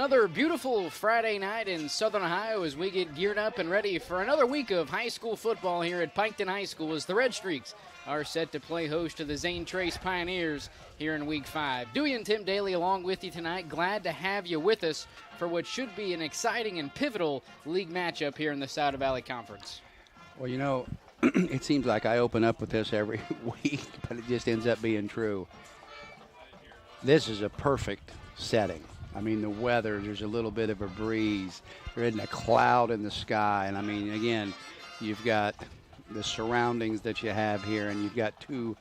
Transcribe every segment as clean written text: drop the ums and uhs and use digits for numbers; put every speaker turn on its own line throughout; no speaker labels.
Another beautiful Friday night in Southern Ohio as we get geared up and ready for another week of high school football here at Piketon High School as the Redstreaks are set to play host to the Zane Trace Pioneers here in Week 5. Dewey and Tim Daly along with you tonight. Glad to have you with us for what should be an exciting and pivotal league matchup here in the Souda Valley Conference.
Well, you know, it seems like I open up with this every week, but it just ends up being true. This is a perfect setting. I mean, the weather, there's a little bit of a breeze. There isn't a cloud in the sky. And, I mean, again, you've got the surroundings that you have here, and you've got two,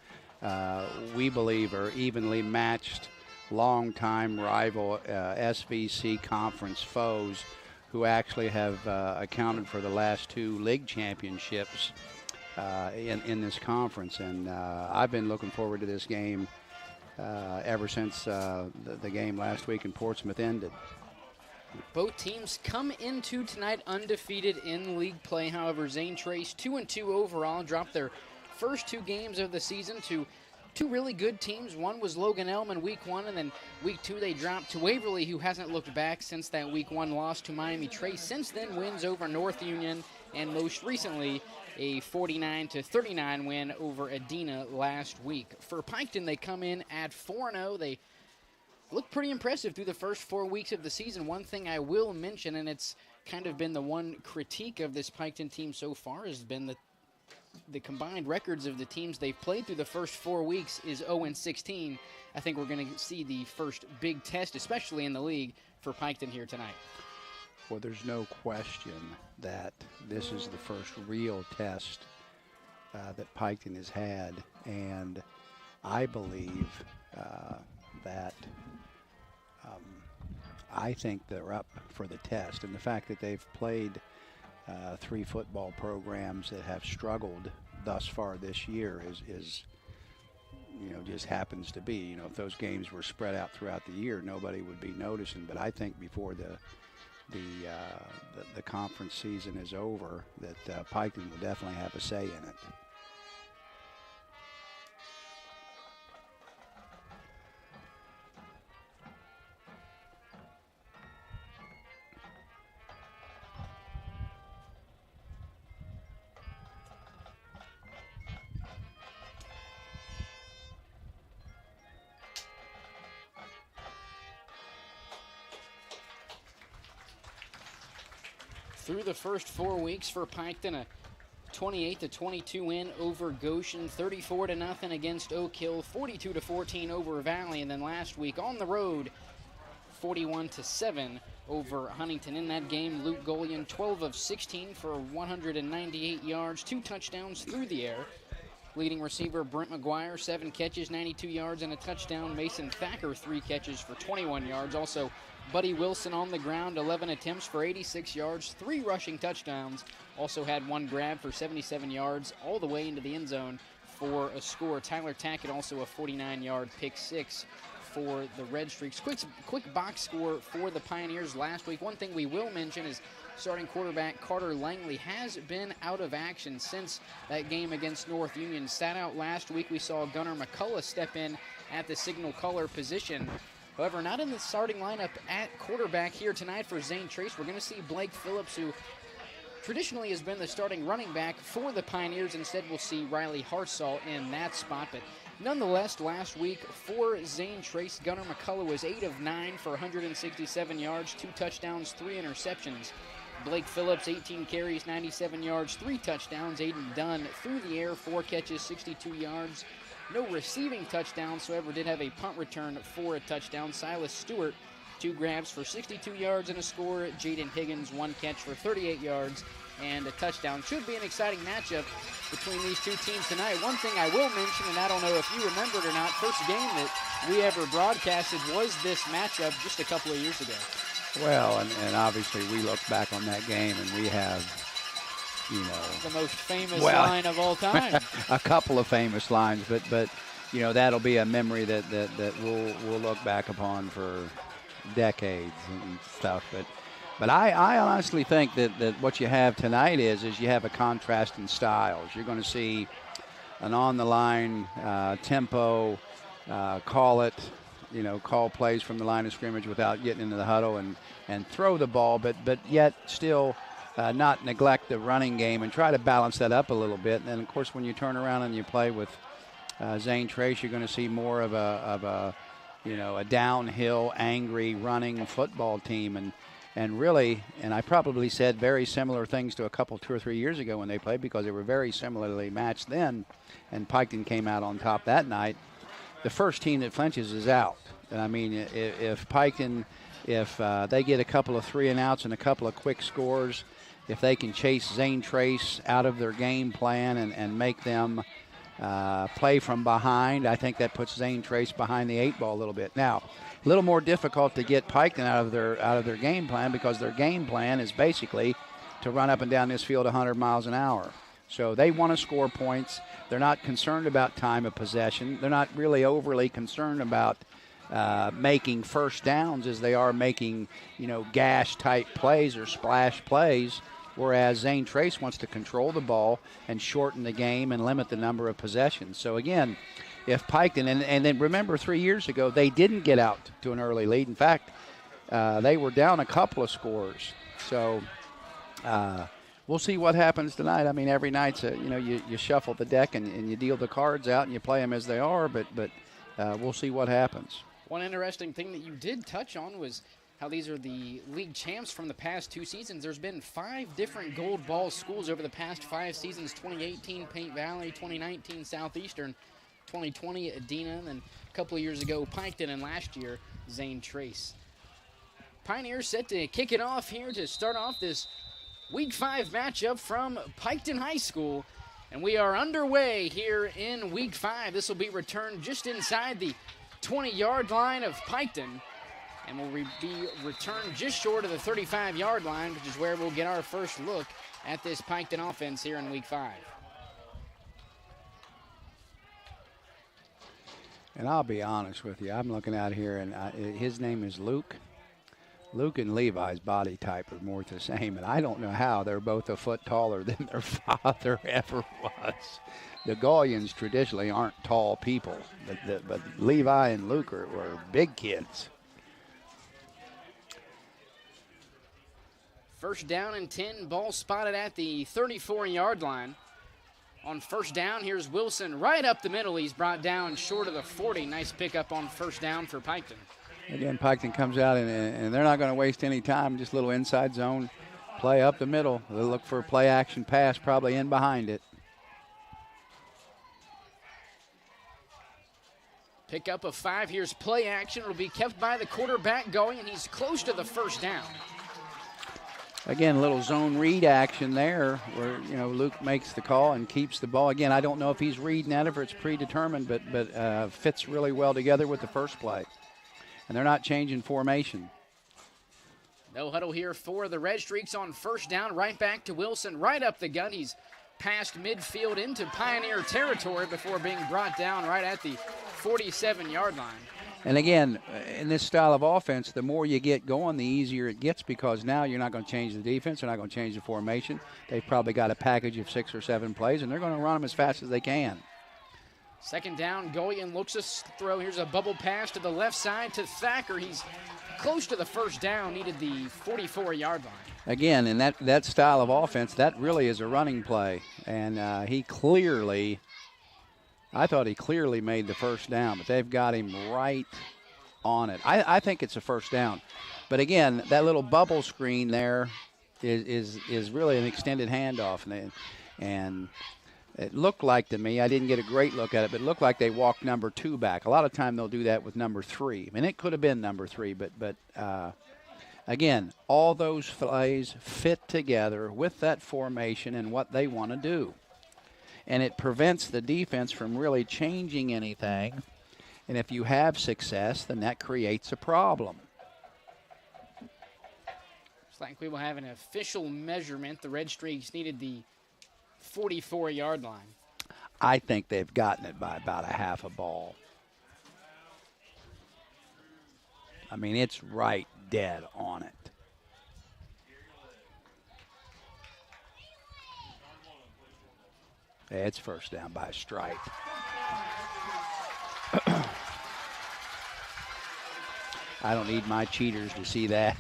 we believe, are evenly matched, long-time rival SVC conference foes who actually have accounted for the last two league championships in this conference. And I've been looking forward to this game ever since the game last week in Portsmouth ended.
Both teams come into tonight undefeated in league play. However, Zane Trace 2-2 overall, dropped their first two games of the season to two really good teams. One was Logan Elm in Week 1, and then Week 2 they dropped to Waverly, who hasn't looked back since that Week 1 loss to Miami Trace. Since then, wins over North Union, and most recently, a 49-39 win over Adena last week. For Piketon, they come in at 4-0. They look pretty impressive through the first 4 weeks of the season. One thing I will mention, and it's kind of been the one critique of this Piketon team so far, has been the combined records of the teams they've played through the first 4 weeks is 0-16. I think we're going to see the first big test, especially in the league, for Piketon here tonight.
Well, there's no question that this is the first real test that Piketon has had, and I believe that I think they're up for the test. And the fact that they've played three football programs that have struggled thus far this year is just happens to be. You know, if those games were spread out throughout the year, nobody would be noticing. But I think before the conference season is over, that Piketon will definitely have a say in it.
Through the first 4 weeks for Piketon, a 28-22 win over Goshen, 34-0 against Oak Hill, 42-14 over Valley, and then last week on the road, 41-7 over Huntington. In that game, Luke Golian, 12 of 16 for 198 yards, 2 touchdowns through the air. Leading receiver Brent McGuire, 7 catches, 92 yards, and a touchdown. Mason Thacker, 3 catches for 21 yards. Also, Buddy Wilson on the ground, 11 attempts for 86 yards, 3 rushing touchdowns. Also had 1 grab for 77 yards all the way into the end zone for a score. Tyler Tackett also a 49-yard pick 6 for the Redstreaks. Quick box score for the Pioneers last week. One thing we will mention is starting quarterback Carter Langley has been out of action since that game against North Union. Sat out last week. We saw Gunnar McCullough step in at the signal caller position. However, not in the starting lineup at quarterback here tonight for Zane Trace. We're going to see Blake Phillips, who traditionally has been the starting running back for the Pioneers. Instead, we'll see Riley Hartzell in that spot. But nonetheless, last week for Zane Trace, Gunnar McCullough was 8 of 9 for 167 yards, 2 touchdowns, 3 interceptions. Blake Phillips, 18 carries, 97 yards, 3 touchdowns. Aiden Dunn through the air, 4 catches, 62 yards. No receiving touchdowns, however, did have a punt return for a touchdown. Silas Stewart, 2 grabs for 62 yards and a score. Jaden Higgins, 1 catch for 38 yards and a touchdown. Should be an exciting matchup between these two teams tonight. One thing I will mention, and I don't know if you remember it or not, first game that we ever broadcasted was this matchup just a couple of years ago.
Well, and obviously we look back on that game and we have,
the most famous line of all time.
A couple of famous lines, but that'll be a memory that we'll look back upon for decades and stuff. But I honestly think that what you have tonight is you have a contrast in styles. You're going to see an on the line tempo, call it call plays from the line of scrimmage without getting into the huddle and throw the ball, but yet still not neglect the running game and try to balance that up a little bit. And then, of course, when you turn around and you play with Zane Trace, you're going to see more of a downhill, angry, running football team. And really, and I probably said very similar things to 2 or 3 years ago when they played, because they were very similarly matched then, and Piketon came out on top that night. The first team that flinches is out. And I mean, if Piketon, if they get a couple of 3-and-outs and a couple of quick scores, if they can chase Zane Trace out of their game plan and make them play from behind, I think that puts Zane Trace behind the 8 ball a little bit. Now, a little more difficult to get Piketon out of their game plan, because their game plan is basically to run up and down this field 100 miles an hour. So they want to score points. They're not concerned about time of possession. They're not really overly concerned about making first downs as they are making, gash-type plays or splash plays, whereas Zane Trace wants to control the ball and shorten the game and limit the number of possessions. So, again, if Piketon, and then remember 3 years ago, they didn't get out to an early lead. In fact, they were down a couple of scores. So we'll see what happens tonight. I mean, every night, you shuffle the deck and you deal the cards out and you play them as they are, but we'll see what happens.
One interesting thing that you did touch on was how these are the league champs from the past 2 seasons. There's been 5 different gold ball schools over the past 5 seasons: 2018 Paint Valley, 2019 Southeastern, 2020 Adena, and then a couple of years ago Piketon, and last year Zane Trace. Pioneers set to kick it off here to start off this Week 5 matchup from Piketon High School, and we are underway here in Week 5. This will be returned just inside the 20-yard line of Piketon, and will be returned just short of the 35-yard line, which is where we'll get our first look at this Piketon offense here in Week 5.
And I'll be honest with you, I'm looking out here, and his name is Luke. Luke and Levi's body type are more the same, and I don't know how they're both a foot taller than their father ever was. The Gaulians traditionally aren't tall people, but Levi and Luke were big kids.
First down and 10, ball spotted at the 34-yard line. On first down, here's Wilson right up the middle. He's brought down short of the 40. Nice pickup on first down for Piketon.
Again, Piketon comes out, and they're not going to waste any time. Just a little inside zone play up the middle. They'll look for a play action pass, probably in behind it.
Pick up of 5. Here's play action. It'll be kept by the quarterback going, and he's close to the first down.
Again, a little zone read action there where, Luke makes the call and keeps the ball. Again, I don't know if he's reading that or if it's predetermined, but fits really well together with the first play. And they're not changing formation.
No huddle here for the Redstreaks on first down. Right back to Wilson, right up the gut. He's past midfield into Pioneer territory before being brought down right at the 47-yard line.
And again, in this style of offense, the more you get going, the easier it gets, because now you're not going to change the defense. They're not going to change the formation. They've probably got a package of 6 or 7 plays, and they're going to run them as fast as they can.
Second down, Goyen looks to throw. Here's a bubble pass to the left side to Thacker. He's close to the first down, needed the 44-yard line.
Again, in that style of offense, that really is a running play. And I thought he clearly made the first down, but they've got him right on it. I think it's a first down. But again, that little bubble screen there is really an extended handoff. And it looked like to me, I didn't get a great look at it, but it looked like they walked number 2 back. A lot of time they'll do that with number 3. I mean, it could have been number 3, but again, all those plays fit together with that formation and what they want to do. And it prevents the defense from really changing anything. And if you have success, then that creates a problem.
Looks like we will have an official measurement. The Redstreaks needed the 44-yard line.
I think they've gotten it by about a half a ball. I mean, it's right dead on it. It's first down by a stripe. I don't need my cheaters to see that.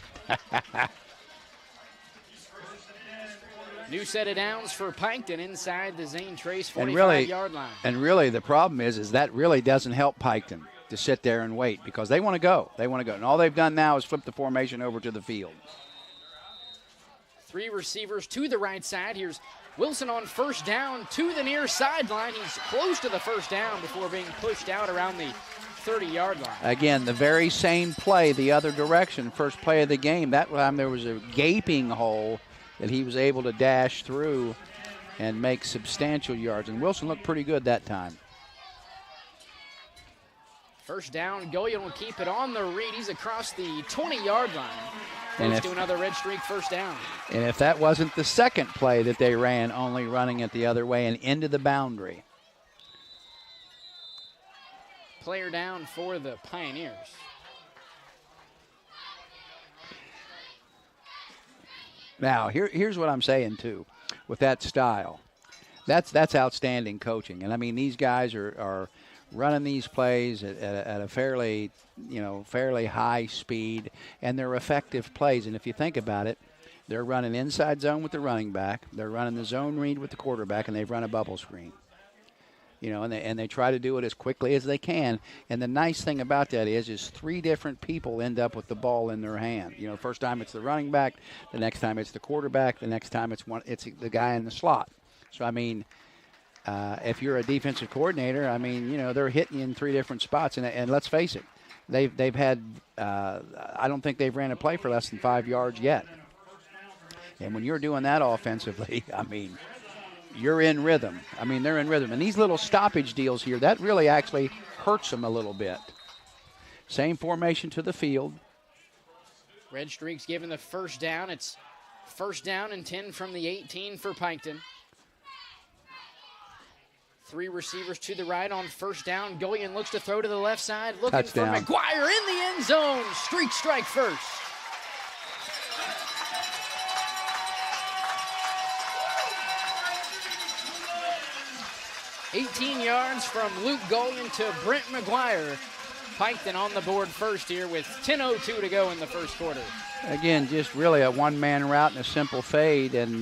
New set of downs for Piketon inside the Zane Trace 45-yard line.
And really, the problem is that really doesn't help Piketon to sit there and wait because they want to go. They want to go. And all they've done now is flip the formation over to the field.
3 receivers to the right side. Here's Wilson on first down to the near sideline. He's close to the first down before being pushed out around the 30-yard line.
Again, the very same play the other direction, first play of the game. That time there was a gaping hole that he was able to dash through and make substantial yards. And Wilson looked pretty good that time.
First down, Goyen will keep it on the read. He's across the 20-yard line. Close to another Redstreak first down.
And if that wasn't the second play that they ran, only running it the other way and into the boundary.
Player down for the Pioneers.
Now, here's what I'm saying, too, with that style. That's outstanding coaching. And, I mean, these guys are running these plays at a fairly high speed, and they're effective plays. And if you think about it, they're running inside zone with the running back. They're running the zone read with the quarterback, and they've run a bubble screen. And they try to do it as quickly as they can. And the nice thing about that is 3 different people end up with the ball in their hand. First time it's the running back, the next time it's the quarterback, the next time it's the guy in the slot. So, I mean, if you're a defensive coordinator, I mean, they're hitting you in 3 different spots. And let's face it, they've had I don't think they've ran a play for less than 5 yards yet. And when you're doing that offensively, I mean, you're in rhythm. I mean, they're in rhythm. And these little stoppage deals here, that really actually hurts them a little bit. Same formation to the field.
Redstreaks given the first down. It's first down and 10 from the 18 for Piketon. 3 receivers to the right on first down. Goyen looks to throw to the left side. Looking
Touchdown.
for McGuire in the end zone. Streak strike first. 18 yards from Luke Goyen to Brent McGuire. Piketon on the board first here with 10:02 to go in the first quarter.
Again, just really a one-man route and a simple fade, and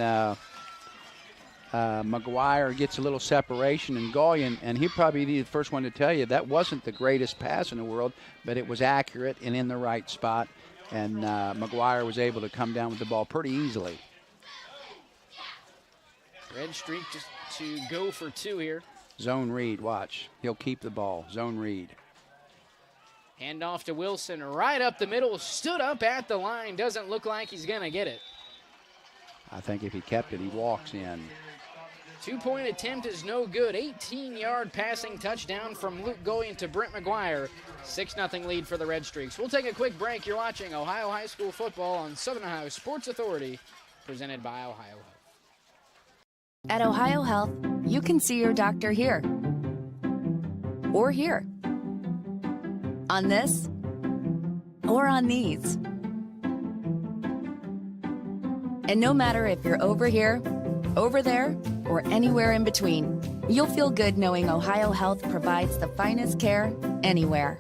McGuire gets a little separation, and Goyen, and he'd probably be the first one to tell you that wasn't the greatest pass in the world, but it was accurate and in the right spot, and McGuire was able to come down with the ball pretty easily.
Redstreak just to go for 2 here.
Zone read, watch. He'll keep the ball. Zone read.
Hand off to Wilson, right up the middle, stood up at the line. Doesn't look like he's going to get it.
I think if he kept it, he walks in.
2-point attempt is no good. 18-yard passing touchdown from Luke Goyen to Brent McGuire. 6-0 lead for the Redstreaks. We'll take a quick break. You're watching Ohio High School football on Southern Ohio Sports Authority, presented by Ohio Health.
At Ohio Health, you can see your doctor here or here, on this or on these. And no matter if you're over here, over there, or anywhere in between, you'll feel good knowing Ohio Health provides the finest care anywhere.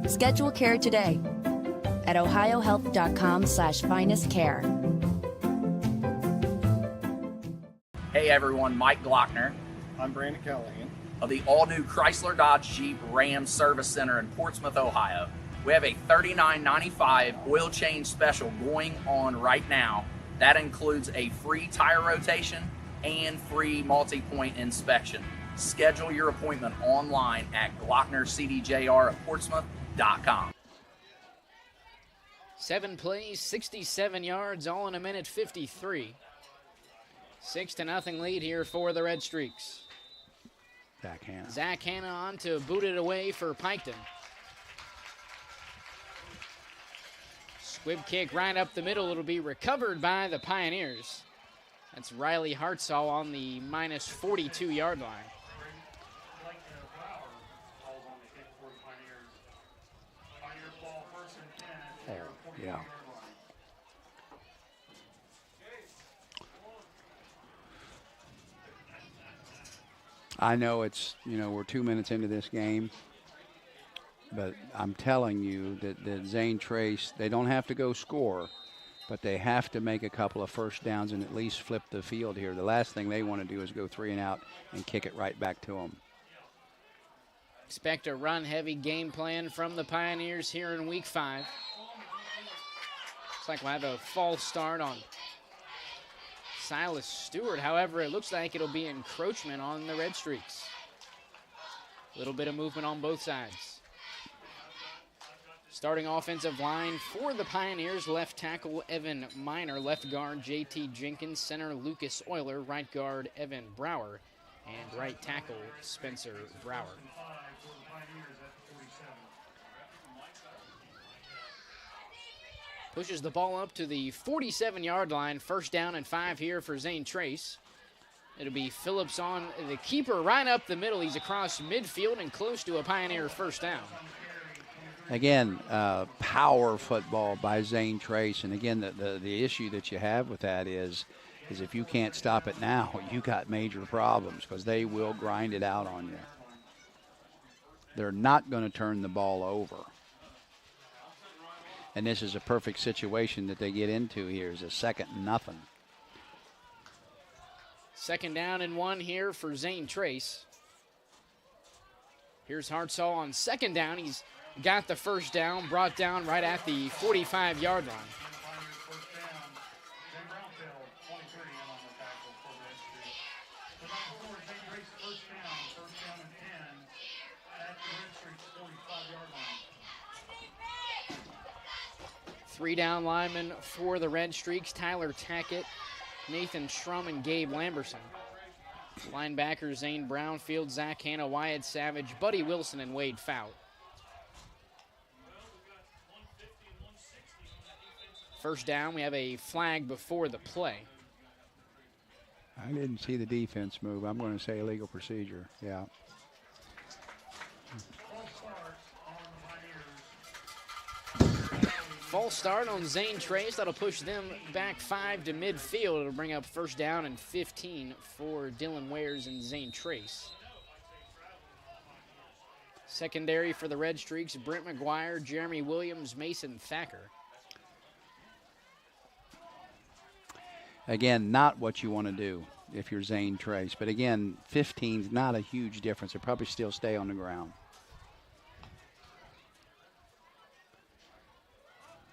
Schedule care today at ohiohealth.com/finestcare.
Hey everyone, Mike Glockner.
I'm Brandon Callahan.
Of the all-new Chrysler Dodge Jeep Ram Service Center in Portsmouth, Ohio. We have a $39.95 oil change special going on right now. That includes a free tire rotation and free multi-point inspection. Schedule your appointment online at glocknercdjr@portsmouth.com.
7 plays, 67 yards, all in a minute 53. 6-0 lead here for the Redstreaks. Zach Hanna on to boot it away for Piketon. Squib kick right up the middle. It'll be recovered by the Pioneers. That's Riley Hartzall on the minus 42-yard line.
There, yeah. I know it's, we're 2 minutes into this game. But I'm telling you that Zane Trace, they don't have to go score, but they have to make a couple of first downs and at least flip the field here. The last thing they want to do is go 3 and out and kick it right back to them.
Expect a run-heavy game plan from the Pioneers here in week 5. Looks like we'll have a false start on Silas Stewart. However, it looks like it'll be encroachment on the Redstreaks. A little bit of movement on both sides. Starting offensive line for the Pioneers, left tackle Evan Miner, left guard JT Jenkins, center Lucas Euler, right guard Evan Brower, and right tackle Spencer Brower. Pushes the ball up to the 47-yard line. First down and 5 here for Zane Trace. It'll be Phillips on the keeper right up the middle. He's across midfield and close to a Pioneer first down.
Again, power football by Zane Trace. And again, the issue that you have with that is if you can't stop it now, you got major problems because they will grind it out on you. They're not going to turn the ball over. And this is a perfect situation that they get into here. Is a 2nd-0.
Second down and 1 here for Zane Trace. Here's Hartzell on 2nd down. He's got the first down, brought down right at the 45-yard line. Three down linemen for the Redstreaks, Tyler Tackett, Nathan Schrum, and Gabe Lamberson. Linebackers Zane Brownfield, Zach Hanna, Wyatt Savage, Buddy Wilson, and Wade Fout. First down, we have a flag before the play.
I didn't see the defense move. I'm going to say illegal procedure. Yeah.
False start on Zane Trace. That'll push them back 5 to midfield. It'll bring up first down and 15 for Dylan Wares and Zane Trace. Secondary for the Redstreaks, Brent McGuire, Jeremy Williams, Mason Thacker.
Again, not what you want to do if you're Zane Trace. But again, 15's not a huge difference. They'll probably still stay on the ground.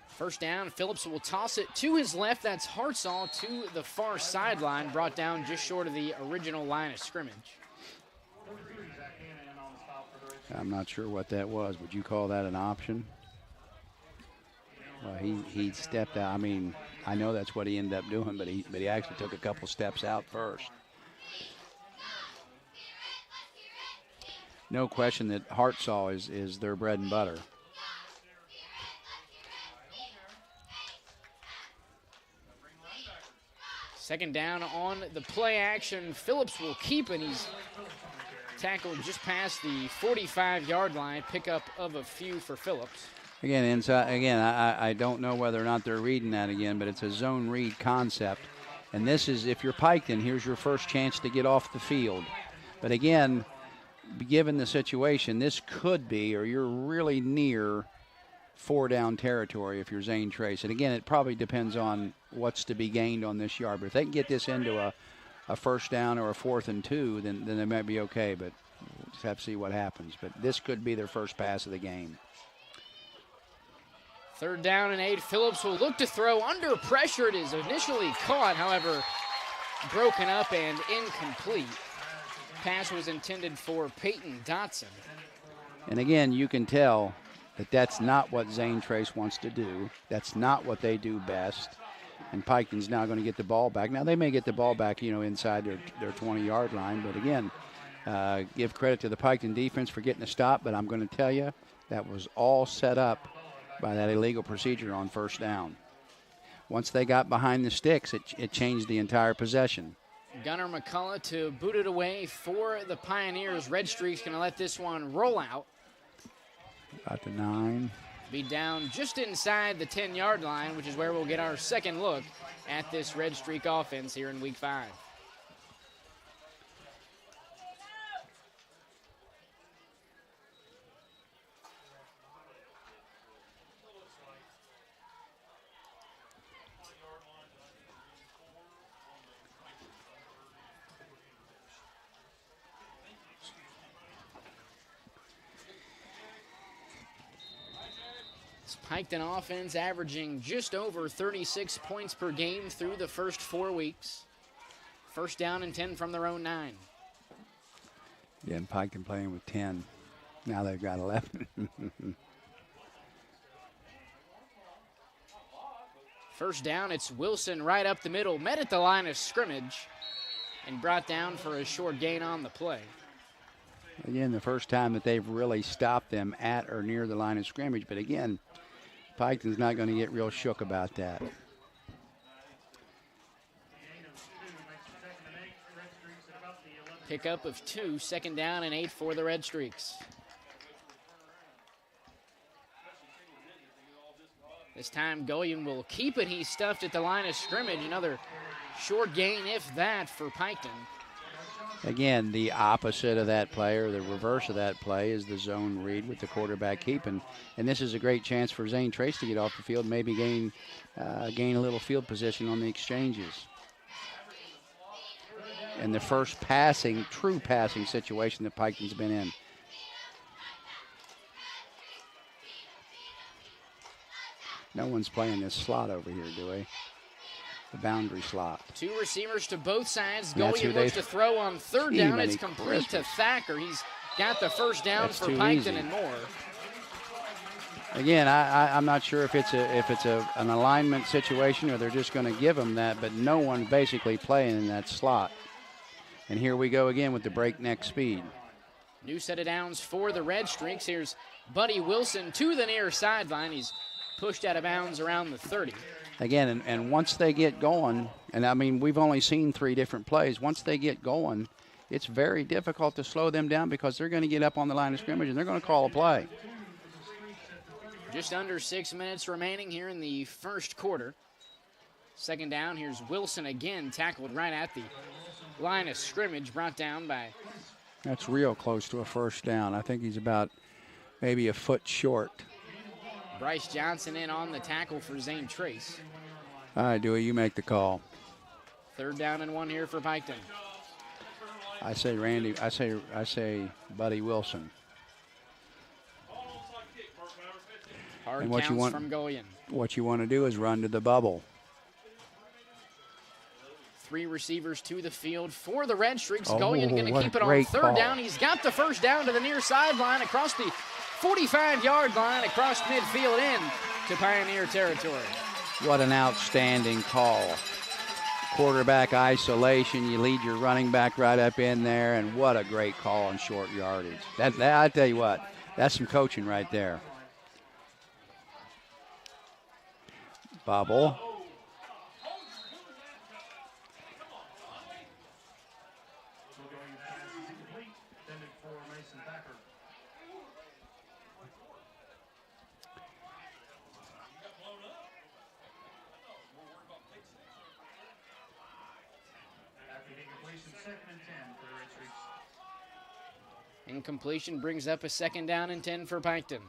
First down, Phillips will toss it to his left. That's Hartzell to the far sideline, brought down just short of the original line of scrimmage.
I'm not sure what that was. Would you call that an option? Well, he stepped out. I mean, I know that's what he ended up doing, but he actually took a couple steps out first. No question that Hartzell is their bread and butter.
Second down on the play action. Phillips will keep it. He's tackled just past the 45-yard line. Pickup of a few for Phillips.
Again, inside. Again, I don't know whether or not they're reading that again, but it's a zone read concept. And this is, if you're Piketon, here's your first chance to get off the field. But again, given the situation, this could be, or you're really near 4-down territory if you're Zane Trace. And again, it probably depends on what's to be gained on this yard. But if they can get this into a first down or a 4th and 2, then they might be okay. But we'll just have to see what happens. But this could be their first pass of the game.
Third down and 8. Phillips will look to throw under pressure. It is initially caught, however, broken up and incomplete. Pass was intended for Peyton Dotson.
And again, you can tell that that's not what Zane Trace wants to do. That's not what they do best. And Piketon's now going to get the ball back. Now, they may get the ball back, inside their 20-yard line. But again, give credit to the Piketon defense for getting a stop. But I'm going to tell you, that was all set up by that illegal procedure on first down. Once they got behind the sticks, it changed the entire possession.
Gunnar McCullough to boot it away for the Pioneers. Redstreaks going to let this one roll out.
About the 9.
Be down just inside the 10-yard line, which is where we'll get our second look at this Redstreak offense here in Week 5. Piketon offense averaging just over 36 points per game through the first 4 weeks. First down and 10 from their own 9.
Yeah, and Piketon playing with 10. Now they've got 11.
First down, it's Wilson right up the middle, met at the line of scrimmage, and brought down for a short gain on the play.
Again, the first time that they've really stopped them at or near the line of scrimmage. But again, Piketon's not going to get real shook about that.
Pickup of 2, second down and 8 for the Redstreaks. This time Goyen will keep it. He's stuffed at the line of scrimmage. Another short gain, if that, for Piketon.
Again, the opposite of that play, or the reverse of that play, is the zone read with the quarterback keeping. And this is a great chance for Zane Trace to get off the field, maybe gain a little field position on the exchanges. And the first true passing situation that Piketon's been in. No one's playing this slot over here, do we? The boundary slot.
2 receivers to both sides. Goyen looks to throw on third down. It's complete to Thacker. He's got the first down for Piketon and more.
Again, I'm not sure if it's an alignment situation or they're just going to give him that, but no one's basically playing in that slot. And here we go again with the breakneck speed.
New set of downs for the Redstreaks. Here's Buddy Wilson to the near sideline. He's pushed out of bounds around the 30.
Again, and once they get going, and I mean, we've only seen 3 different plays. Once they get going, it's very difficult to slow them down because they're going to get up on the line of scrimmage and they're going to call a play.
Just under 6 minutes remaining here in the first quarter. Second down, here's Wilson again, tackled right at the line of scrimmage, brought down by...
That's real close to a first down. I think he's about maybe a foot short.
Bryce Johnson in on the tackle for Zane Trace.
All right, Dewey, you make the call.
Third down and 1 here for Piketon.
I say Buddy Wilson.
Hard counts from Goyen.
What you want to do is run to the bubble.
3 receivers to the field for the Redstreaks. Goyen going to keep it on third
call.
down. He's got the first down to the near sideline across the 45-yard line, across midfield in to Pioneer territory.
What an outstanding call. Quarterback isolation. You lead your running back right up in there, and what a great call on short yardage. That I tell you what, that's some coaching right there. Bubble.
Incompletion brings up a second down and 10 for Piketon.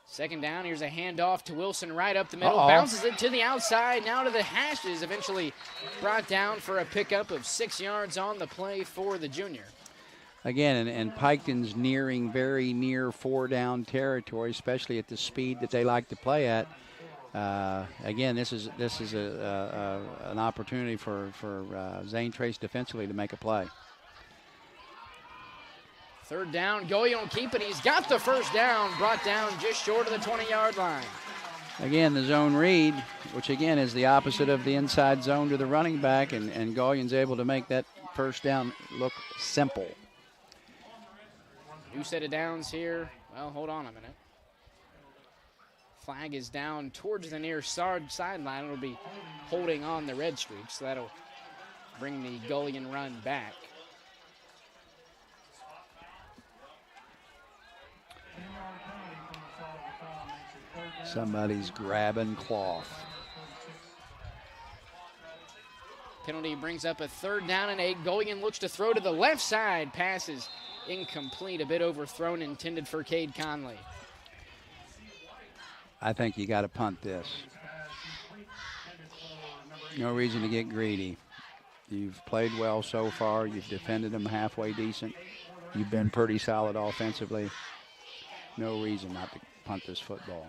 Second down, here's a handoff to Wilson right up the middle. Bounces it to the outside, now to the hashes. Eventually brought down for a pickup of 6 yards on the play for the junior.
Again, and Piketon's nearing very near 4-down territory, especially at the speed that they like to play at. Again, this is an opportunity for Zane Trace defensively to make a play.
Third down, Goyen will keep it. He's got the first down, brought down just short of the 20-yard line.
Again, the zone read, which again is the opposite of the inside zone to the running back, and Goyen's able to make that first down look simple.
New set of downs here. Well, hold on a minute. Flag is down towards the near sideline. It'll be holding on the Redstreaks, so that'll bring the Goyen run back.
Somebody's grabbing cloth.
Penalty brings up a third down and 8. Goyen looks to throw to the left side. Pass is incomplete, a bit overthrown, intended for Cade Conley.
I think you got to punt this. No reason to get greedy. You've played well so far. You've defended them halfway decent. You've been pretty solid offensively. No reason not to punt this football.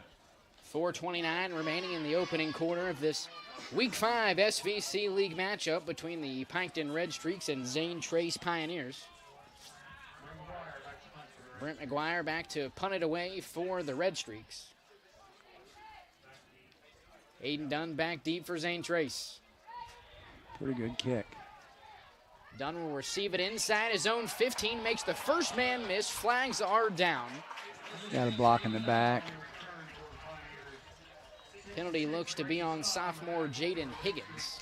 4:29 remaining in the opening quarter of this Week 5 SVC League matchup between the Piketon Redstreaks and Zane Trace Pioneers. Brent McGuire back to punt it away for the Redstreaks. Aiden Dunn back deep for Zane Trace.
Pretty good kick.
Dunn will receive it inside his own 15, makes the first man miss. Flags are down.
Got a block in the back.
Penalty looks to be on sophomore Jaden Higgins.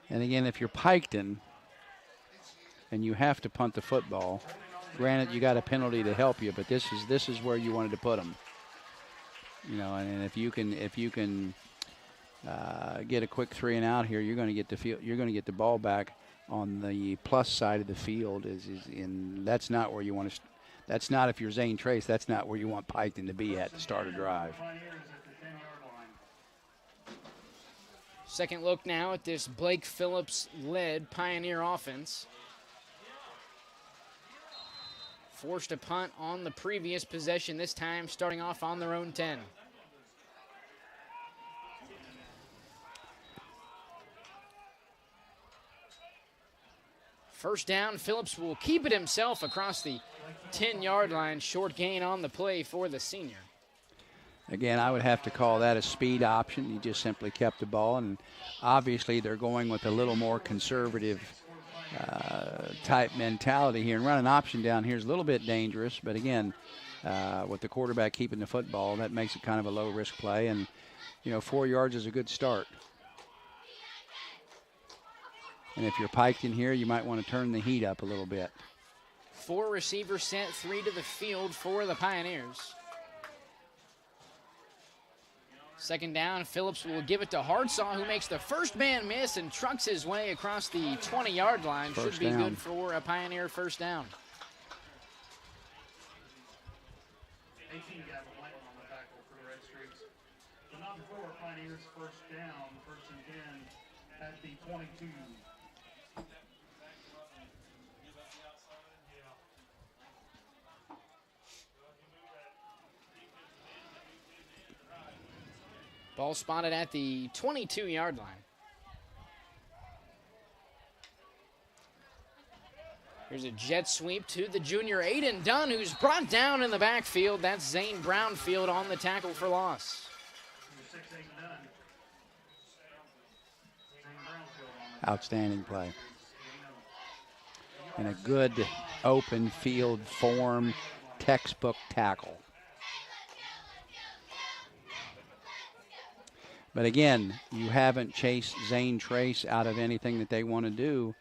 And again, if you're Piketon and you have to punt the football, granted you got a penalty to help you, but this is where you wanted to put them. You know, and if you can get a quick 3 and out here, you're going to get the field. You're going to get the ball back on the plus side of the field. That's not where you want to. That's not, if you're Zane Trace, that's not where you want Piketon to be at to start a drive.
Second look now at this Blake Phillips-led Pioneer offense. Forced a punt on the previous possession, this time starting off on their own 10. First down, Phillips will keep it himself across the 10-yard line. Short gain on the play for the senior.
Again, I would have to call that a speed option. He just simply kept the ball, and obviously they're going with a little more conservative type mentality here. And running option down here is a little bit dangerous, but again, with the quarterback keeping the football, that makes it kind of a low-risk play. And, 4 yards is a good start. And if you're Piketon here, you might want to turn the heat up a little bit.
4 receivers sent, 3 to the field for the Pioneers. Second down, Phillips will give it to Hardsaw, who makes the first man miss and trucks his way across the 20-yard line. Should be good for a Pioneer first down.
18 got the light on the tackle for the Redstreaks. The number 4 Pioneers first down, first and 10 at the 22.
Ball spotted at the 22-yard line. Here's a jet sweep to the junior Aiden Dunn, who's brought down in the backfield. That's Zane Brownfield on the tackle for loss.
Outstanding play. And a good open field form textbook tackle. But again, you haven't chased Zane Trace out of anything that they want to do,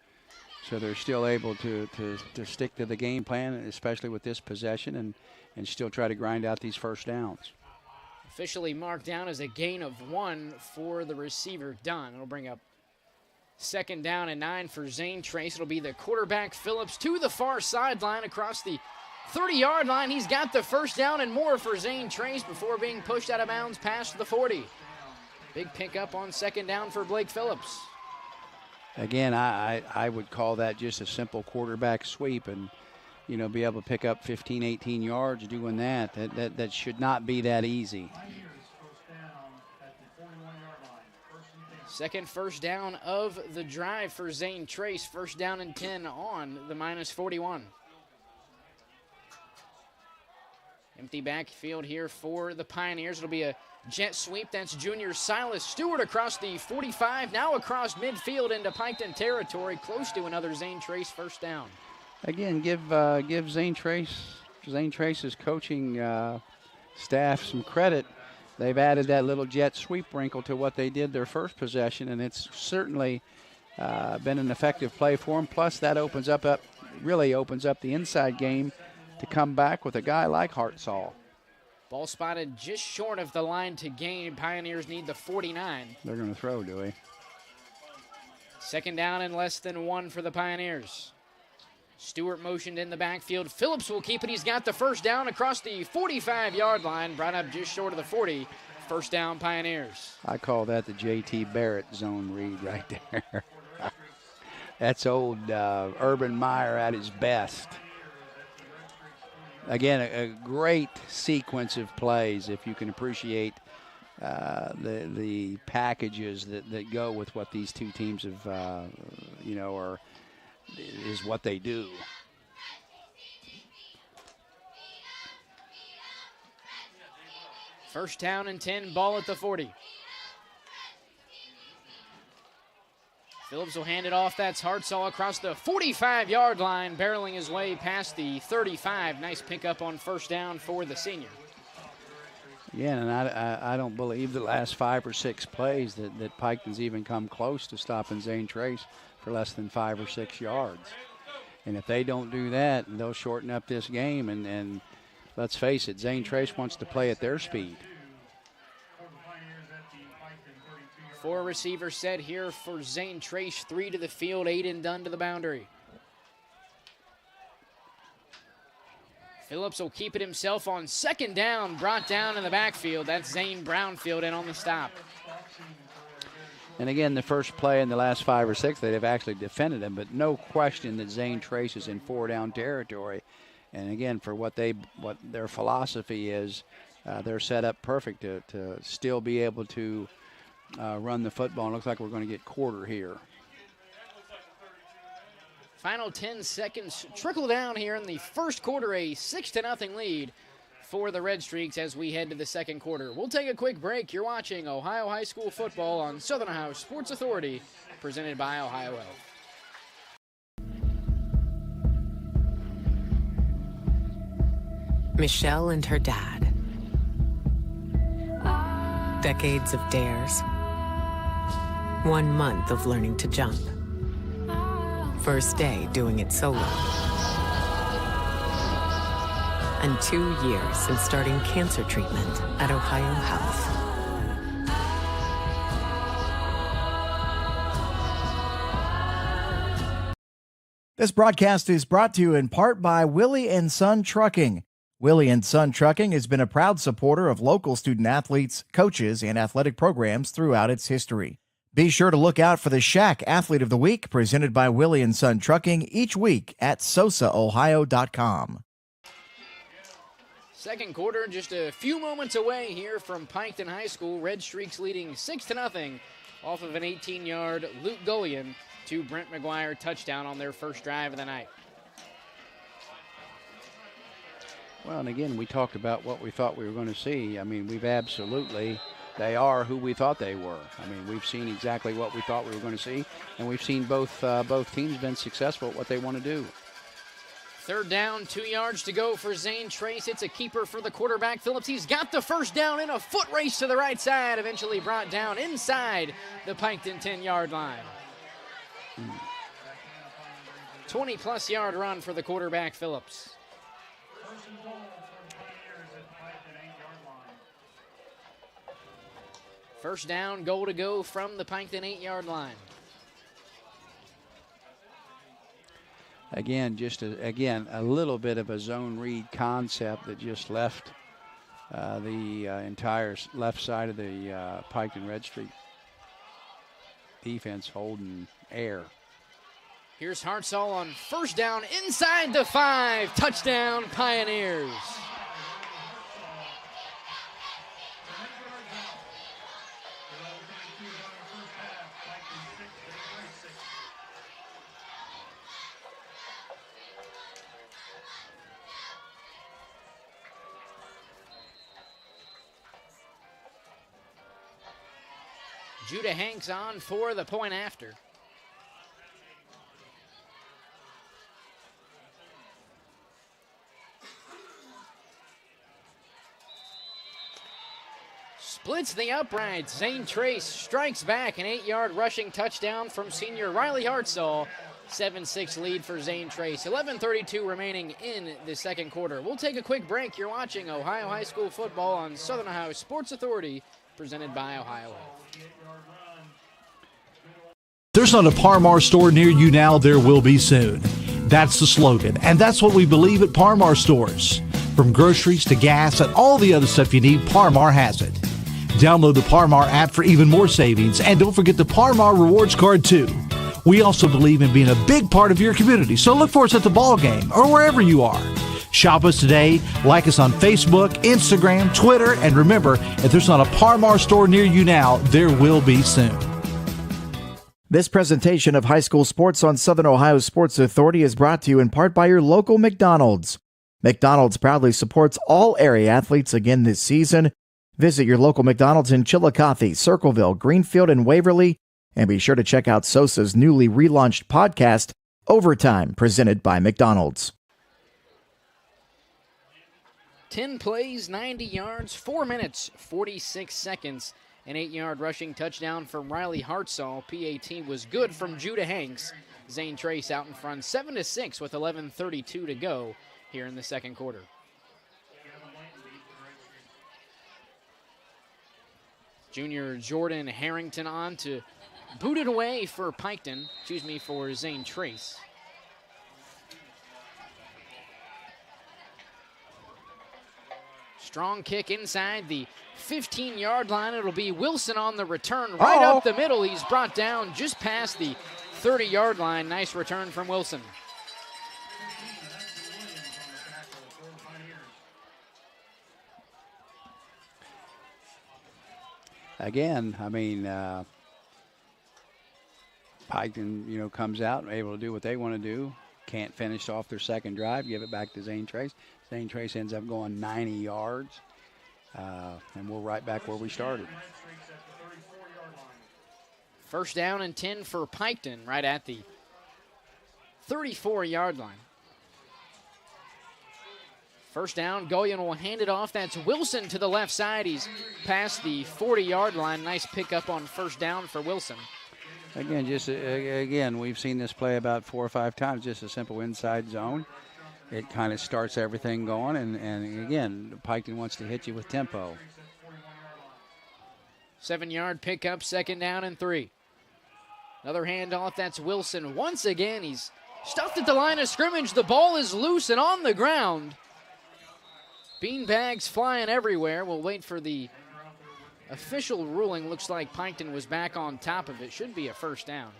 so they're still able to stick to the game plan, especially with this possession, and still try to grind out these first downs.
Officially marked down as a gain of 1 for the receiver Dunn. It'll bring up second down and 9 for Zane Trace. It'll be the quarterback Phillips to the far sideline across the 30-yard line. He's got the first down and more for Zane Trace before being pushed out of bounds past the 40. Big pickup on second down for Blake Phillips.
Again, I would call that just a simple quarterback sweep, and be able to pick up 15, 18 yards doing that. That should not be that easy.
Second first down of the drive for Zane Trace. First down and 10 on the -41. Empty backfield here for the Pioneers. It'll be a jet sweep. That's junior Silas Stewart across the 45, now across midfield into Piketon territory, close to another Zane Trace first down.
Again, give Zane Trace's coaching staff some credit. They've added that little jet sweep wrinkle to what they did their first possession, and it's certainly been an effective play for them. Plus, that really opens up the inside game to come back with a guy like Hartzall.
Ball spotted just short of the line to gain. Pioneers need the 49.
They're going to throw, do we?
Second down and less than 1 for the Pioneers. Stewart motioned in the backfield. Phillips will keep it. He's got the first down across the 45-yard line, brought up just short of the 40. First down, Pioneers.
I call that the J.T. Barrett zone read right there. That's old Urban Meyer at his best. Again, a great sequence of plays if you can appreciate the packages that go with what these two teams have, is what they do.
First down and 10, ball at the 40. Phillips will hand it off. That's Hartzell across the 45-yard line, barreling his way past the 35. Nice pickup on first down for the senior.
Yeah, and I don't believe the last 5 or 6 plays that Piketon's even come close to stopping Zane Trace for less than 5 or 6 yards. And if they don't do that, they'll shorten up this game. And let's face it, Zane Trace wants to play at their speed.
4 receivers set here for Zane Trace. 3 to the field, Aiden Dunn to the boundary. Phillips will keep it himself on second down, brought down in the backfield. That's Zane Brownfield in on the stop.
And again, the first play in the last 5 or 6, they've actually defended him, but no question that Zane Trace is in 4-down territory. And again, for what their philosophy is, they're set up perfect to still be able to run the football. It looks like we're going to get quarter here.
Final 10 seconds trickle down here in the first quarter, a 6-0 lead for the Redstreaks as we head to the second quarter. We'll take a quick break. You're watching Ohio High School football on Southern Ohio Sports Authority, presented by Ohio Health.
Michelle and her dad. Decades of dares. 1 month of learning to jump. First day doing it solo. And 2 years since starting cancer treatment at Ohio Health.
This broadcast is brought to you in part by Willie & Son Trucking. Willie & Son Trucking has been a proud supporter of local student-athletes, coaches, and athletic programs throughout its history. Be sure to look out for the Shack Athlete of the Week presented by Willie & Son Trucking each week at SOSAOhio.com.
Second quarter, just a few moments away here from Piketon High School. Redstreaks leading 6-0 off of an 18-yard Luke Gullion to Brent McGuire touchdown on their first drive of the night.
Well, and again, we talked about what we thought we were going to see. I mean, they are who we thought they were. I mean, we've seen exactly what we thought we were going to see, and we've seen both teams been successful at what they want to do.
Third down, 2 yards to go for Zane Trace. It's a keeper for the quarterback, Phillips. He's got the first down in a foot race to the right side, eventually brought down inside the Piketon 10-yard line. 20-plus yard run for the quarterback, Phillips. First down, goal to go from the Piketon 8-yard line.
Again, a little bit of a zone read concept that just left the entire left side of the Piketon Redstreak defense holding air.
Here's Hartzell on first down inside the 5. Touchdown, Pioneers. Judah Hanks on for the point after. Splits the uprights. Zane Trace strikes back an 8-yard rushing touchdown from senior Riley Hartzell. 7-6 lead for Zane Trace. 11:32 remaining in the second quarter. We'll take a quick break. You're watching Ohio High School football on Southern Ohio Sports Authority, presented by Ohio Health.
There's not a Par Mar store near you now. There will be soon. That's the slogan, and that's what we believe at Parmar stores. From groceries to gas and all the other stuff you need, Parmar has it. Download the Parmar app for even more savings, and don't forget the Parmar Rewards Card too. We also believe in being a big part of your community, so look for us at the ball game or wherever you are. Shop us today, like us on Facebook, Instagram, Twitter, and remember, if there's not a Parmar store near you now, there will be soon.
This presentation of high school sports on Southern Ohio Sports Authority is brought to you in part by your local McDonald's. McDonald's proudly supports all area athletes again this season. Visit your local McDonald's in Chillicothe, Circleville, Greenfield, and Waverly, and be sure to check out SOSA's newly relaunched podcast, Overtime, presented by McDonald's.
10 plays, 90 yards, 4 minutes, 46 seconds. An 8-yard rushing touchdown from Riley Hartzell. PAT was good from Judah Hanks. Zane Trace out in front 7-6 with 11:32 to go here in the second quarter. Junior Jordan Harrington on to boot it away for Piketon, for Zane Trace. Strong kick inside the 15-yard line. It'll be Wilson on the return right up the middle. He's brought down just past the 30-yard line. Nice return from Wilson.
Again, I mean, Piketon, comes out and able to do what they want to do. Can't finish off their second drive. Give it back to Zane Trace. Zane Trace ends up going 90 yards. And we're right back where we started.
First down and 10 for Piketon, right at the 34-yard line. First down, Gullion will hand it off. That's Wilson to the left side. He's past the 40-yard line. Nice pickup on first down for Wilson.
Again, we've seen this play about 4 or 5 times, just a simple inside zone. It kind of starts everything going, and again, Piketon wants to hit you with tempo.
7-yard pickup, second down and 3. Another handoff, that's Wilson. Once again, he's stuffed at the line of scrimmage. The ball is loose and on the ground. Beanbags flying everywhere. We'll wait for the official ruling. Looks like Piketon was back on top of it. Should be a first down.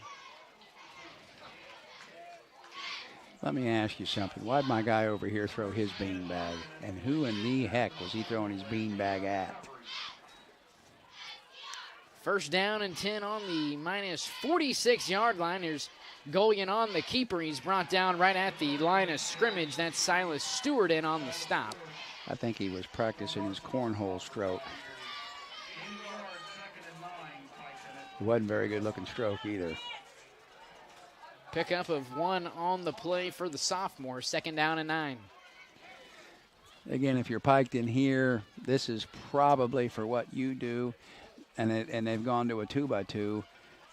Let me ask you something. Why'd my guy over here throw his beanbag? And who in the heck was he throwing his beanbag at?
First down and 10 on the minus 46-yard line. There's Gullion on the keeper. He's brought down right at the line of scrimmage. That's Silas Stewart in on the stop.
I think he was practicing his cornhole stroke. It wasn't a very good looking stroke either.
Pickup of 1 on the play for the sophomore. Second down and 9.
Again, if you're Piketon here, this is probably for what you do, and they've gone to a 2-by-2.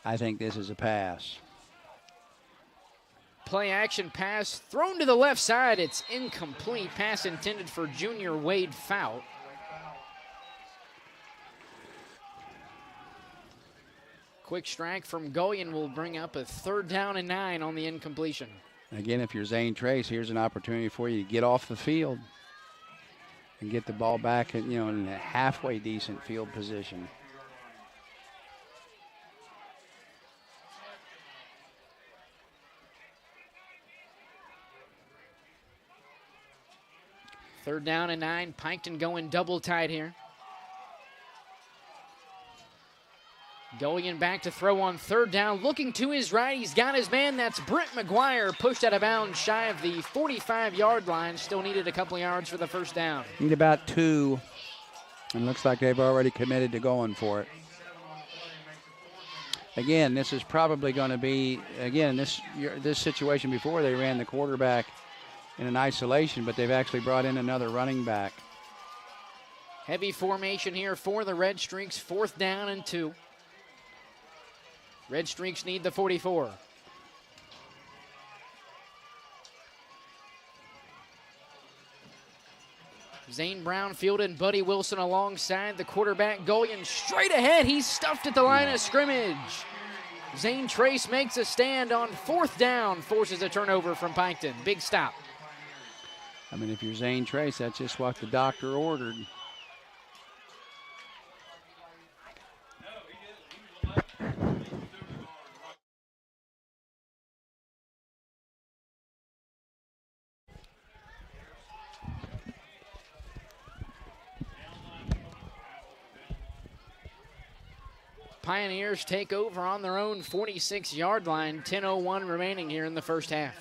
I think this is a pass.
Play action pass thrown to the left side. It's incomplete. Pass intended for junior Wade Fout. Quick strike from Gullion will bring up a third down and 9 on the incompletion.
Again, if you're Zane Trace, here's an opportunity for you to get off the field and get the ball back in a halfway decent field position.
Third down and 9. Piketon going double tight here. Gullion back to throw on third down. Looking to his right. He's got his man. That's Brent McGuire. Pushed out of bounds shy of the 45-yard line. Still needed a couple of yards for the first down.
Need about 2. And looks like they've already committed to going for it. Again, this is probably going to be, this situation before they ran the quarterback in an isolation, but they've actually brought in another running back.
Heavy formation here for the Redstreaks. Fourth down and 2. Redstreaks need the 44. Zane Brown fielded Buddy Wilson alongside the quarterback. Gullion straight ahead. He's stuffed at the line of scrimmage. Zane Trace makes a stand on 4th down, forces a turnover from Piketon. Big stop.
I mean, if you're Zane Trace, that's just what the doctor ordered.
Pioneers take over on their own 46-yard line. 10:01 remaining here in the first half.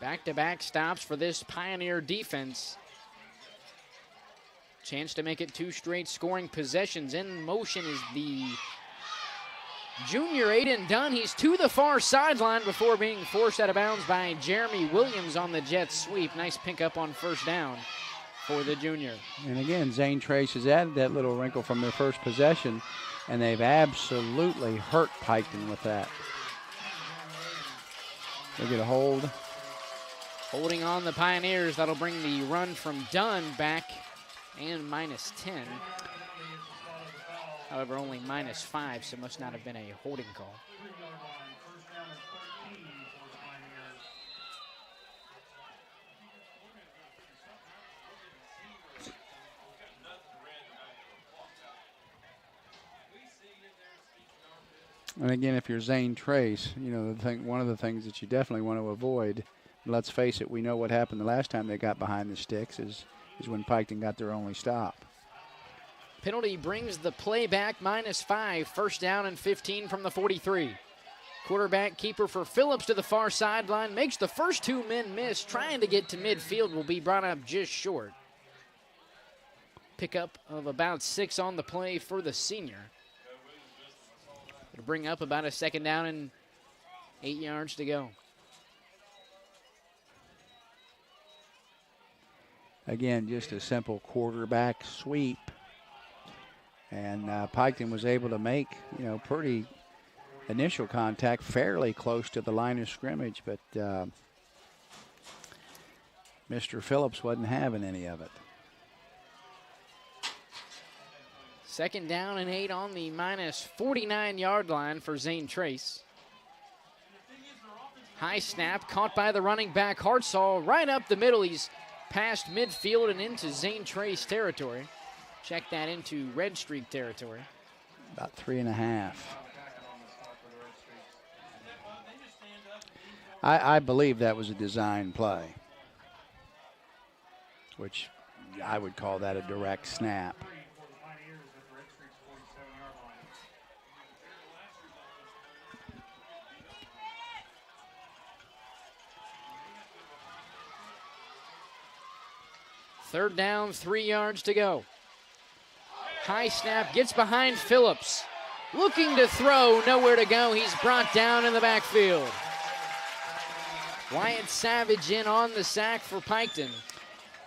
Back-to-back stops for this Pioneer defense. Chance to make it 2 straight scoring possessions. In motion is the junior Aiden Dunn. He's to the far sideline before being forced out of bounds by Jeremy Williams on the Jets sweep. Nice pick up on 1st down for the junior.
And again, Zane Trace has added that little wrinkle from their first possession, and they've absolutely hurt Piketon with that. They get a hold.
Holding on the Pioneers, that'll bring the run from Dunn back and -10. However, only -5, so must not have been a holding call.
And again, if you're Zane Trace, you know, one of the things that you definitely want to avoid, let's face it, we know what happened the last time they got behind the sticks is when Piketon got their only stop.
Penalty brings the play back, -5. 1st down and 15 from the 43. Quarterback keeper for Phillips to the far sideline. Makes the first 2 men miss. Trying to get to midfield, will be brought up just short. Pickup of about 6 on the play for the senior. It'll bring up about a 2nd down and 8 yards to go.
Again, just a simple quarterback sweep. And Piketon was able to make, you know, pretty initial contact fairly close to the line of scrimmage, but Mr. Phillips wasn't having any of it.
2nd down and 8 on the -49-yard line for Zane Trace. High snap, caught by the running back Hartzall right up the middle. He's past midfield and into Zane Trace territory. Check that into Redstreak territory.
About 3.5. I believe that was a design play, which I would call that a direct snap.
Third down, 3 yards to go. High snap, gets behind Phillips. Looking to throw, nowhere to go. He's brought down in the backfield. Wyatt Savage in on the sack for Piketon.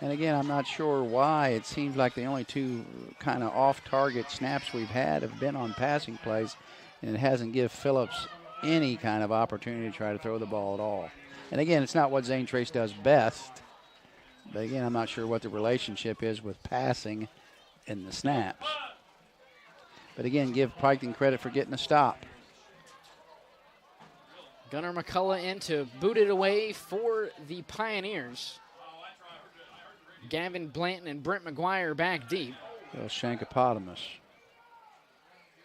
And again, I'm not sure why. It seems like the only 2 kind of off-target snaps we've had have been on passing plays, and it hasn't given Phillips any kind of opportunity to try to throw the ball at all. And again, it's not what Zane Trace does best. But again, I'm not sure what the relationship is with passing in the snaps. But again, give Piketon credit for getting a stop.
Gunnar McCullough in to boot it away for the Pioneers. Gavin Blanton and Brent McGuire back deep.
Little Shankopotamus.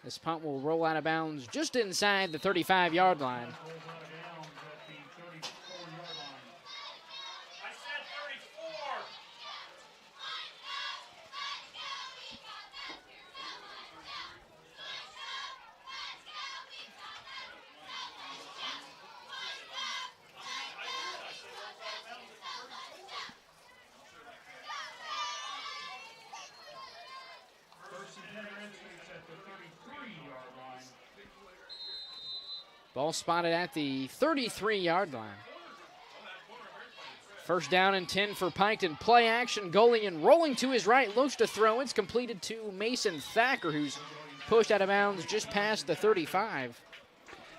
This punt will roll out of bounds just inside the 35-yard line. Ball spotted at the 33-yard line. 1st down and 10 for Piketon. Play action. Golian rolling to his right. Looks to throw. It's completed to Mason Thacker, who's pushed out of bounds just past the 35.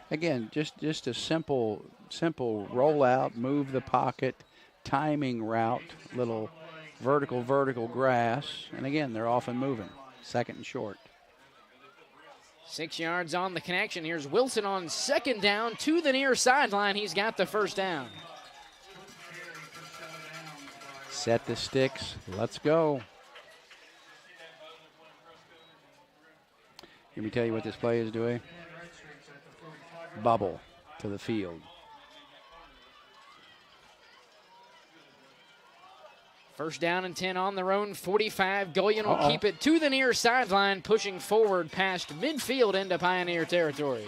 Again, just a simple rollout, move the pocket, timing route, little vertical grass. And again, they're often moving. Second and short.
6 yards on the connection. Here's Wilson on second down to the near sideline. He's got the first down.
Set the sticks. Let's go. Let me tell you what this play is doing. Bubble to the field.
First down and 10 on their own 45. Gullion will keep it to the near sideline, pushing forward past midfield into Pioneer territory.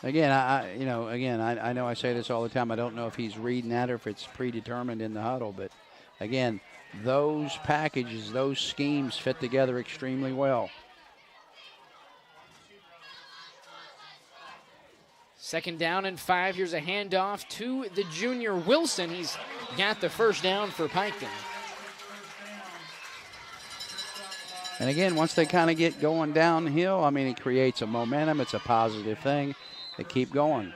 Again, I know I say this all the time. I don't know if he's reading that or if it's predetermined in the huddle, but again, those packages, those schemes fit together extremely well.
Second down and 5. Here's a handoff to the junior Wilson. He's got the first down for Piketon.
And again, once they kind of get going downhill, I mean, it creates a momentum. It's a positive thing. They keep going.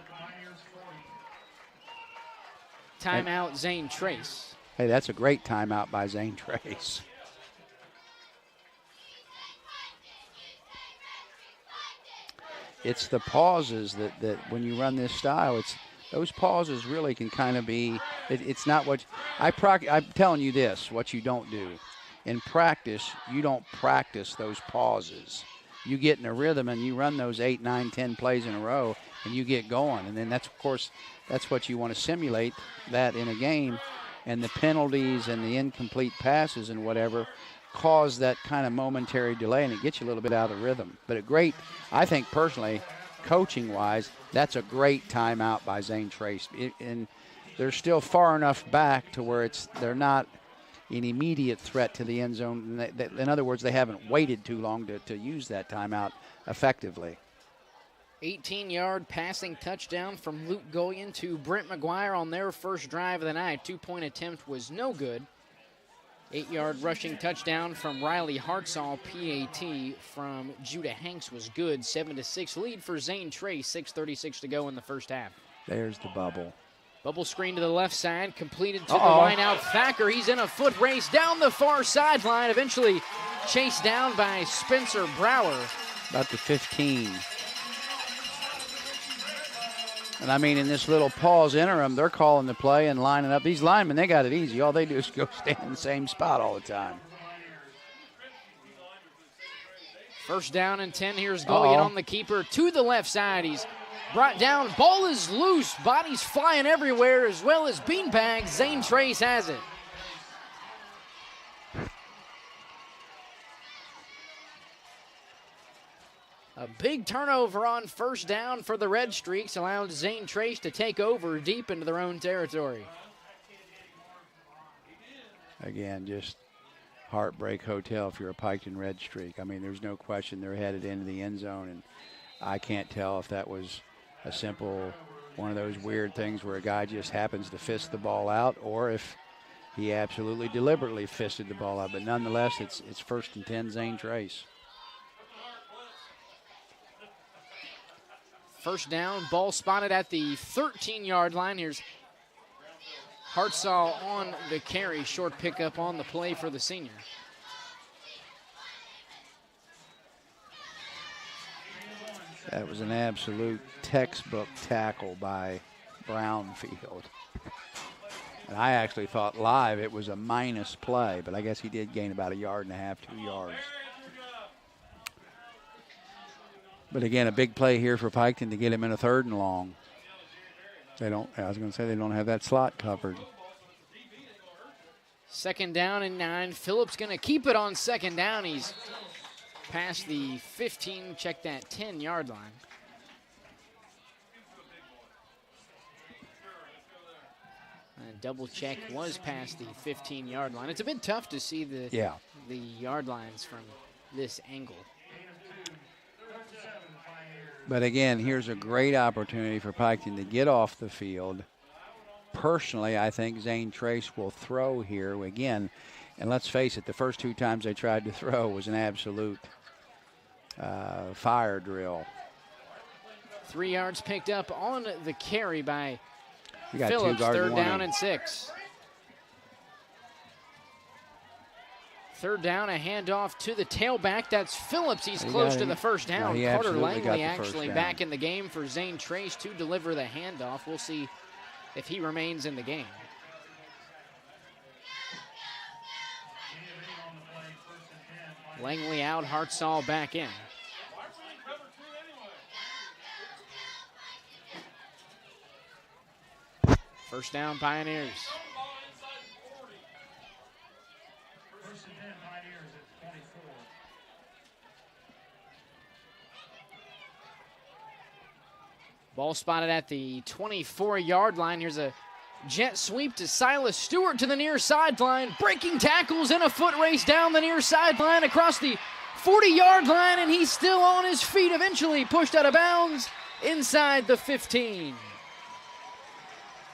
Timeout, Zane Trace.
Hey, that's a great timeout by Zane Trace. It's the pauses that when you run this style, it's those pauses really can kind of be, it's not what, I'm telling you this, what you don't do. In practice, you don't practice those pauses. You get in a rhythm and you run those 8, 9, 10 plays in a row and you get going. And then that's, of course, that's what you want to simulate that in a game. And the penalties and the incomplete passes and whatever cause that kind of momentary delay, and it gets you a little bit out of rhythm. But a great, I think personally, coaching-wise, that's a great timeout by Zane Trace. And they're still far enough back to where they're not an immediate threat to the end zone. In other words, they haven't waited too long to use that timeout effectively.
18-yard passing touchdown from Luke Gullion to Brent McGuire on their first drive of the night. 2-point attempt was no good. 8-yard rushing touchdown from Riley Hartzall. PAT from Judah Hanks was good. 7-6 lead for Zane Trace. 6:36 to go in the first half.
There's the bubble.
Bubble screen to the left side, completed to the line out. Thacker, he's in a foot race down the far sideline, eventually chased down by Spencer Brower.
About the 15. And I mean, in this little pause interim, they're calling the play and lining up. These linemen, they got it easy. All they do is go stand in the same spot all the time.
First down and 10. Here's Gullion on the keeper to the left side. He's brought down. Ball is loose. Bodies flying everywhere as well as beanbags. Zane Trace has it. A big turnover on first down for the Redstreaks allowed Zane Trace to take over deep into their own territory.
Again, just heartbreak hotel if you're a Piketon Redstreak. I mean, there's no question they're headed into the end zone, and I can't tell if that was a simple one of those weird things where a guy just happens to fist the ball out or if he absolutely deliberately fisted the ball out. But nonetheless, it's first and 10, Zane Trace.
First down, ball spotted at the 13-yard line. Here's Hartzall on the carry. Short pickup on the play for the senior.
That was an absolute textbook tackle by Brownfield. And I actually thought live it was a minus play, but I guess he did gain about 1.5 yards, 2 yards. But again, a big play here for Piketon to get him in a 3rd and long. I was going to say they don't have that slot covered.
Second down and 9. Phillips going to keep it on second down. He's past the 15, check that 10-yard line. Double check was past the 15-yard line. It's a bit tough to see the yard lines from this angle.
But again, here's a great opportunity for Piketon to get off the field. Personally, I think Zane Trace will throw here again. And let's face it, the first 2 times they tried to throw was an absolute fire drill.
3 yards picked up on the carry by
You got
Phillips.
2 guards,
3rd down and 6. Third down, a handoff to the tailback. That's Phillips. He's close to the first down.
he
Carter
absolutely got
Langley
the first
actually
down.
back in the game for Zane Trace to deliver the handoff. We'll see if he remains in the game. Langley out, Hartzell back in. First down, Pioneers.
First and 10, Pioneers at 24.
Ball spotted at the 24-yard line. Here's a jet sweep to Silas Stewart to the near sideline. Breaking tackles in a foot race down the near sideline across the 40-yard line, and he's still on his feet, eventually pushed out of bounds inside the 15.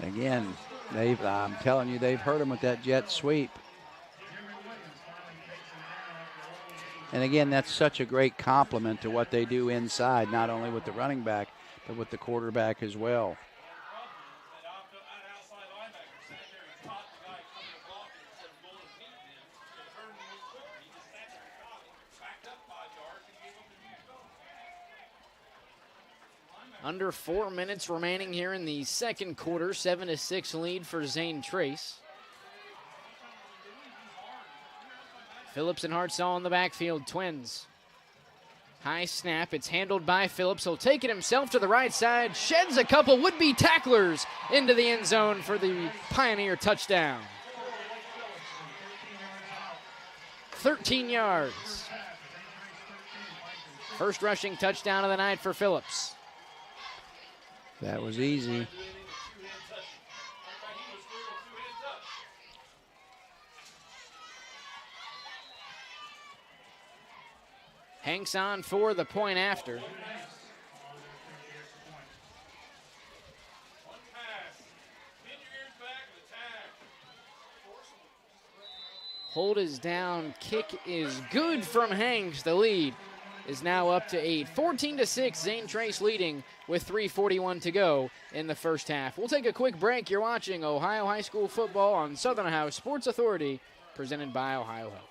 Again, I'm telling you, they've hurt him with that jet sweep. And again, that's such a great compliment to what they do inside, not only with the running back, but with the quarterback as well.
Under 4 minutes remaining here in the second quarter. 7-6 lead for Zane Trace. Phillips and Hartzell in the backfield, twins. High snap, it's handled by Phillips. He'll take it himself to the right side, sheds a couple would-be tacklers into the end zone for the Pioneer touchdown. 13 yards. First rushing touchdown of the night for Phillips.
That was easy.
Hanks on for the point after. Hold is down, kick is good from Hanks. The lead is now up to 8. 14-6, Zane Trace leading with 3:41 to go in the first half. We'll take a quick break. You're watching Ohio High School football on Southern Ohio Sports Authority, presented by Ohio Health.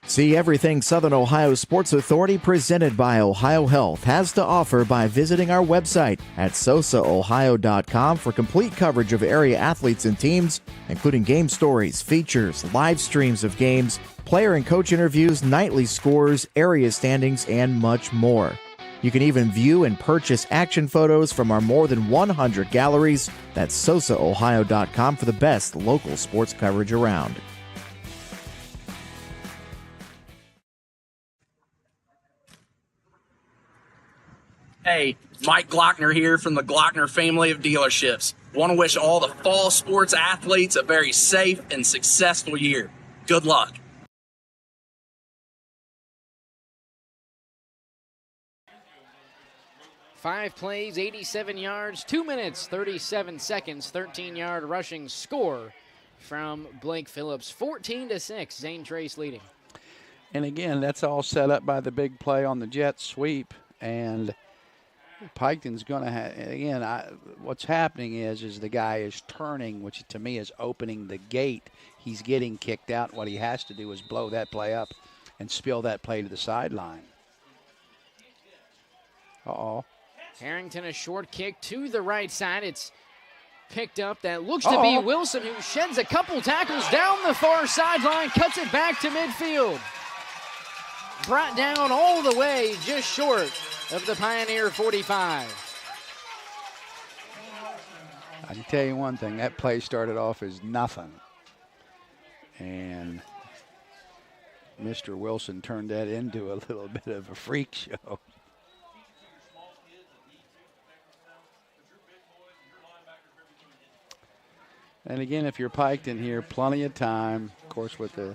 See everything Southern Ohio Sports Authority presented by Ohio Health has to offer by visiting our website at sosaohio.com for complete coverage of area athletes and teams, including game stories, features, live streams of games, player and coach interviews, nightly scores, area standings, and much more. You can even view and purchase action photos from our more than 100 galleries. That's sosaohio.com for the best local sports coverage around.
Hey, Mike Glockner here from the Glockner family of dealerships. Want to wish all the fall sports athletes a very safe and successful year. Good luck.
Five plays, 87 yards, 2 minutes, 37 seconds, 13-yard rushing score from Blake Phillips. 14-6, Zane Trace leading.
And again, that's all set up by the big play on the jet sweep. And Piketon's going to have, again, what's happening is the guy is turning, which to me is opening the gate. He's getting kicked out. What he has to do is blow that play up and spill that play to the sideline. Uh-oh.
Harrington, a short kick to the right side. It's picked up. That looks to be Wilson, who sheds a couple tackles down the far sideline, cuts it back to midfield. Brought down all the way, just short of the Pioneer 45.
I can tell you one thing, that play started off as nothing. And Mr. Wilson turned that into a little bit of a freak show. And again, if you're Piketon here, plenty of time, of course, with the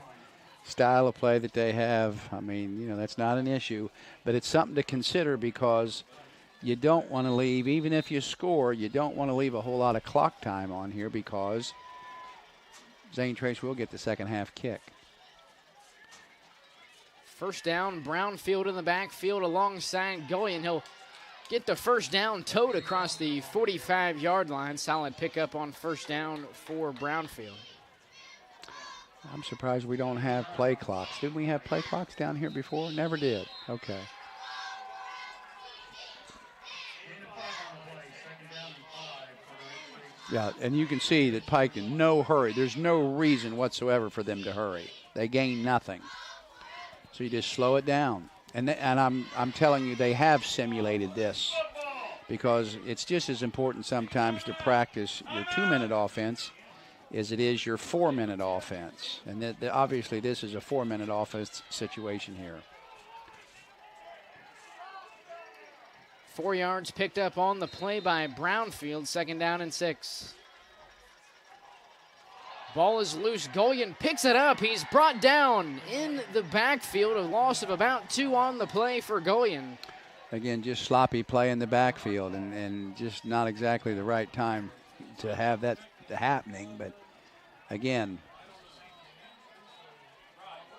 style of play that they have. I mean, you know, that's not an issue, but it's something to consider because you don't want to leave, even if you score, you don't want to leave a whole lot of clock time on here because Zane Trace will get the second half kick.
First down, Brownfield in the backfield alongside Goyen. He'll get the first down towed across the 45-yard line. Solid pickup on first down for Brownfield.
I'm surprised we don't have play clocks. Didn't we have play clocks down here before? Never did. Okay. Yeah, and you can see that Piketon, no hurry. There's no reason whatsoever for them to hurry. They gain nothing. So you just slow it down. And I'm telling you, they have simulated this because it's just as important sometimes to practice your 2-minute offense as it is your 4-minute offense. And obviously this is a 4-minute offense situation here.
4 yards picked up on the play by Brownfield, 2nd down and 6. Ball is loose. Golian picks it up. He's brought down in the backfield. A loss of about 2 on the play for Golian.
Again, just sloppy play in the backfield and just not exactly the right time to have that happening. But again,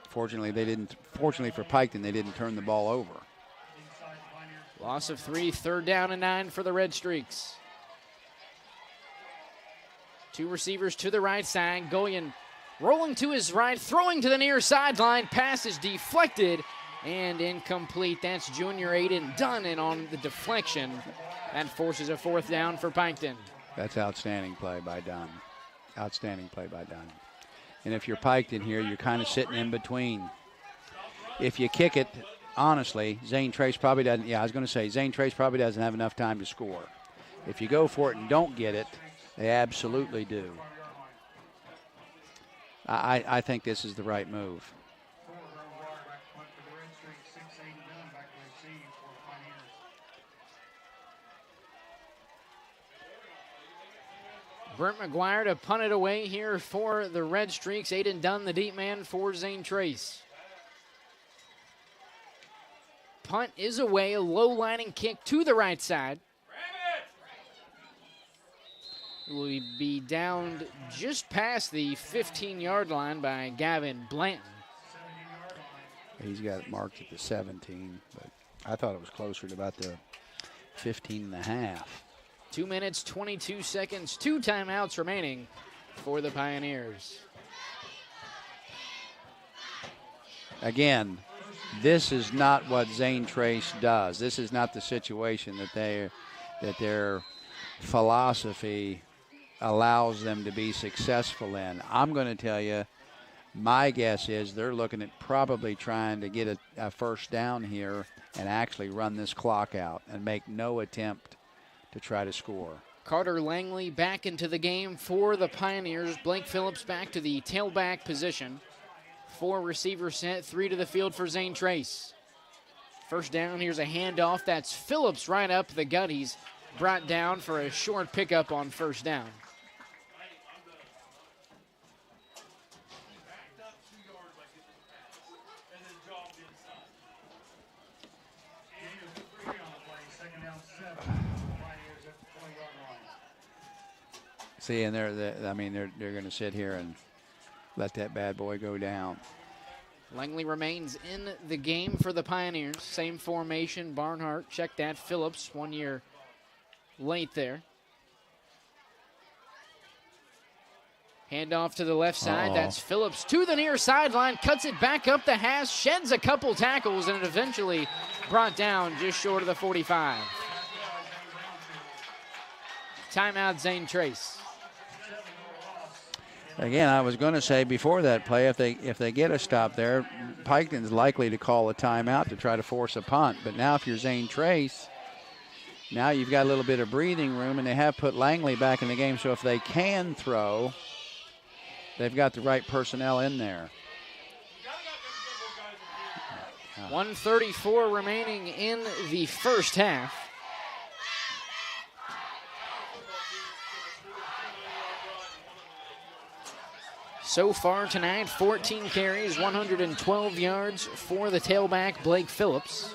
fortunately for Piketon, they didn't turn the ball over.
Loss of 3, 3rd down and 9 for the Redstreaks. 2 receivers to the right side. Golian rolling to his right, throwing to the near sideline. Pass is deflected and incomplete. That's junior Aiden Dunn in on the deflection. That forces a 4th down for Piketon.
That's outstanding play by Dunn. Outstanding play by Dunn. And if you're Piketon here, you're kind of sitting in between. If you kick it, honestly, Zane Trace probably doesn't. Yeah, I was going to say Zane Trace probably doesn't have enough time to score. If you go for it and don't get it, they absolutely do. I think this is the right move.
Brent McGuire to punt it away here for the Redstreaks. Aiden Dunn, the deep man for Zane Trace. Punt is away, a low-lining kick to the right side. Will be downed just past the 15-yard line by Gavin Blanton.
He's got it marked at the 17, but I thought it was closer to about the 15 and a half.
2 minutes, 22 seconds, 2 timeouts remaining for the Pioneers.
Again, this is not what Zane Trace does. This is not the situation that their philosophy allows them to be successful in. I'm going to tell you, my guess is they're looking at probably trying to get a 1st down here and actually run this clock out and make no attempt to try to score.
Carter Langley back into the game for the Pioneers. Blake Phillips back to the tailback position. 4 receivers set, 3 to the field for Zane Trace. 1st down, here's a handoff. That's Phillips right up the gut. He's brought down for a short pickup on 1st down.
See, and they're going to sit here and let that bad boy go down.
Langley remains in the game for the Pioneers. Same formation, Barnhart. Check that. Phillips, 1 year late there. Handoff to the left side. That's Phillips to the near sideline. Cuts it back up the hash. Sheds a couple tackles, and it eventually brought down just short of the 45. Timeout, Zane Trace.
Again, I was going to say before that play, if they get a stop there, Piketon's likely to call a timeout to try to force a punt. But now if you're Zane Trace, now you've got a little bit of breathing room, and they have put Langley back in the game. So if they can throw, they've got the right personnel in there.
1:34 remaining in the 1st half. So far tonight, 14 carries, 112 yards for the tailback, Blake Phillips.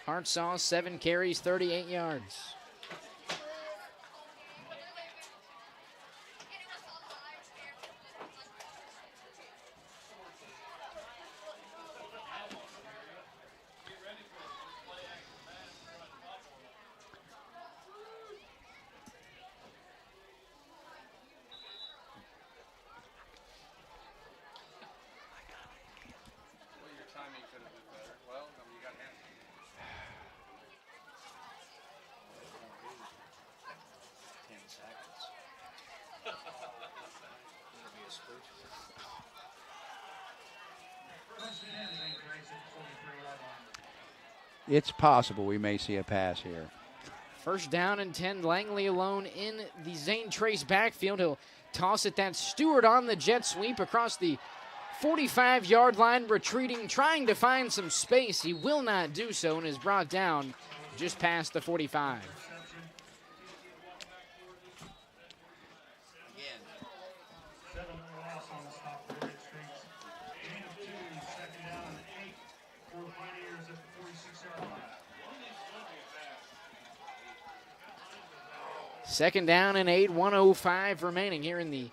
Hartsaw, 7 carries, 38 yards.
It's possible we may see a pass here.
First down and 10, Langley alone in the Zane Trace backfield. He'll toss it, that Stewart on the jet sweep across the 45-yard line, retreating, trying to find some space. He will not do so and is brought down just past the 45. Second down and 8, 1:05 remaining here in the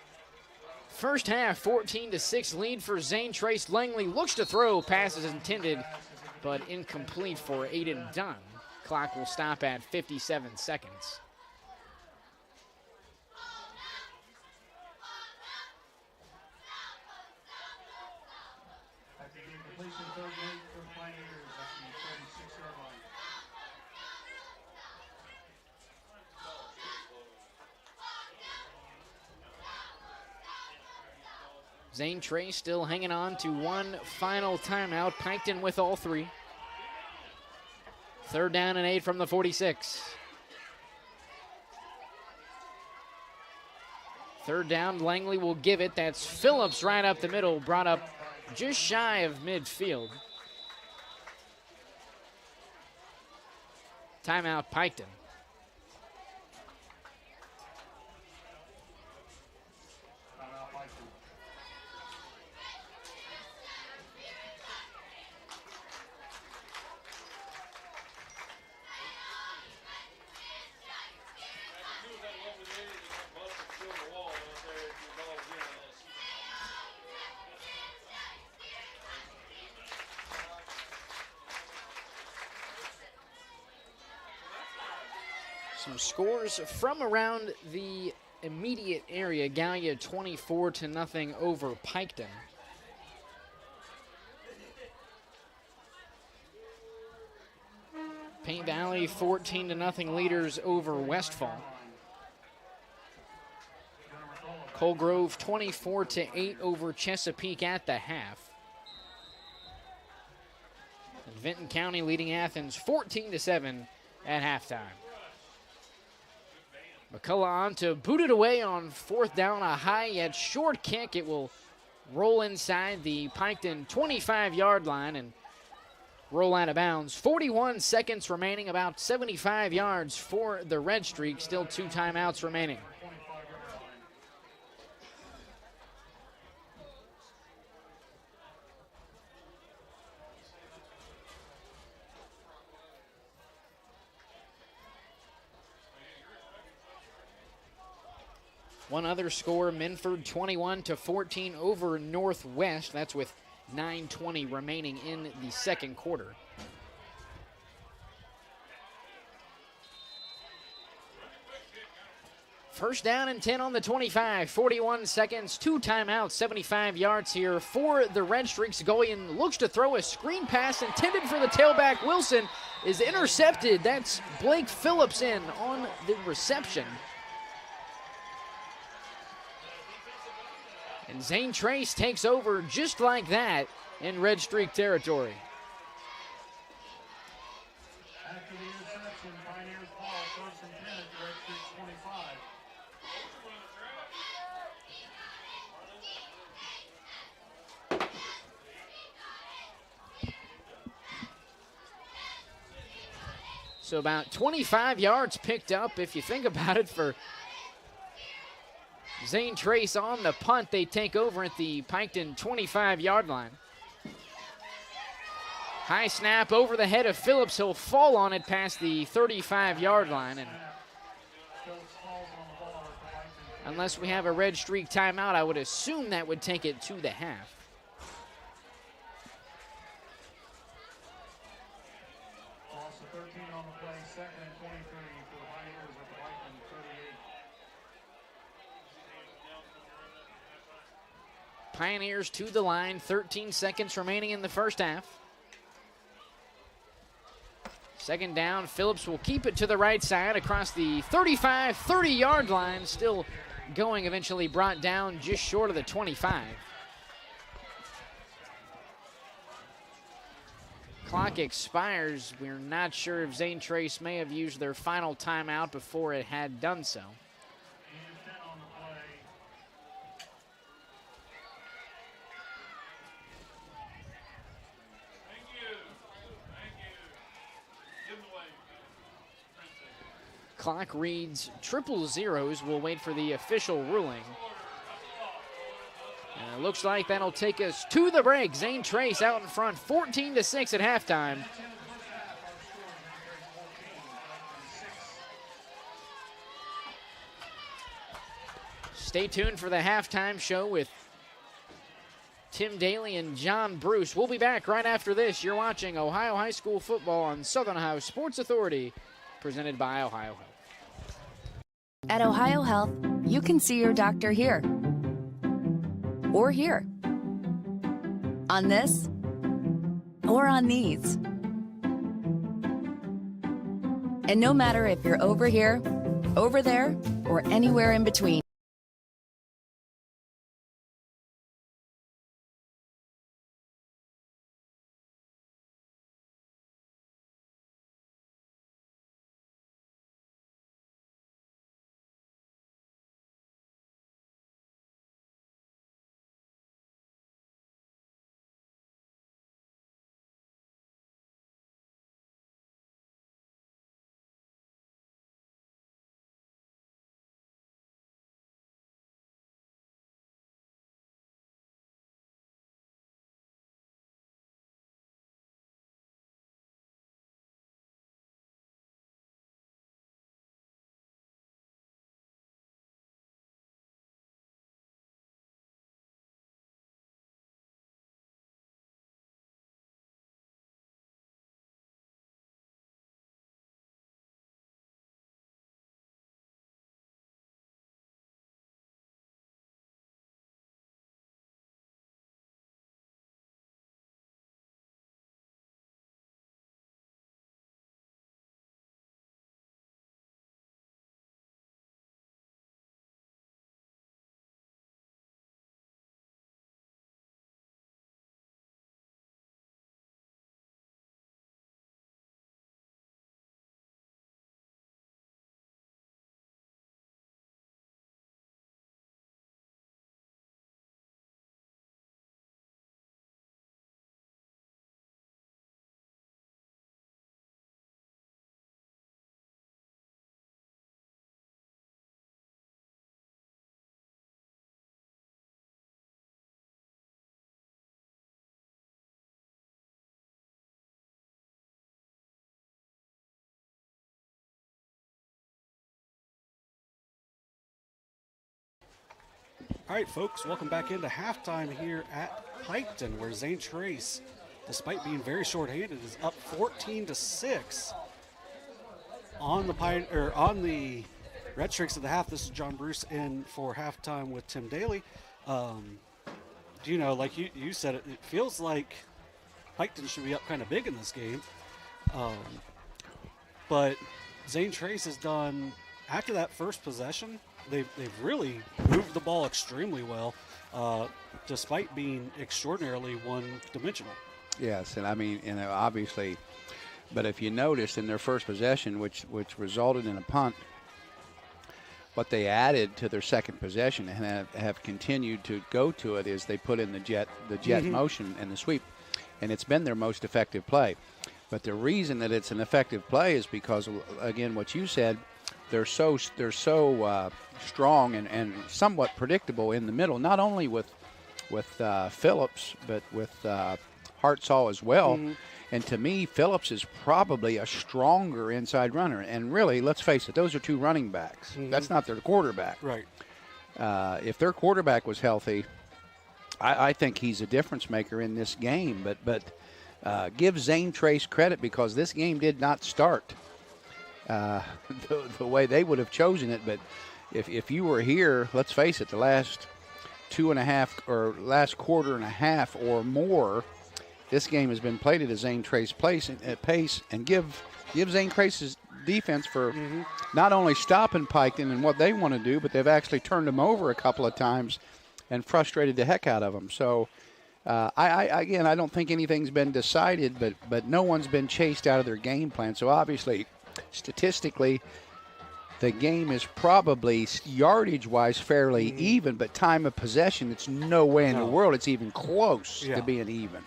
first half. 14-6 lead for Zane Trace. Langley looks to throw, passes intended, but incomplete for Aiden Dunn. Clock will stop at 57 seconds.
At the incompletion, third and 8 for the Pioneers at the 36-yard line.
Zane Trace still hanging on to one final timeout. Piketon with all three. Third down and 8 from the 46. Third down, Langley will give it. That's Phillips right up the middle, brought up just shy of midfield. Timeout, Piketon. Some scores from around the immediate area. Gallia 24-0 over Piketon. Paint Valley 14-0 leaders over Westfall. Coal Grove 24-8 over Chesapeake at the half. And Vinton County leading Athens 14-7 at halftime. McCullough on to boot it away on fourth down, a high yet short kick. It will roll inside the Piketon 25-yard line and roll out of bounds. 41 seconds remaining, about 75 yards for the Redstreaks. Still 2 timeouts remaining. One other score, Minford 21-14 over Northwest. That's with 9:20 remaining in the second quarter. First down and 10 on the 25, 41 seconds, 2 timeouts, 75 yards here for the Redstreaks. Goyen looks to throw a screen pass intended for the tailback. Wilson is intercepted. That's Blake Phillips in on the reception. And Zane Trace takes over just like that in Redstreak territory.
After the interception, Pioneers ball, first and 10 at the Redstreaks 25.
So about 25 yards picked up, if you think about it, for Zane Trace on the punt. They take over at the Piketon 25-yard line. High snap over the head of Phillips. He'll fall on it past the 35-yard line. And unless we have a Redstreak timeout, I would assume that would take it to the half.
Loss of 13 on the play, second and 23 for the Pioneers at the Piketon 38.
Pioneers to the line, 13 seconds remaining in the first half. Second down, Phillips will keep it to the right side across the 35, 30-yard line. Still going, eventually brought down just short of the 25. Clock expires. We're not sure if Zane Trace may have used their final timeout before it had done so. Clock reads triple zeros. We'll wait for the official ruling. And it looks like that'll take us to the break. Zane Trace out in front, 14-6 at halftime. Stay tuned for the halftime show with Tim Daly and John Bruce. We'll be back right after this. You're watching Ohio High School football on Southern Ohio Sports Authority, presented by Ohio Health.
At Ohio Health, you can see your doctor here or here, on this or on these. And no matter if you're over here, over there, or anywhere in between.
All right, folks, welcome back into halftime here at Piketon, where Zane Trace, despite being very short-handed, is up 14-6 on the Redstreaks of the half. This is John Bruce in for halftime with Tim Daly. Like you said, it feels like Piketon should be up kind of big in this game. But Zane Trace has done, after that first possession, they've really moved the ball extremely well, despite being extraordinarily one-dimensional.
Yes, and I mean, obviously, but if you notice in their first possession, which resulted in a punt, what they added to their second possession and have continued to go to it is they put in the jet motion and the sweep, and it's been their most effective play. But the reason that it's an effective play is because, again, what you said, they're so strong and somewhat predictable in the middle, not only with Phillips, but with Hartzall as well. Mm-hmm. And to me, Phillips is probably a stronger inside runner. And really, let's face it, those are two running backs. Mm-hmm. That's not their quarterback.
Right.
If their quarterback was healthy, I think he's a difference maker in this game. But give Zane Trace credit, because this game did not start the way they would have chosen it. But if you were here, let's face it, the last 2.5 or last quarter and a half or more, this game has been played at a Zane Trace pace, and give Zane Trace defense for not only stopping Piketon and what they want to do, but they've actually turned them over a couple of times and frustrated the heck out of them. So, I don't think anything's been decided, but no one's been chased out of their game plan. So, obviously, statistically, the game is probably yardage-wise fairly even, but time of possession, it's no way in the world it's even close to being even.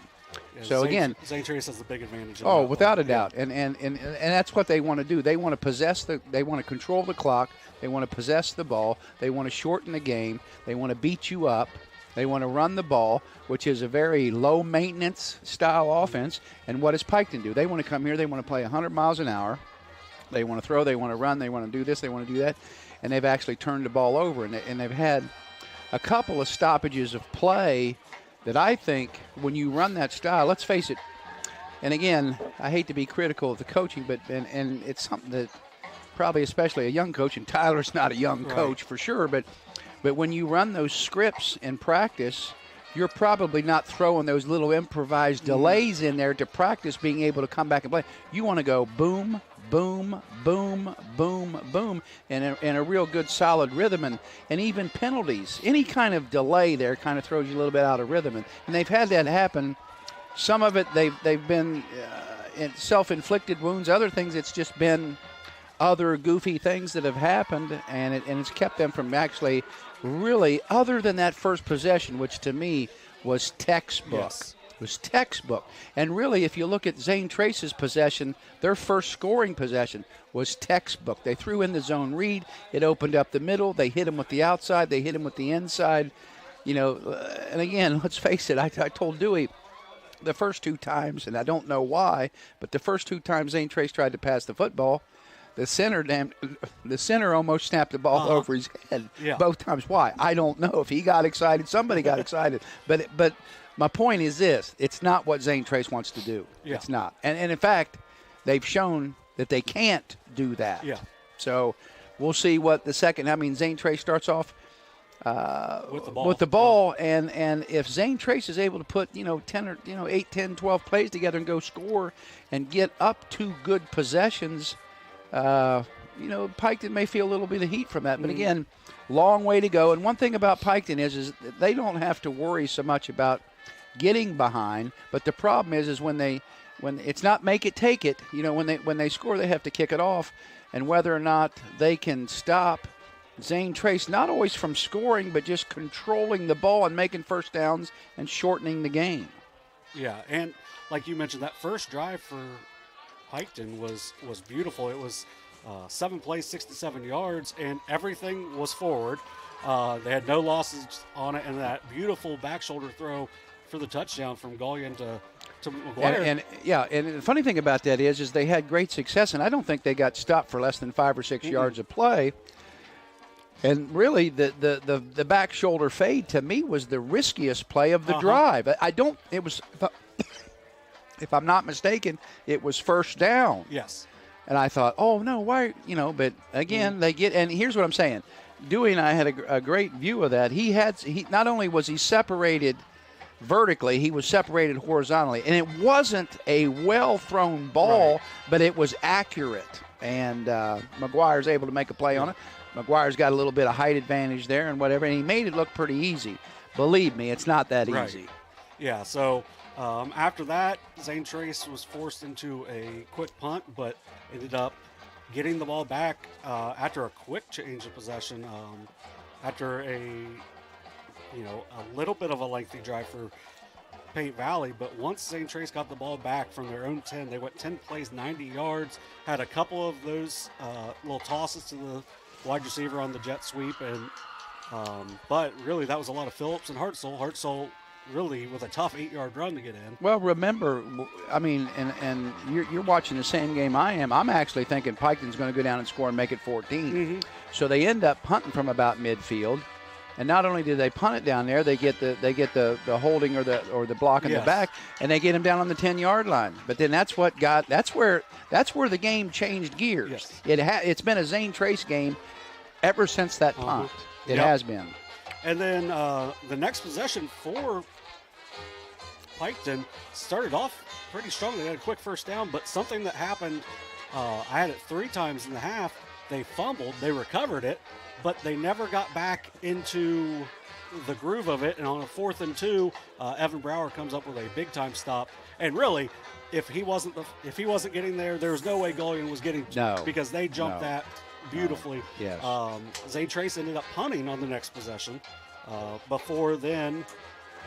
Yeah,
so again,
Zane Trace has the big advantage.
Without a doubt, and that's what they want to do. They want to possess they want to control the clock. They want to possess the ball. They want to shorten the game. They want to beat you up. They want to run the ball, which is a very low maintenance style offense. And what does Piketon do? They want to come here. They want to play 100 miles an hour. They want to throw. They want to run. They want to do this. They want to do that. And they've actually turned the ball over, and they've had a couple of stoppages of play that I think when you run that style, let's face it, and again, I hate to be critical of the coaching, but and it's something that probably especially a young coach, and Tyler's not a young coach for sure, but when you run those scripts in practice, you're probably not throwing those little improvised delays in there to practice being able to come back and play. You want to go boom, boom, boom, boom, boom, in a real good solid rhythm, and even penalties. Any kind of delay there kind of throws you a little bit out of rhythm, and they've had that happen. Some of it they've been self-inflicted wounds. Other things it's just been other goofy things that have happened, and it's kept them from actually really, other than that first possession, which to me was textbook.
Yes.
Was textbook. And really, if you look at Zane Trace's possession, their first scoring possession was textbook. They threw in the zone read. It opened up the middle. They hit him with the outside. They hit him with the inside. You know, and again, let's face it, I told Dewey the first two times, and I don't know why, but the first two times Zane Trace tried to pass the football, the center almost snapped the ball over his head both times. Why? I don't know. If he got excited, somebody got excited. But my point is this: it's not what Zane Trace wants to do. Yeah. It's not. And in fact, they've shown that they can't do that.
Yeah.
So we'll see what the second. I mean, Zane Trace starts off with the ball, and if Zane Trace is able to put 10 or 8, 10, 12 plays together and go score and get up to good possessions. Piketon may feel a little bit of heat from that. But again, long way to go. And one thing about Piketon is they don't have to worry so much about getting behind. But the problem is when it's not make it, take it. When they score, they have to kick it off. And whether or not they can stop Zane Trace, not always from scoring, but just controlling the ball and making first downs and shortening the game.
Yeah, and like you mentioned, that first drive for Piketon was beautiful. It was 7 plays, 67 yards, and everything was forward. They had no losses on it, and that beautiful back shoulder throw for the touchdown from Gaulian to McGuire.
And the funny thing about that is they had great success, and I don't think they got stopped for less than 5 or 6 yards of play. And really, the back shoulder fade to me was the riskiest play of the drive. It was. If I'm not mistaken, it was first down.
Yes.
And I thought, oh, no, why, but again, they get, and here's what I'm saying. Dewey and I had a great view of that. He not only was he separated vertically, he was separated horizontally. And it wasn't a well-thrown ball, but it was accurate. And McGuire's able to make a play on it. McGuire's got a little bit of height advantage there and whatever, and he made it look pretty easy. Believe me, it's not that easy.
Yeah, so after that, Zane Trace was forced into a quick punt, but ended up getting the ball back after a quick change of possession, after a little bit of a lengthy drive for Paint Valley. But once Zane Trace got the ball back from their own 10, they went 10 plays, 90 yards, had a couple of those little tosses to the wide receiver on the jet sweep, and but really that was a lot of Phillips and Hartzell really with a tough 8-yard run to get in.
Well, remember, I mean, and you're watching the same game I am. I'm actually thinking Piketon's going to go down and score and make it 14. So they end up punting from about midfield, and not only do they punt it down there, they get the holding or the block in the back, and they get him down on the 10-yard line. But then that's where the game changed gears.
Yes.
It's been a Zane Trace game ever since that punt. It has been.
And then the next possession for Piketon started off pretty strong. They had a quick first down, but something that happened I had it 3 times in the half. They fumbled. They recovered it, but they never got back into the groove of it. And on a 4th and 2, Evan Brower comes up with a big-time stop. And really, if he wasn't getting there, there was no way Gullion was getting because they jumped that beautifully.
Yes.
Zane Trace ended up punting on the next possession. Before then,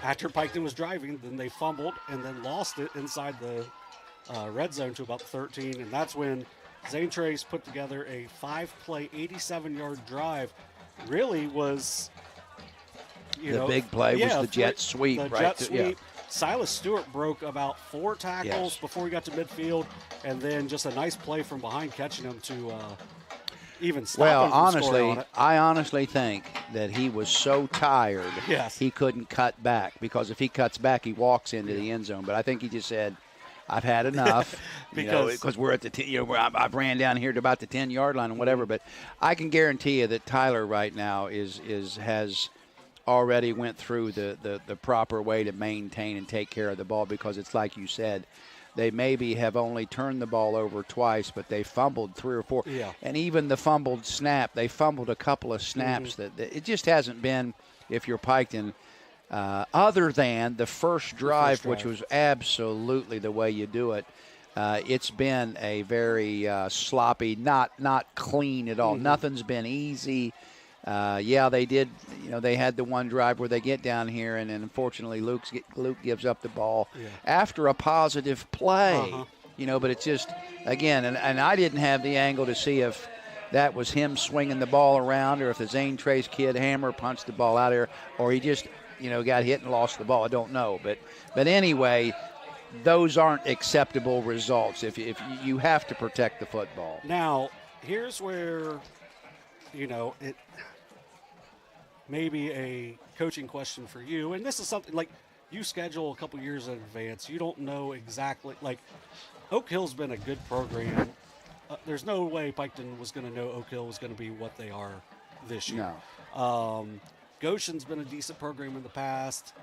after Piketon was driving, then they fumbled and then lost it inside the red zone to about 13, and that's when Zane Trace put together a 5-play, 87-yard drive. Really was,
the big play was the jet sweep.
The
right
jet
to,
sweep. Silas Stewart broke about 4 tackles before he got to midfield, and then just a nice play from behind catching him to even stop him from scoring on it.
I honestly think that he was so tired he couldn't cut back, because if he cuts back, he walks into the end zone. But I think he just said, I've had enough, because we're at the I ran down here to about the 10-yard line and whatever. But I can guarantee you that Tyler right now has already went through the proper way to maintain and take care of the ball, because it's like you said, they maybe have only turned the ball over twice, but they fumbled 3 or 4.
Yeah.
And even the fumbled snap, they fumbled a couple of snaps that it just hasn't been, if you're Piketon, other than the first drive, which was absolutely the way you do it. It's been a very sloppy, not clean at all. Nothing's been easy. They did. They had the one drive where they get down here, and then unfortunately Luke gives up the ball after a positive play. But it's just, again, and I didn't have the angle to see if that was him swinging the ball around, or if the Zane Trace kid hammer punched the ball out here, or he just got hit and lost the ball. I don't know, but anyway, those aren't acceptable results if you have to protect the football.
Now, here's where it maybe a coaching question for you, and this is something like you schedule a couple years in advance. You don't know exactly, like Oak Hill's been a good program. There's no way Piketon was going to know Oak Hill was going to be what they are this year.
No.
Goshen's been a decent program in the past.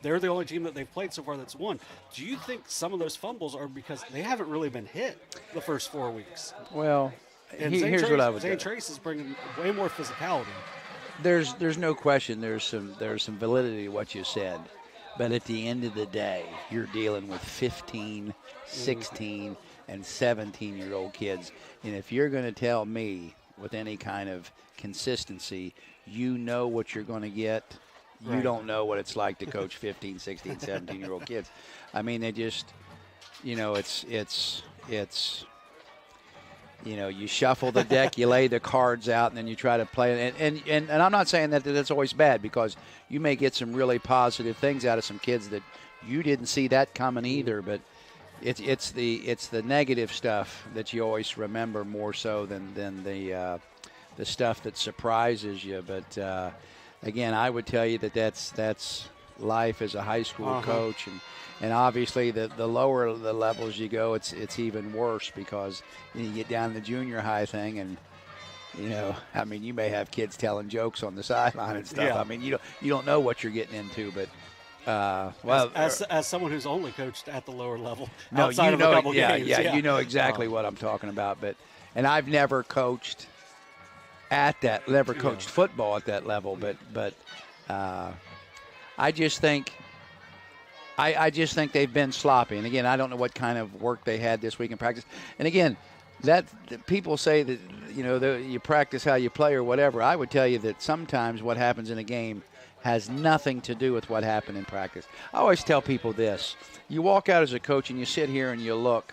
They're the only team that they've played so far that's won. Do you think some of those fumbles are because they haven't really been hit the first 4 weeks?
Well,
and
here's what I would
Zane
do.
Trace is bringing way more physicality.
There's no question. There's some validity to what you said, but at the end of the day, you're dealing with 15, 16, and 17-year-old kids, and if you're going to tell me with any kind of consistency, you know what you're going to get. You don't know what it's like to coach 15, 16, 17-year-old kids. I mean, they just, it's. You shuffle the deck, you lay the cards out, and then you try to play it. And I'm not saying that that's always bad, because you may get some really positive things out of some kids that you didn't see that coming either. But it's the negative stuff that you always remember more so than the stuff that surprises you. But again, I would tell you that that's life as a high school coach, and obviously the lower the levels you go, it's even worse, because you get down to the junior high thing, and you may have kids telling jokes on the sideline and stuff. I mean, you don't know what you're getting into, but
as someone who's only coached at the lower level,
no,
outside of a couple games,
you know exactly what I'm talking about. And I've never coached coached football at that level, but I just think they've been sloppy. And again, I don't know what kind of work they had this week in practice. And again, that people say that you practice how you play or whatever. I would tell you that sometimes what happens in a game has nothing to do with what happened in practice. I always tell people this: you walk out as a coach and you sit here and you look,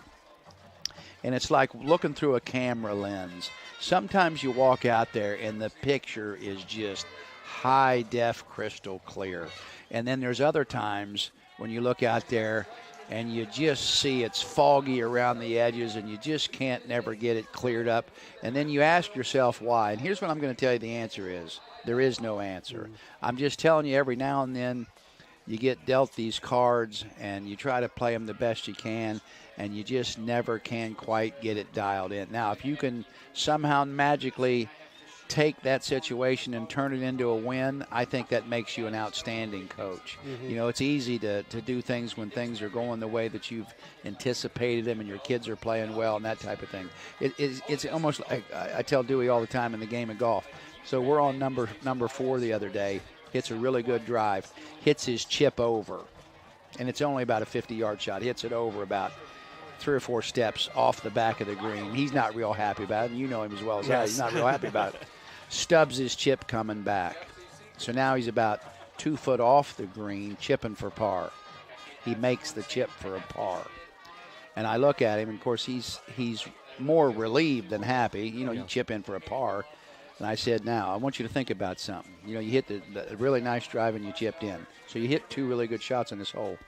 and it's like looking through a camera lens. Sometimes you walk out there and the picture is just high def, crystal clear. And then there's other times when you look out there and you just see it's foggy around the edges and you just can't never get it cleared up. And then you ask yourself why. And here's what I'm going to tell you the answer is. There is no answer. I'm just telling you, every now and then you get dealt these cards and you try to play them the best you can, and you just never can quite get it dialed in. Now, if you can somehow magically take that situation and turn it into a win, I think that makes you an outstanding coach. You know, it's easy to do things when things are going the way that you've anticipated them and your kids are playing well and that type of thing. It's almost like I tell Dewey all the time in the game of golf. So we're on number 4 the other day. Hits a really good drive. Hits his chip over. And it's only about a 50-yard shot. Hits it over about 3 or 4 steps off the back of the green. He's not real happy about it, and you know him as well as I. He's not real happy about it. Stubs his chip coming back. So now he's about 2 foot off the green, chipping for par. He makes the chip for a par. And I look at him, and of course he's more relieved than happy. You know, you chip in for a par. And I said, now, I want you to think about something. You know, you hit the really nice drive and you chipped in. So you hit 2 really good shots in this hole.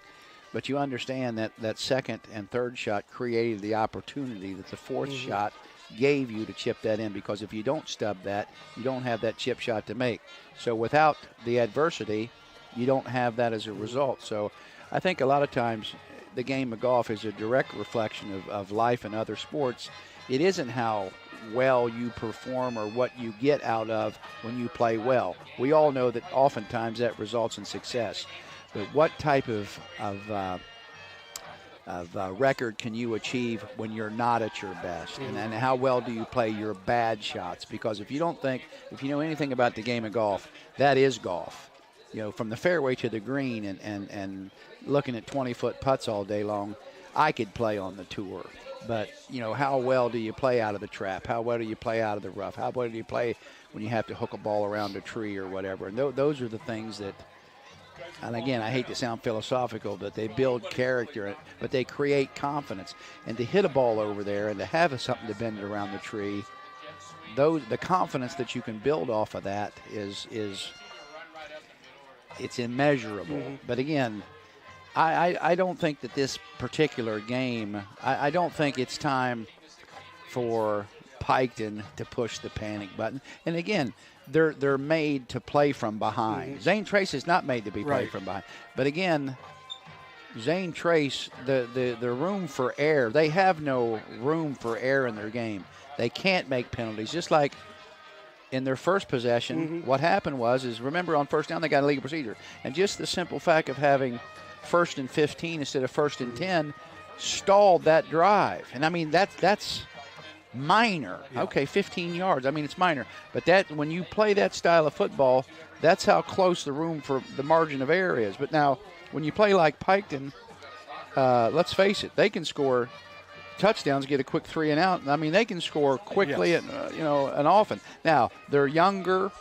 But you understand that second and third shot created the opportunity that the fourth shot gave you to chip that in, because if you don't stub that, you don't have that chip shot to make. So without the adversity, you don't have that as a result. So I think a lot of times the game of golf is a direct reflection of life and other sports. It isn't how well you perform or what you get out of when you play well. We all know that oftentimes that results in success. But what type of record can you achieve when you're not at your best? And how well do you play your bad shots? Because if you know anything about the game of golf, that is golf. You know, from the fairway to the green and looking at 20-foot putts all day long, I could play on the tour. But, you know, how well do you play out of the trap? How well do you play out of the rough? How well do you play when you have to hook a ball around a tree or whatever? And those are the things that, and again, I hate to sound philosophical, but they build character, but they create confidence. And to hit a ball over there and to have something to bend it around the tree, the confidence that you can build off of that is it's immeasurable. But again, I don't think that this particular game, I don't think it's time for Piketon to push the panic button. And again, they're made to play from behind. Zane Trace is not made to be played from behind. But again, Zane Trace, the room for error, they have no room for error in their game. They can't make penalties. Just like in their first possession, what happened is remember on first down they got a legal procedure. And just the simple fact of having 1st and 15 instead of 1st and 10 stalled that drive. And I mean, that's minor. Okay, 15 yards. I mean, it's minor. But that when you play that style of football, that's how close the room for the margin of error is. But now, when you play like Piketon, let's face it, they can score touchdowns, get a quick 3 and out. I mean, they can score quickly and often. Now, they're younger.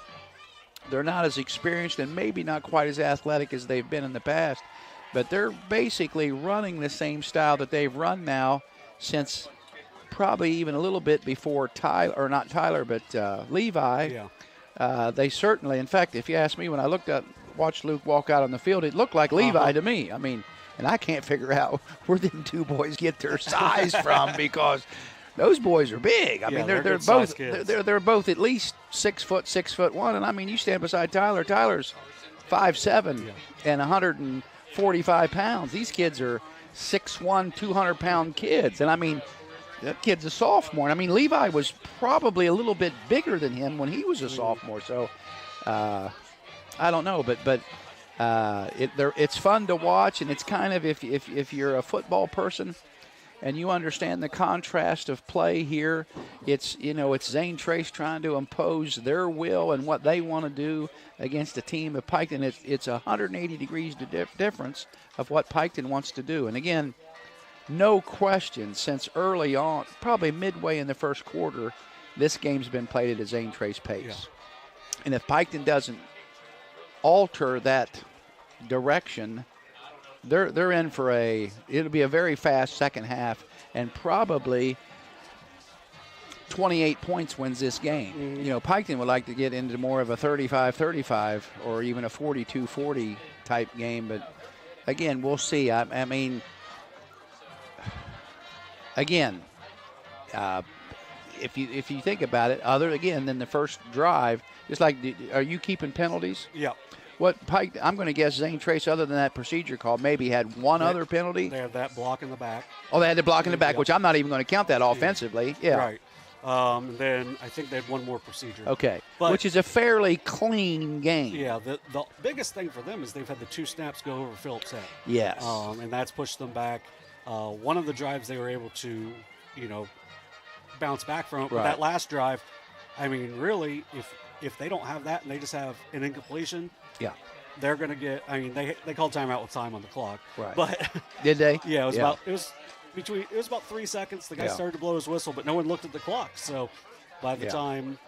They're not as experienced and maybe not quite as athletic as they've been in the past. But they're basically running the same style that they've run now since probably even a little bit before Levi. They certainly, in fact, if you ask me, when I watched Luke walk out on the field, it looked like Levi to me. I mean, and I can't figure out where them 2 boys get their size from, because those boys are big. I mean, they're both they're both at least 6 foot, 6'1", and I mean, you stand beside Tyler. Tyler's 5'7" and 145 pounds. These kids are 6'1", 200-pound kids, and I mean, that kid's a sophomore. And I mean, Levi was probably a little bit bigger than him when he was a sophomore. So I don't know, but it's fun to watch, and it's kind of if you're a football person and you understand the contrast of play here, it's Zane Trace trying to impose their will and what they want to do against a team of Piketon. It's 180 degrees difference of what Piketon wants to do. And again, no question, since early on, probably midway in the first quarter, this game's been played at a Zane Trace pace. And if Piketon doesn't alter that direction, they're in for it'll be a very fast second half, and probably 28 points wins this game. You know, Piketon would like to get into more of a 35-35 or even a 42-40 type game, but again, we'll see. I mean, again, if you think about it, other again than the first drive, it's like, are you keeping penalties?
Yeah.
What I'm going to guess Zane Trace, other than that procedure call, maybe had one other penalty.
They have that block in the back.
Oh, they had the block in the back, which I'm not even going to count that offensively. Yeah.
Right. Then I think they had one more procedure.
Okay.
But,
which is a fairly clean game.
Yeah, the biggest thing for them is they've had the 2 snaps go over Phillips' head.
Yes.
And that's pushed them back. One of the drives they were able to, bounce back from. But that last drive, I mean, really, if they don't have that and they just have an incompletion, they're going to get. I mean, they called timeout with time on the clock.
Right.
But
did they?
Yeah, it was about 3 seconds. The guy started to blow his whistle, but no one looked at the clock. So by the time,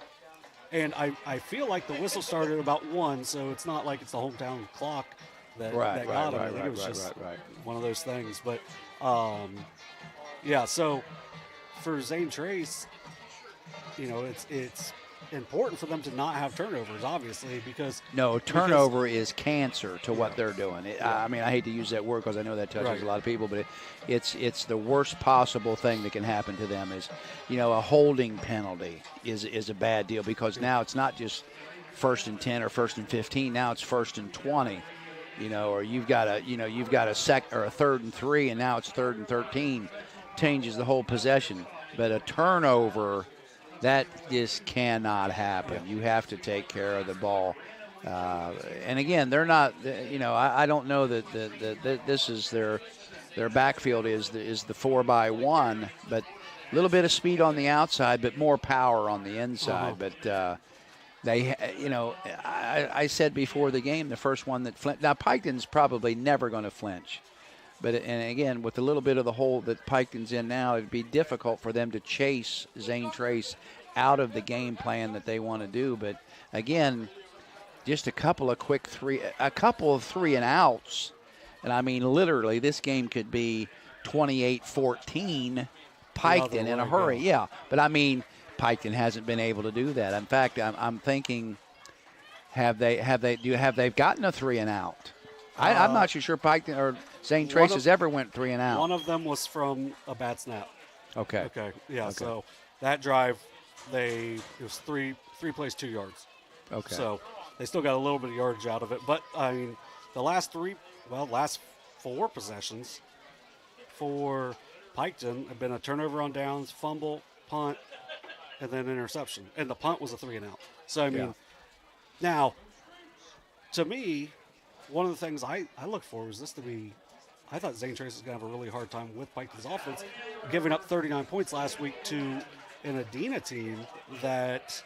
and I feel like the whistle started about 1, so it's not like it's the hometown clock that got him. I think it was just one of those things. But so for Zane Trace, it's important for them to not have turnovers, obviously, because
turnover is cancer to what they're doing. I mean, I hate to use that word because I know that touches a lot of people, but it's the worst possible thing that can happen to them. Is a holding penalty is a bad deal, because now it's not just 1st and 10 or 1st and 15. Now it's 1st and 20. Or you've got a 3rd and 3, and now it's 3rd and 13. Changes the whole possession. But a turnover, that just cannot happen. You have to take care of the ball. And again, they're not. I don't know that this is their backfield is the 4x1, but a little bit of speed on the outside, but more power on the inside. But I said before the game, the first one that flinched. Now Piketon's probably never going to flinch. But again, with a little bit of the hole that Piketon's in now, it'd be difficult for them to chase Zane Trace out of the game plan that they want to do. But again, just a couple of 3 and outs. And I mean, literally, this game could be 28-14 Piketon in a hurry. Yeah. But I mean, Piketon hasn't been able to do that. In fact, I'm thinking, have they gotten a 3 and out? I'm not sure Piketon or Zane Trace has ever went 3 and out.
One of them was from a bad snap.
Okay.
Yeah. Okay. So that drive, it was three plays, 2 yards.
Okay.
So they still got a little bit of yardage out of it. But I mean, the last 4 possessions for Piketon have been a turnover on downs, fumble, punt, and then interception. And the punt was a 3 and out. So I mean, now to me, one of the things I look for was this to be. I thought Zane Trace was going to have a really hard time with Piketon's offense, giving up 39 points last week to an Adena team that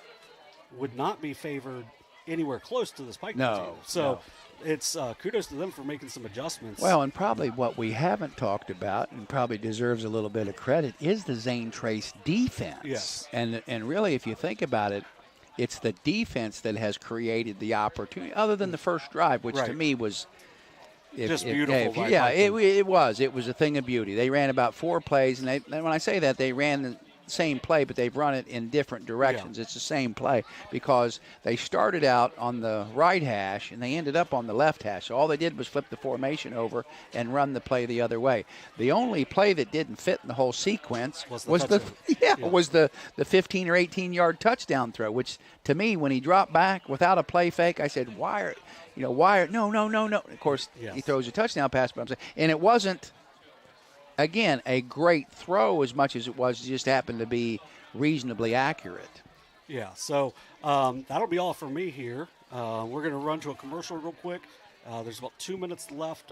would not be favored anywhere close to this Piketon team. So it's kudos to them for making some adjustments.
Well, and probably what we haven't talked about, and probably deserves a little bit of credit, is the Zane Trace defense.
Yes.
And really, if you think about it, it's the defense that has created the opportunity, other than the first drive, which to me was
just beautiful.
It was. It was a thing of beauty. They ran about 4 plays, and when I say that, they ran the same play, but they've run it in different directions. It's the same play because they started out on the right hash and they ended up on the left hash. So all they did was flip the formation over and run the play the other way. The only play that didn't fit in the whole sequence was the 15 or 18 yard touchdown throw, which to me, when he dropped back without a play fake, I said, no. Of course, he throws a touchdown pass, but I'm saying, and it wasn't, again, a great throw as much as it was just happened to be reasonably accurate.
Yeah, so that'll be all for me here. We're going to run to a commercial real quick. There's about 2 minutes left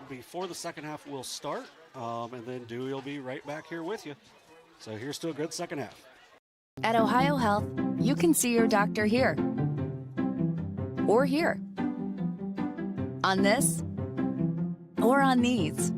before the second half will start, and then Dewey will be right back here with you. So here's to a good second half.
At Ohio Health, you can see your doctor here or here, on this or on these.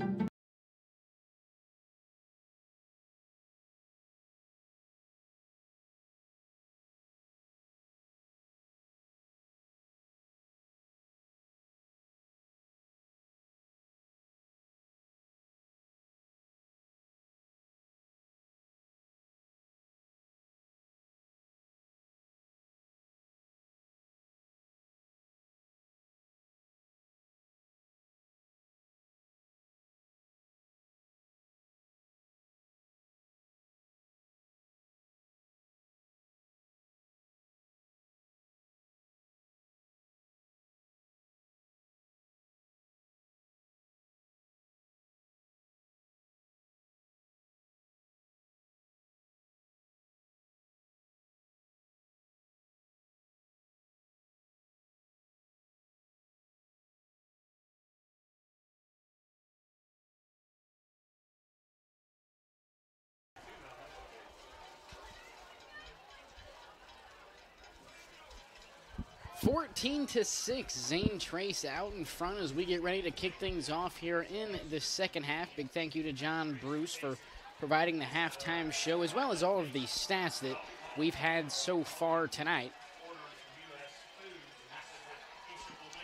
14-6, Zane Trace out in front as we get ready to kick things off here in the second half. Big thank you to John Bruce for providing the halftime show, as well as all of the stats that we've had so far tonight.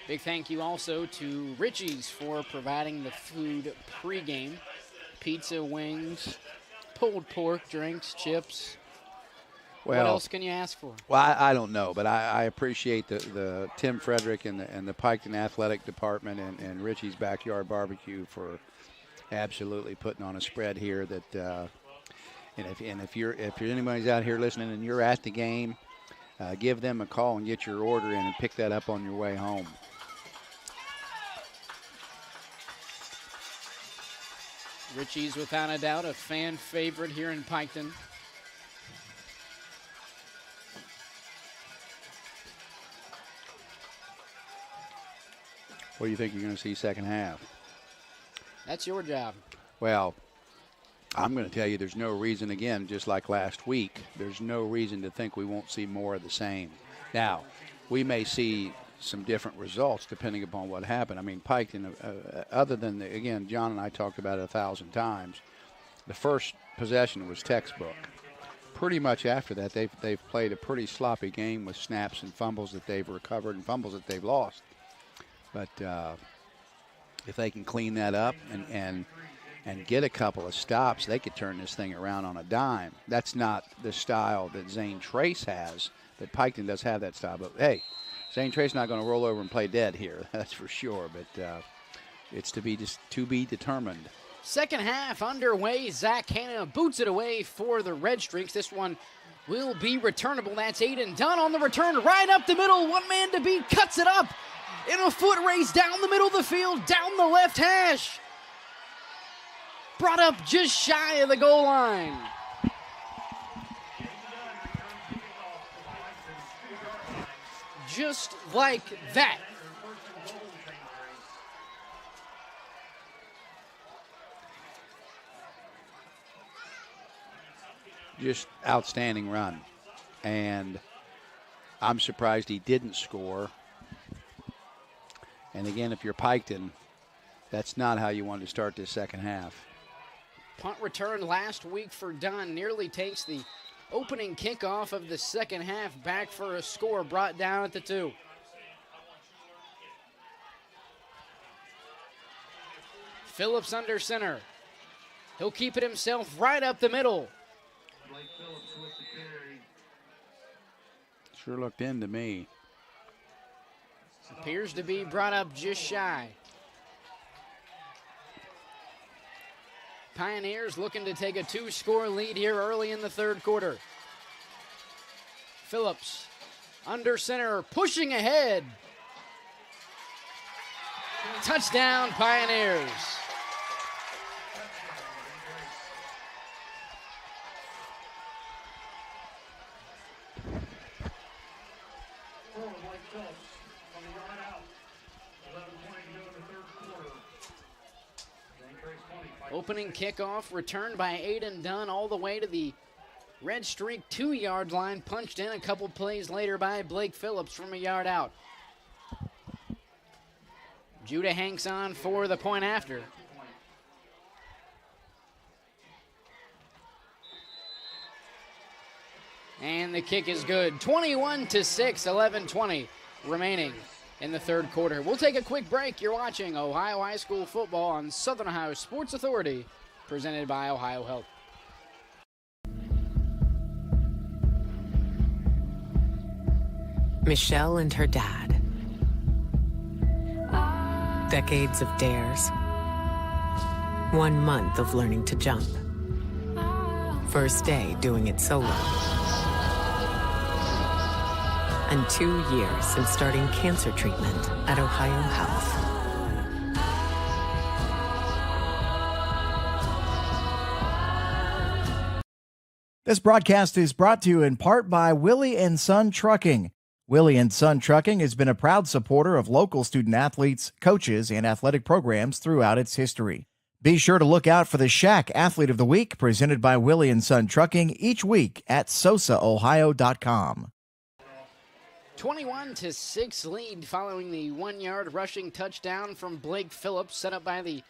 Big thank you also to Richie's for providing the food pregame. Pizza, wings, pulled pork, drinks, chips. Well, what else can you ask for?
Well, I don't know, but I appreciate the Tim Frederick and the Piketon Athletic Department and Richie's Backyard Barbecue for absolutely putting on a spread here. That and if anybody's out here listening and you're at the game, give them a call and get your order in and pick that up on your way home.
Richie's, without a doubt, a fan favorite here in Piketon.
What do you think you're going to see second half?
That's your job.
Well, I'm going to tell you there's no reason, again, just like last week, there's no reason to think we won't see more of the same. Now, we may see some different results depending upon what happened. I mean, Piketon, other than, again, John and I talked about it 1,000 times, the first possession was textbook. Pretty much after that, they've played a pretty sloppy game with snaps and fumbles that they've recovered and fumbles that they've lost. But if they can clean that up and get a couple of stops, they could turn this thing around on a dime. That's not the style that Zane Trace has, that Piketon does have that style. But, hey, Zane Trace not going to roll over and play dead here, that's for sure. But it's to be determined.
Second half underway. Zach Hanna boots it away for the Redstreaks. This one will be returnable. That's Aiden Dunn on the return, right up the middle. One man to beat, cuts it up in a foot race down the middle of the field, down the left hash. Brought up just shy of the goal line. Just like that.
Just outstanding run. And I'm surprised he didn't score. And again, if you're Piketon, that's not how you want to start this second half.
Punt return last week for Dunn nearly takes the opening kickoff of the second half back for a score, brought down at the 2. Phillips under center. He'll keep it himself right up the middle.
Sure looked in to me.
Appears to be brought up just shy. Pioneers looking to take a 2-score lead here early in the third quarter. Phillips under center, pushing ahead. Touchdown, Pioneers. Opening kickoff returned by Aiden Dunn all the way to the Redstreak 2-yard line, punched in a couple plays later by Blake Phillips from a yard out. Judah hangs on for the point after. And the kick is good. 21-6, 11:20 remaining in the third quarter. We'll take a quick break. You're watching Ohio High School football on Southern Ohio Sports Authority, presented by Ohio Health.
Michelle and her dad. Decades of dares. 1 month of learning to jump. First day doing it solo. And 2 years since starting cancer treatment at Ohio Health.
This broadcast is brought to you in part by Willie and Son Trucking. Willie and Son Trucking has been a proud supporter of local student athletes, coaches, and athletic programs throughout its history. Be sure to look out for the Shack Athlete of the Week presented by Willie and Son Trucking each week at SOSAOhio.com.
21-6 lead following the 1-yard rushing touchdown from Blake Phillips, set up by the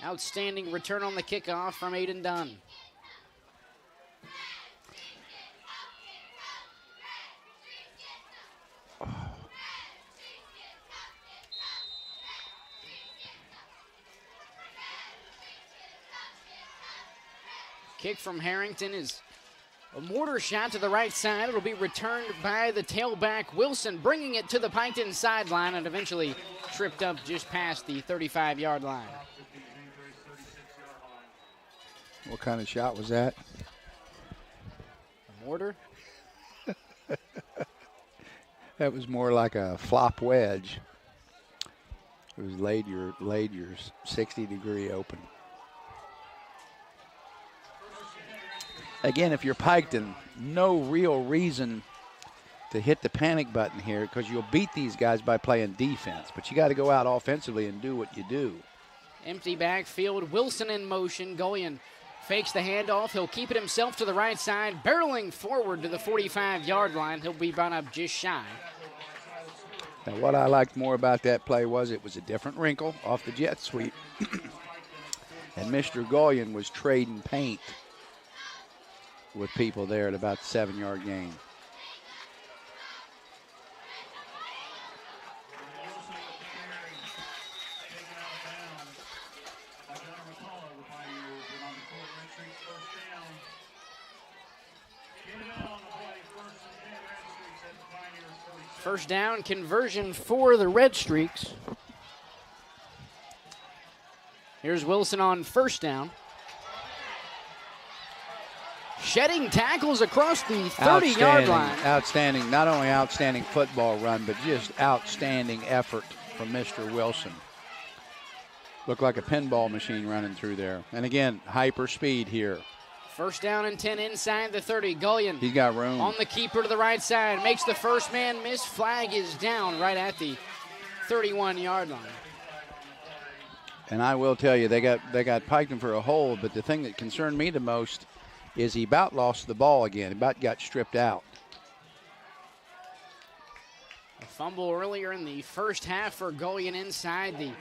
outstanding return on the kickoff from Aiden Dunn. Kick from Harrington is a mortar shot to the right side. It'll be returned by the tailback Wilson, bringing it to the Piketon sideline and eventually tripped up just past the 35-yard line.
What kind of shot was that?
A mortar?
That was more like a flop wedge. It was laid your 60-degree open. Again, if you're Piketon, no real reason to hit the panic button here because you'll beat these guys by playing defense. But you got to go out offensively and do what you do.
Empty backfield, Wilson in motion. Goyen fakes the handoff. He'll keep it himself to the right side, barreling forward to the 45-yard line. He'll be brought up just shy.
Now, what I liked more about that play was it was a different wrinkle off the jet sweep. And Mr. Goyen was trading paint with people there at about the 7-yard gain.
First down conversion for the Redstreaks. Here's Wilson on first down. Shedding tackles across the 30-yard line.
Outstanding, not only outstanding football run, but just outstanding effort from Mr. Wilson. Looked like a pinball machine running through there. And again, hyper speed here.
First down and 10 inside the 30. Gullion.
He's got room.
On the keeper to the right side. Makes the first man miss. Flag is down right at the 31-yard line.
And I will tell you, they got Piketon for a hold, but the thing that concerned me the most is he about lost the ball again. He about got stripped out.
A fumble earlier in the first half for Gullion inside the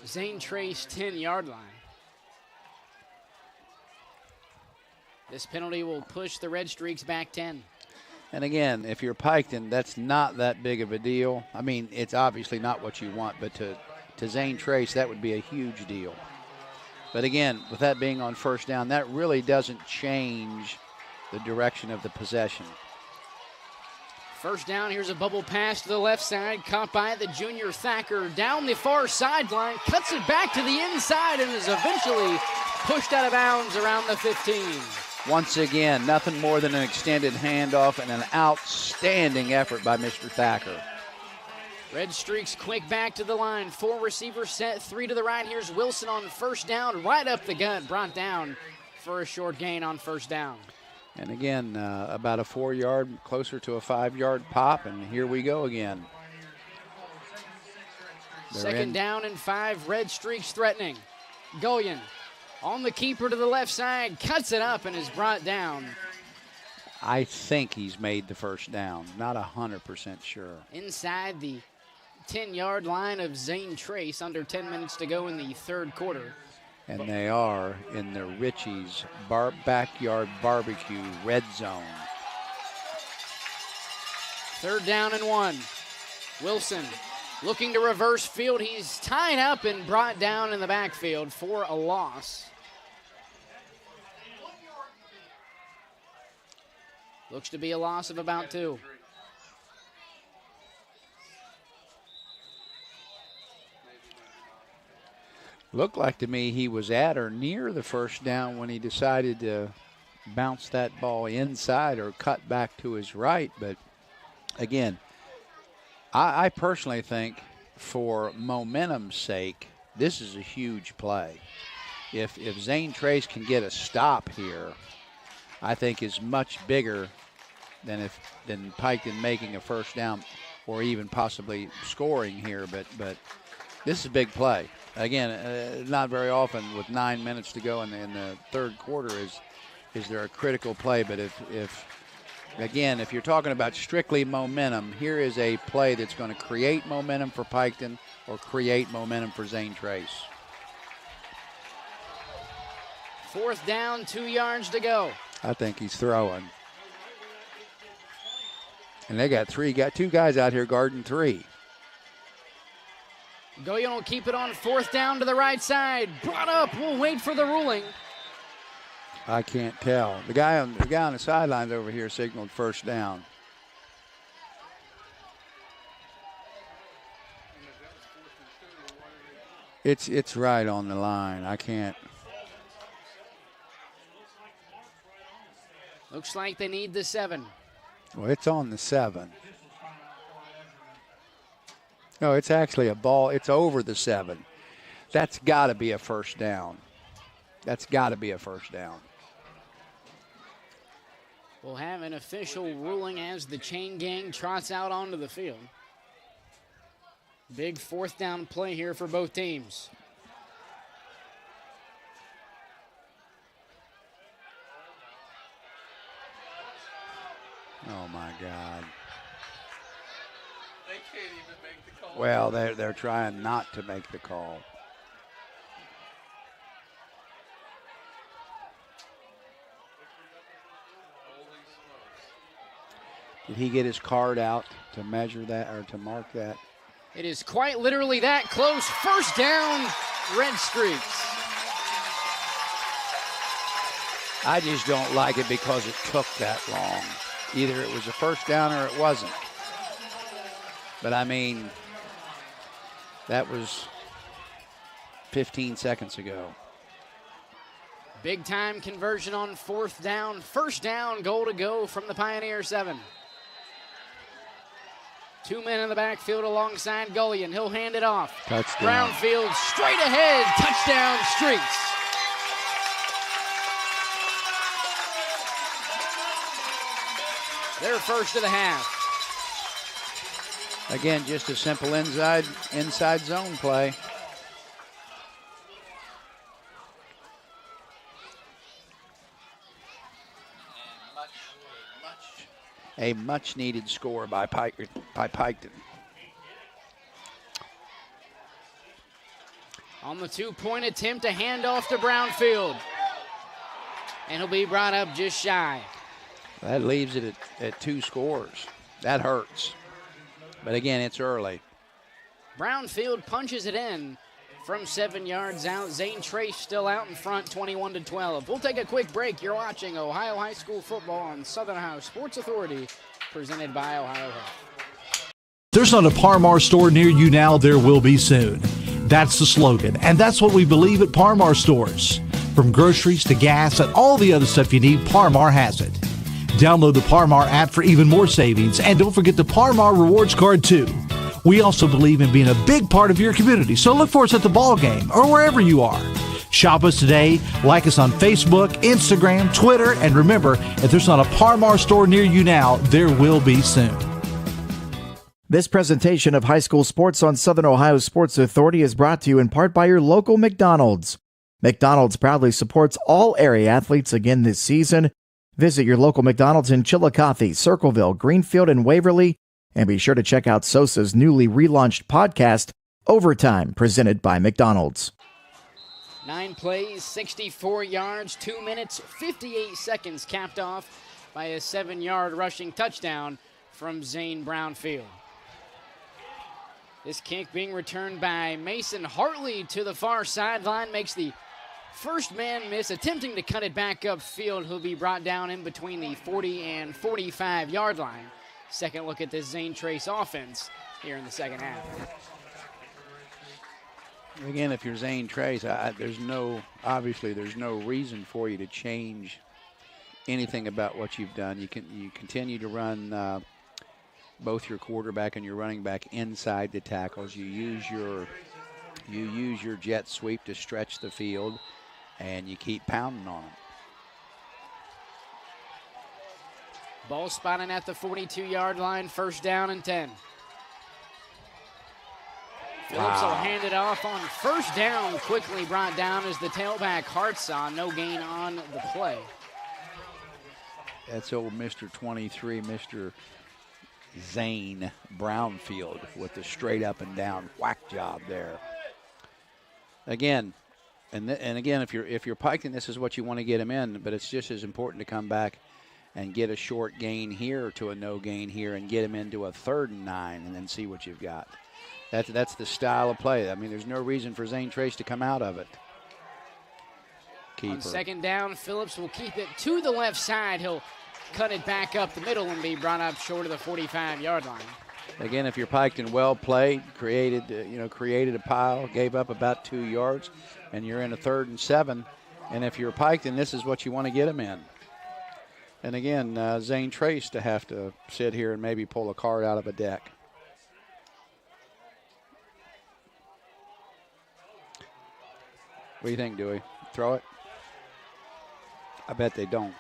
Zane Trace 10-yard line. This penalty will push the Redstreaks back 10.
And again, if you're Piketon, that's not that big of a deal. I mean, it's obviously not what you want, but to Zane Trace, that would be a huge deal. But again, with that being on first down, that really doesn't change the direction of the possession.
First down, here's a bubble pass to the left side, caught by the junior Thacker down the far sideline, cuts it back to the inside and is eventually pushed out of bounds around the 15.
Once again, nothing more than an extended handoff and an outstanding effort by Mr. Thacker.
Redstreaks quick back to the line. 4 receivers set, 3 to the right. Here's Wilson on first down, right up the gut, brought down for a short gain on first down.
And again, about a 4-yard, closer to a 5-yard pop, and here we go again.
Second down and 5, Redstreaks threatening. Gullion on the keeper to the left side, cuts it up and is brought down.
I think he's made the first down, not 100% sure.
Inside the 10-yard line of Zane Trace, under 10 minutes to go in the third quarter.
And they are in the Richie's backyard barbecue red zone.
Third down and 1. Wilson looking to reverse field. He's tied up and brought down in the backfield for a loss. Looks to be a loss of about 2.
Looked like to me he was at or near the first down when he decided to bounce that ball inside or cut back to his right. But again, I personally think for momentum's sake, this is a huge play. If Zane Trace can get a stop here, I think is much bigger than Piketon making a first down or even possibly scoring here. But this is a big play. Again, not very often with 9 minutes to go in the third quarter is there a critical play. But if Again, if you're talking about strictly momentum, here is a play that's going to create momentum for Piketon or create momentum for Zane Trace.
4th down, 2 yards to go.
I think he's throwing. And they got two guys out here guarding 3.
Goyen will keep it on 4th down to the right side. Brought up. We'll wait for the ruling.
I can't tell. The guy on the sidelines over here signaled 1st down. It's right on the line. I can't.
Looks like they need the 7.
Well, it's on the 7. No, it's actually a ball. It's over the 7. That's got to be a 1st down. That's got to be a 1st down.
We'll have an official ruling as the chain gang trots out onto the field. Big 4th down play here for both teams.
Oh, my God. They can't even make the call. Well, they're trying not to make the call. Did he get his card out to measure that or to mark that?
It is quite literally that close. 1st down, Redstreaks.
I just don't like it because it took that long. Either it was a 1st down or it wasn't. But, I mean, that was 15 seconds ago.
Big time conversion on 4th down. 1st down, goal to go from the Pioneer 7. 2 men in the backfield alongside Gullion. He'll hand it off.
Touchdown.
Brownfield straight ahead. Touchdown, Streaks. Their 1st of the half.
Again, just a simple inside zone play. A much needed score by Piketon.
On the 2-point attempt, a handoff to Brownfield. And he'll be brought up just shy.
That leaves it at 2 scores. That hurts. But again, it's early.
Brownfield punches it in from 7 yards out. Zane Trace still out in front, 21-12. We'll take a quick break. You're watching Ohio High School football on Southern Ohio Sports Authority, presented by Ohio Health.
There's not a Parmar store near you now, there will be soon. That's the slogan, and that's what we believe at Parmar stores. From groceries to gas and all the other stuff you need, Parmar has it. Download the Parmar app for even more savings, and don't forget the Parmar Rewards Card too. We also believe in being a big part of your community, so look for us at the ball game or wherever you are. Shop us today, like us on Facebook, Instagram, Twitter, and remember, if there's not a Parmar store near you now, there will be soon.
This presentation of high school sports on Southern Ohio Sports Authority is brought to you in part by your local McDonald's. McDonald's proudly supports all area athletes again this season. Visit your local McDonald's in Chillicothe, Circleville, Greenfield, and Waverly. And be sure to check out SOSA's newly relaunched podcast, Overtime, presented by McDonald's.
9 plays, 64 yards, 2 minutes, 58 seconds, capped off by a 7-yard rushing touchdown from Zane Brownfield. This kick being returned by Mason Hartley to the far sideline, makes the first man miss, attempting to cut it back upfield. He'll be brought down in between the 40 and 45-yard line. Second look at this Zane Trace offense here in the second half.
Again, if you're Zane Trace, there's no reason for you to change anything about what you've done. You continue to run both your quarterback and your running back inside the tackles. You use your jet sweep to stretch the field, and you keep pounding on them.
Ball spotting at the 42-yard line, 1st down and 10. Phillips will hand it off on 1st down, quickly brought down as the tailback Hartsaw. No gain on the play.
That's old Mr. 23, Mr. Zane Brownfield with the straight up and down whack job there. Again, and again, if you're Piketon, this is what you want to get him in, but it's just as important to come back and get a short gain here to a no gain here and get him into a 3rd and 9 and then see what you've got. That's the style of play. I mean, there's no reason for Zane Trace to come out of it. Keeper.
On 2nd down, Phillips will keep it to the left side. He'll cut it back up the middle and be brought up short of the 45-yard line.
Again, if you're Piketon, well played, created a pile, gave up about 2 yards, and you're in a 3rd and 7. And if you're Piketon, this is what you want to get him in. And again, Zane Trace to have to sit here and maybe pull a card out of a deck. What do you think, Dewey? Throw it? I bet they don't.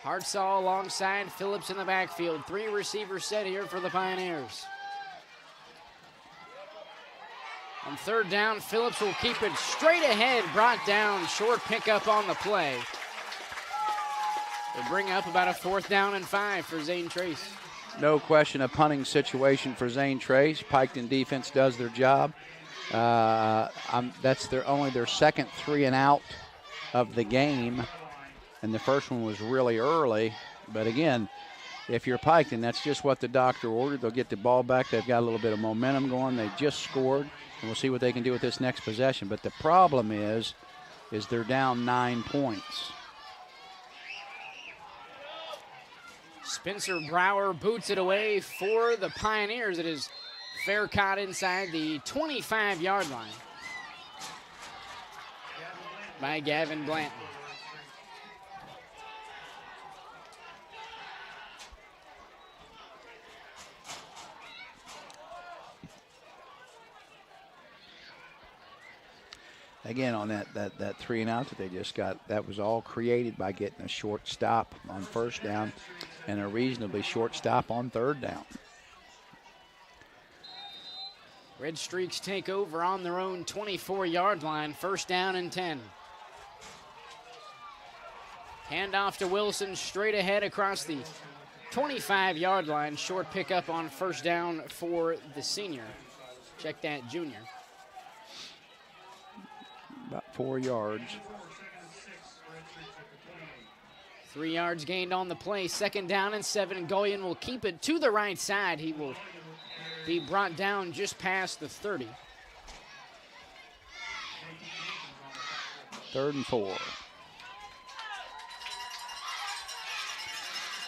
Hartsaw alongside Phillips in the backfield. 3 receivers set here for the Pioneers. On 3rd down, Phillips will keep it straight ahead, brought down, short pickup on the play. They'll bring up about a 4th down and 5 for Zane Trace.
No question, a punting situation for Zane Trace. Piketon defense does their job. That's only their 2nd 3 and out of the game, and the first one was really early. But again, if you're Piketon, that's just what the doctor ordered. They'll get the ball back. They've got a little bit of momentum going. They just scored, and we'll see what they can do with this next possession. But the problem is they're down 9 points.
Spencer Brower boots it away for the Pioneers. It is fair caught inside the 25-yard line by Gavin Blanton.
Again, on that 3 and out that they just got, that was all created by getting a short stop on 1st down and a reasonably short stop on 3rd down.
Redstreaks take over on their own 24-yard line, 1st down and 10. Handoff to Wilson, straight ahead across the 25-yard line. Short pickup on 1st down for the senior. Check that, junior.
About 4 yards.
3 yards gained on the play. 2nd down and 7. Goyen will keep it to the right side. He will be brought down just past the 30.
3rd and 4.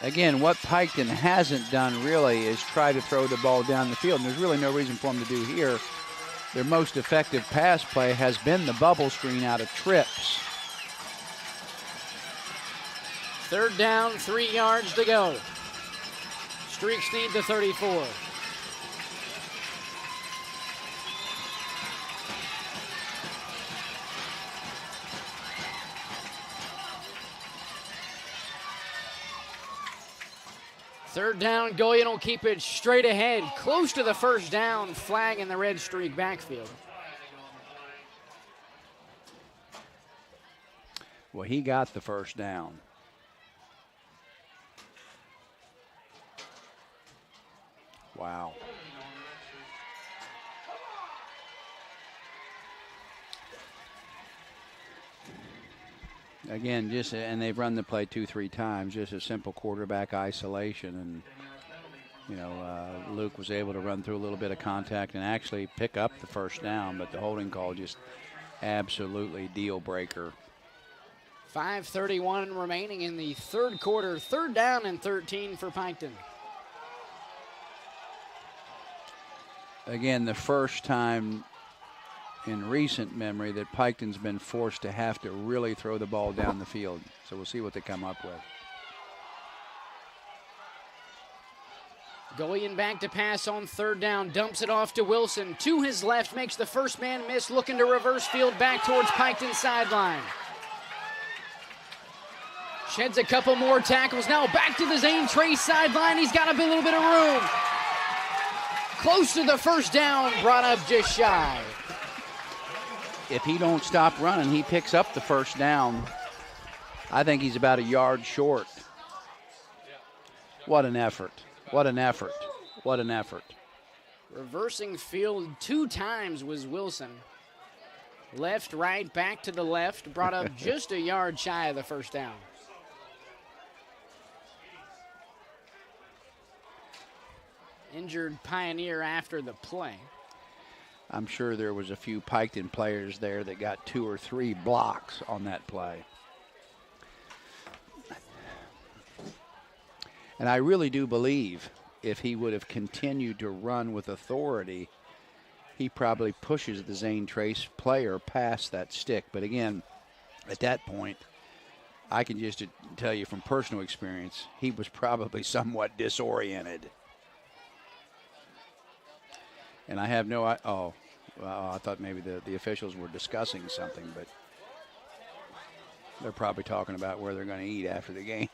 Again, what Piketon hasn't done really is try to throw the ball down the field, and there's really no reason for them to do here. Their most effective pass play has been the bubble screen out of trips.
3rd down, 3 yards to go. Streaks need the 34. Third down, Goyen will keep it straight ahead, close to the 1st down, flag in the Redstreak backfield.
Well, he got the 1st down. Wow. Again, and they've run the play 2-3 times, just a simple quarterback isolation. And, Luke was able to run through a little bit of contact and actually pick up the 1st down, but the holding call just absolutely deal breaker.
5:31 remaining in the 3rd quarter. 3rd down and 13 for Piketon.
Again, the first time in recent memory that Piketon's been forced to have to really throw the ball down the field. So we'll see what they come up with.
Goyen back to pass on 3rd down, dumps it off to Wilson. To his left, makes the first man miss, looking to reverse field back towards Piketon sideline. Sheds a couple more tackles. Now back to the Zane Trace sideline. He's got a little bit of room. Close to the 1st down, brought up just shy.
If he don't stop running, he picks up the 1st down. I think he's about a yard short. What an effort. What an effort. What an effort.
Reversing field 2 times was Wilson. Left, right, back to the left. Brought up just a yard shy of the first down. Injured Pioneer after the play.
I'm sure there was a few Piketon players there that got 2 or 3 blocks on that play. And I really do believe if he would have continued to run with authority, he probably pushes the Zane Trace player past that stick. But again, at that point, I can just tell you from personal experience, he was probably somewhat disoriented. And I have no, I thought maybe the officials were discussing something, but they're probably talking about where they're going to eat after the game.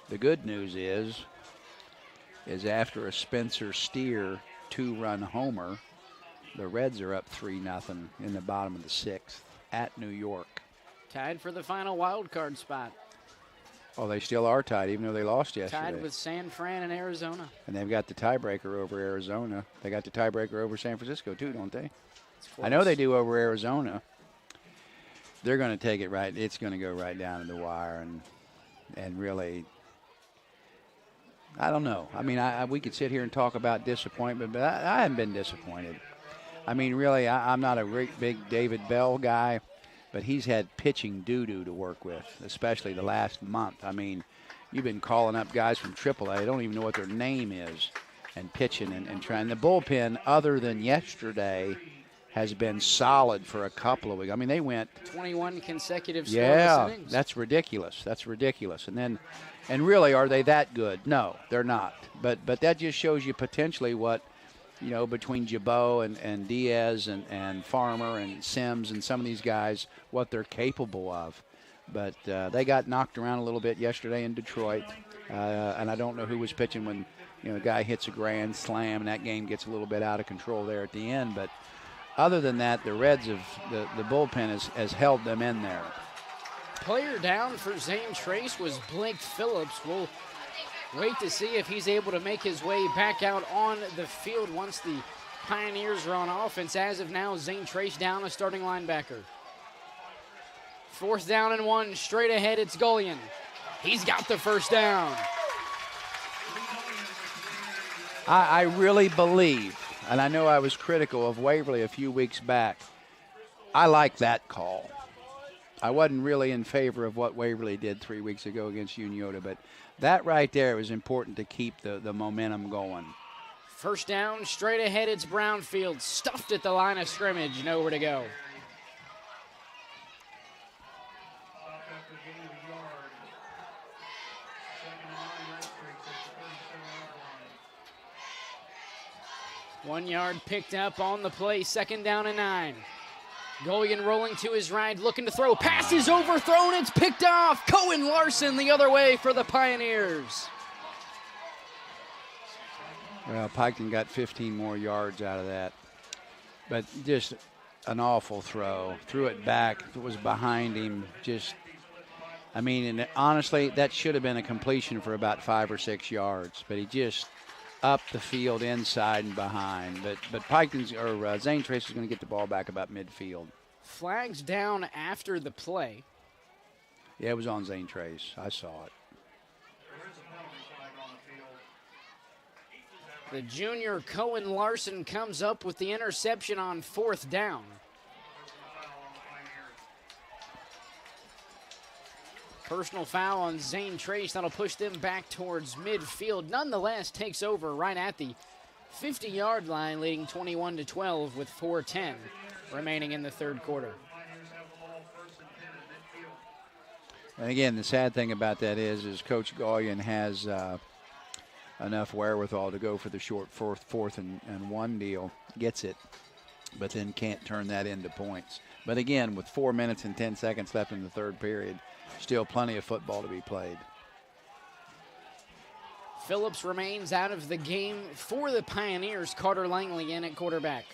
The good news is after a Spencer Steer 2-run homer, the Reds are up 3-0 in the bottom of the 6th at New York.
Tied for the final wild card spot.
Oh, they still are tied, even though they lost yesterday.
Tied with San Fran and Arizona.
And they've got the tiebreaker over Arizona. They got the tiebreaker over San Francisco, too, don't they? I know they do over Arizona. They're going to take it right. It's going to go right down to the wire. And really, I don't know. I mean, we could sit here and talk about disappointment, but I haven't been disappointed. I mean, really, I'm not a great big David Bell guy. But he's had pitching doo-doo to work with, especially the last month. I mean, you've been calling up guys from AAA. I don't even know what their name is, and pitching and trying. The bullpen, other than yesterday, has been solid for a couple of weeks. I mean, they went
21 consecutive scoreless innings.
Yeah, that's ridiculous. That's ridiculous. And really, are they that good? No, they're not. But that just shows you potentially what, you know, between Jabot and Diaz and Farmer and Sims and some of these guys, what they're capable of. But they got knocked around a little bit yesterday in Detroit. And I don't know who was pitching when, you know, a guy hits a grand slam and that game gets a little bit out of control there at the end. But other than that, the Reds the bullpen has held them in there.
Player down for Zane Trace was Blake Phillips. We'll wait to see if he's able to make his way back out on the field once the Pioneers are on offense. As of now, Zane Trace down a starting linebacker. 4th down and 1, straight ahead, it's Gullion. He's got the first down.
I really believe, and I know I was critical of Waverly a few weeks back, I like that call. I wasn't really in favor of what Waverly did 3 weeks ago against Uniota, but that right there was important to keep the momentum going.
First down, straight ahead, it's Brownfield. Stuffed at the line of scrimmage, nowhere to go.
After the gain of a yard. 2nd and 9, Redstreaks at the 37-yard line.
1 yard picked up on the play, 2nd down and 9. Gullion rolling to his right, looking to throw. Pass is overthrown, it's picked off. Cohen Larson the other way for the Pioneers.
Well, Piketon got 15 more yards out of that. But just an awful throw. Threw it back. It was behind him. Just, I mean, and honestly, that should have been a completion for about 5 or 6 yards. But he just up the field, inside and behind. But Piketon's or Zane Trace is going to get the ball back about midfield.
Flags down after the play.
Yeah, it was on Zane Trace. I saw it.
There is a penalty flag on the field.
The junior Cohen Larson comes up with the interception on 4th down. Personal foul on Zane Trace. That'll push them back towards midfield. Nonetheless, takes over right at the 50-yard line, leading 21-12 with 4:10 remaining in the 3rd quarter.
And again, the sad thing about that is Coach Gullion has enough wherewithal to go for the short 4th and 1 deal, gets it, but then can't turn that into points. But again, with 4 minutes and 10 seconds left in the 3rd period, still plenty of football to be played.
Phillips remains out of the game for the Pioneers. Carter Langley in at quarterback.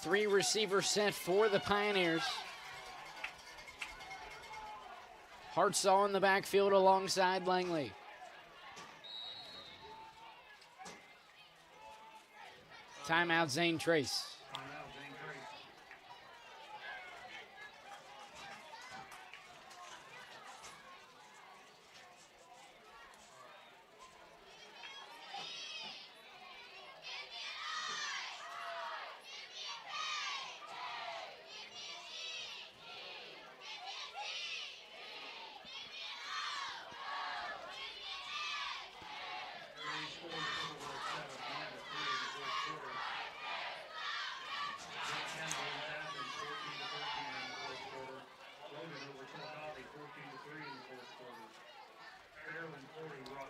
Three-receiver set for the Pioneers. Hartzell in the backfield alongside Langley. Timeout, Zane Trace.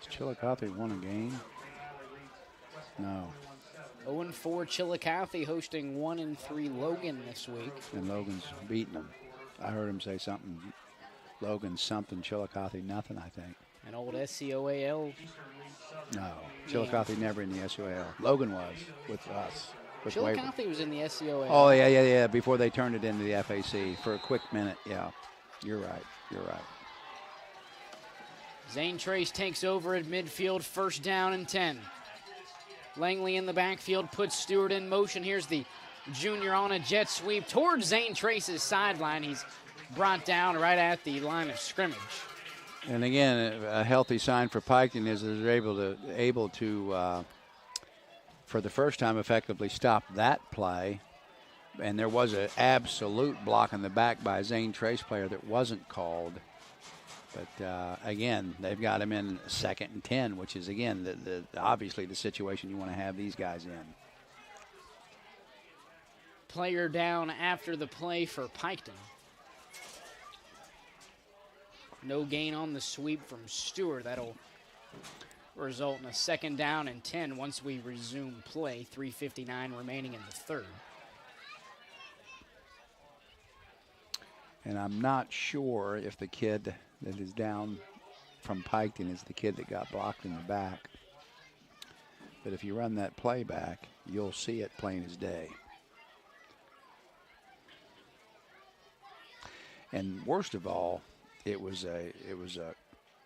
Chillicothe won a game? No.
0-4 Chillicothe hosting 1-3 Logan this week.
And Logan's beating them. I heard him say something. Logan's something, Chillicothe nothing, I think.
An old SCOAL.
No. Chillicothe never in the SOAL. Logan was with us. With
Chillicothe was in the SCOAL.
Oh, yeah. Before they turned it into the FAC for a quick minute. Yeah. You're right.
Zane Trace takes over at midfield, first down and 10. Langley in the backfield puts Stewart in motion. Here's the junior on a jet sweep towards Zane Trace's sideline. He's brought down right at the line of scrimmage.
And again, a healthy sign for Piketon is they're able to for the first time, effectively stop that play. And there was an absolute block in the back by a Zane Trace player that wasn't called. But, again, they've got him in 2nd and 10, which is, again, obviously the situation you want to have these guys in.
Player down after the play for Piketon. No gain on the sweep from Stewart. That'll result in a 2nd down and 10 once we resume play. 3:59 remaining in the third.
And I'm not sure if the kid that is down from Piketon is the kid that got blocked in the back. But if you run that play back, you'll see it plain as day. And worst of all, it was a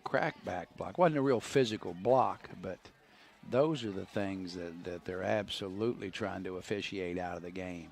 crackback block. It wasn't a real physical block, but those are the things that they're absolutely trying to officiate out of the game.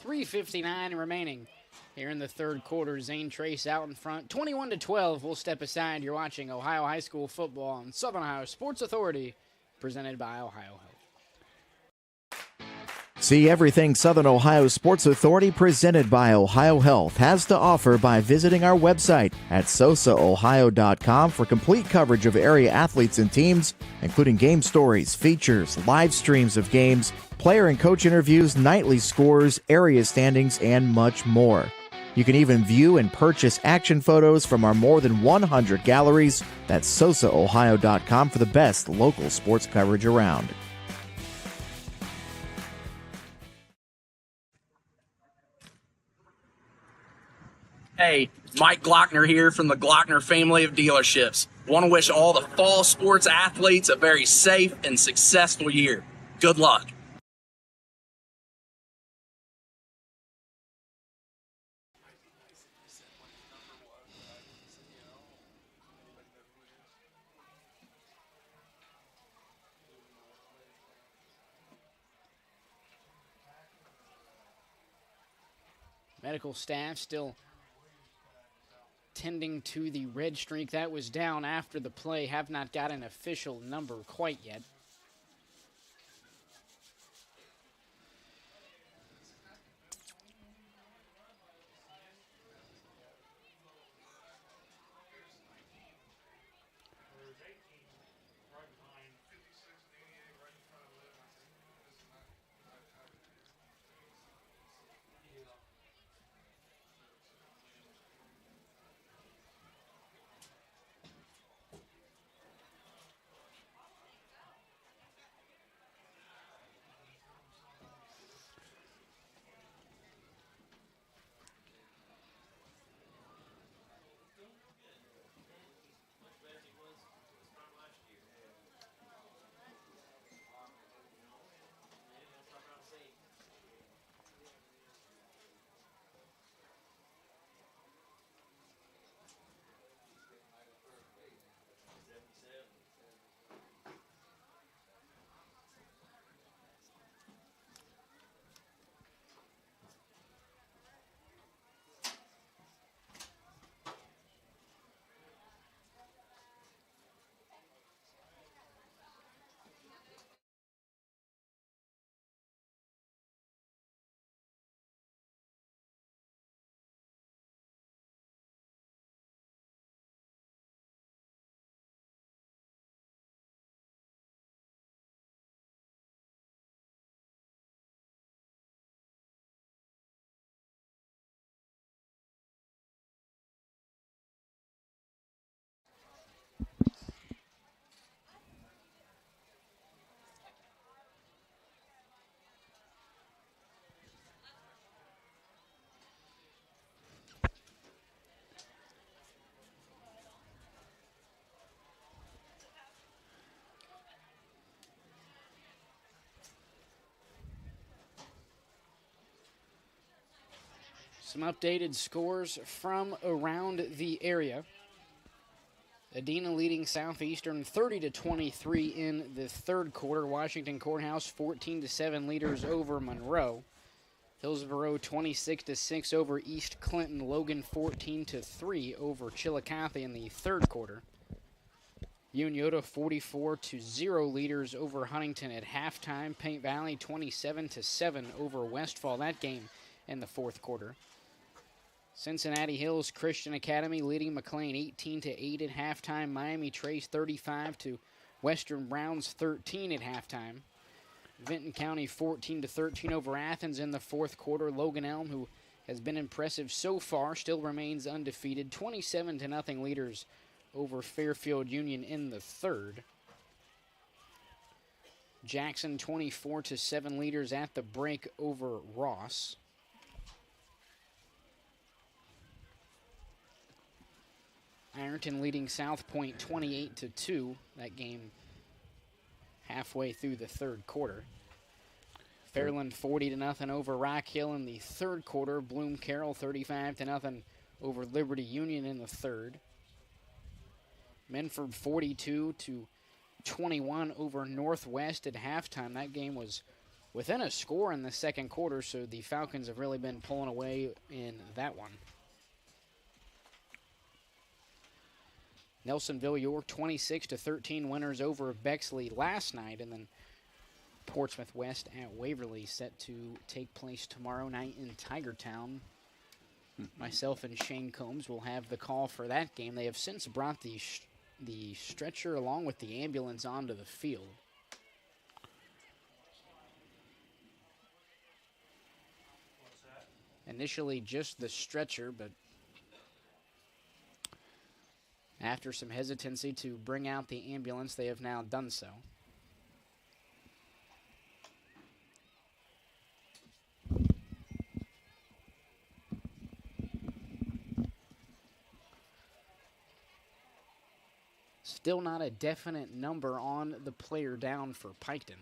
.359 remaining here in the third quarter. Zane Trace out in front. 21-12. We'll step aside. You're watching Ohio High School football on Southern Ohio Sports Authority, presented by Ohio Health.
See everything Southern Ohio Sports Authority presented by Ohio Health has to offer by visiting our website at sosaohio.com for complete coverage of area athletes and teams, including game stories, features, live streams of games, player and coach interviews, nightly scores, area standings, and much more. You can even view and purchase action photos from our more than 100 galleries. That's sosaohio.com for the best local sports coverage around.
Hey, Mike Glockner here from the Glockner family of dealerships. Want to wish all the fall sports athletes a very safe and successful year. Good luck.
Medical staff still tending to the red streak that was down after the play. Have not got an official number quite yet. Some updated scores from around the area. Adena leading Southeastern 30-23 in the third quarter. Washington Courthouse 14-7 leaders over Monroe. Hillsborough 26-6 over East Clinton. Logan 14-3 over Chillicothe in the third quarter. Unyota 44-0 leaders over Huntington at halftime. Paint Valley 27-7 over Westfall. That game in the fourth quarter. Cincinnati Hills Christian Academy leading McLean 18-8 at halftime. Miami Trace 35 to Western Browns 13 at halftime. Vinton County 14-13 over Athens in the fourth quarter. Logan Elm, who has been impressive so far, still remains undefeated. 27-0 leaders over Fairfield Union in the third. Jackson 24-7 leaders at the break over Ross. Ironton leading South Point 28-2. That game halfway through the third quarter. Fairland 40-0 over Rock Hill in the third quarter. Bloom Carroll 35-0 over Liberty Union in the third. Menford 42-21 over Northwest at halftime. That game was within a score in the second quarter, so the Falcons have really been pulling away in that one. Nelsonville York 26-13 winners over Bexley last night, and then Portsmouth West at Waverly set to take place tomorrow night in Tigertown. Myself and Shane Combs will have the call for that game. They have since brought the stretcher along with the ambulance onto the field. Initially just the stretcher, but after some hesitancy to bring out the ambulance, they have now done so. Still not a definite number on the player down for Piketon.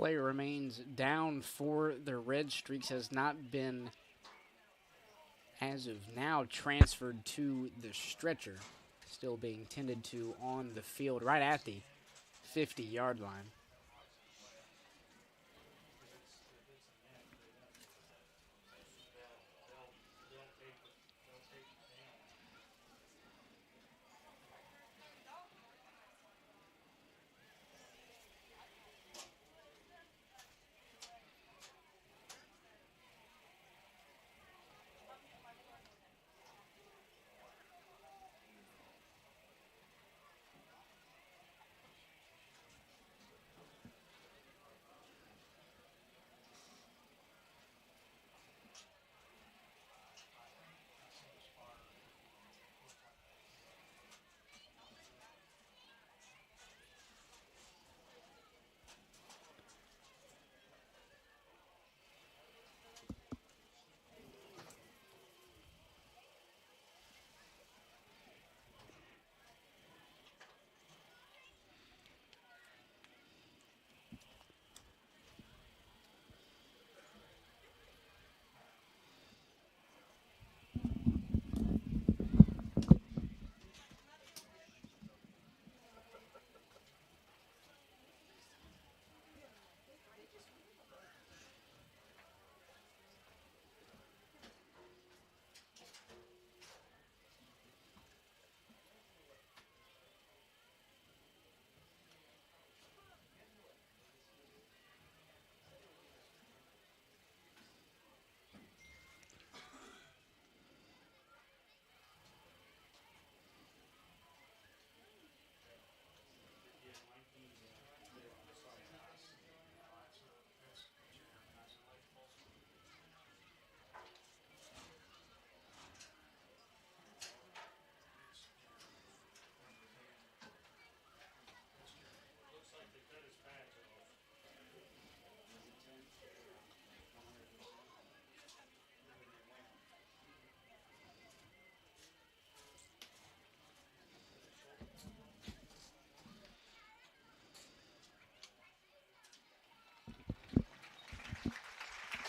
Player remains down for the Redstreaks, has not been, as of now, transferred to the stretcher. Still being tended to on the field right at the 50-yard line.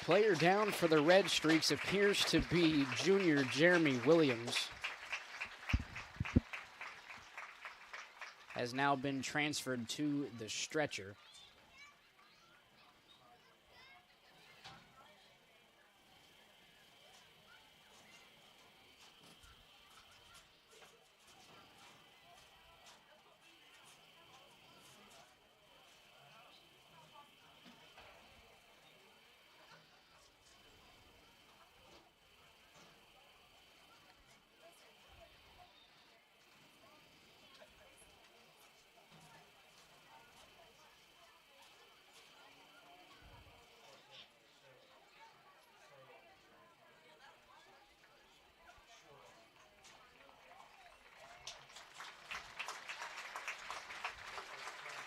Player down for the Redstreaks appears to be junior Jeremy Williams. Has now been transferred to the stretcher.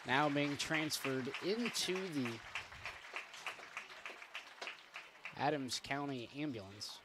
Now being transferred into the Adams County Ambulance.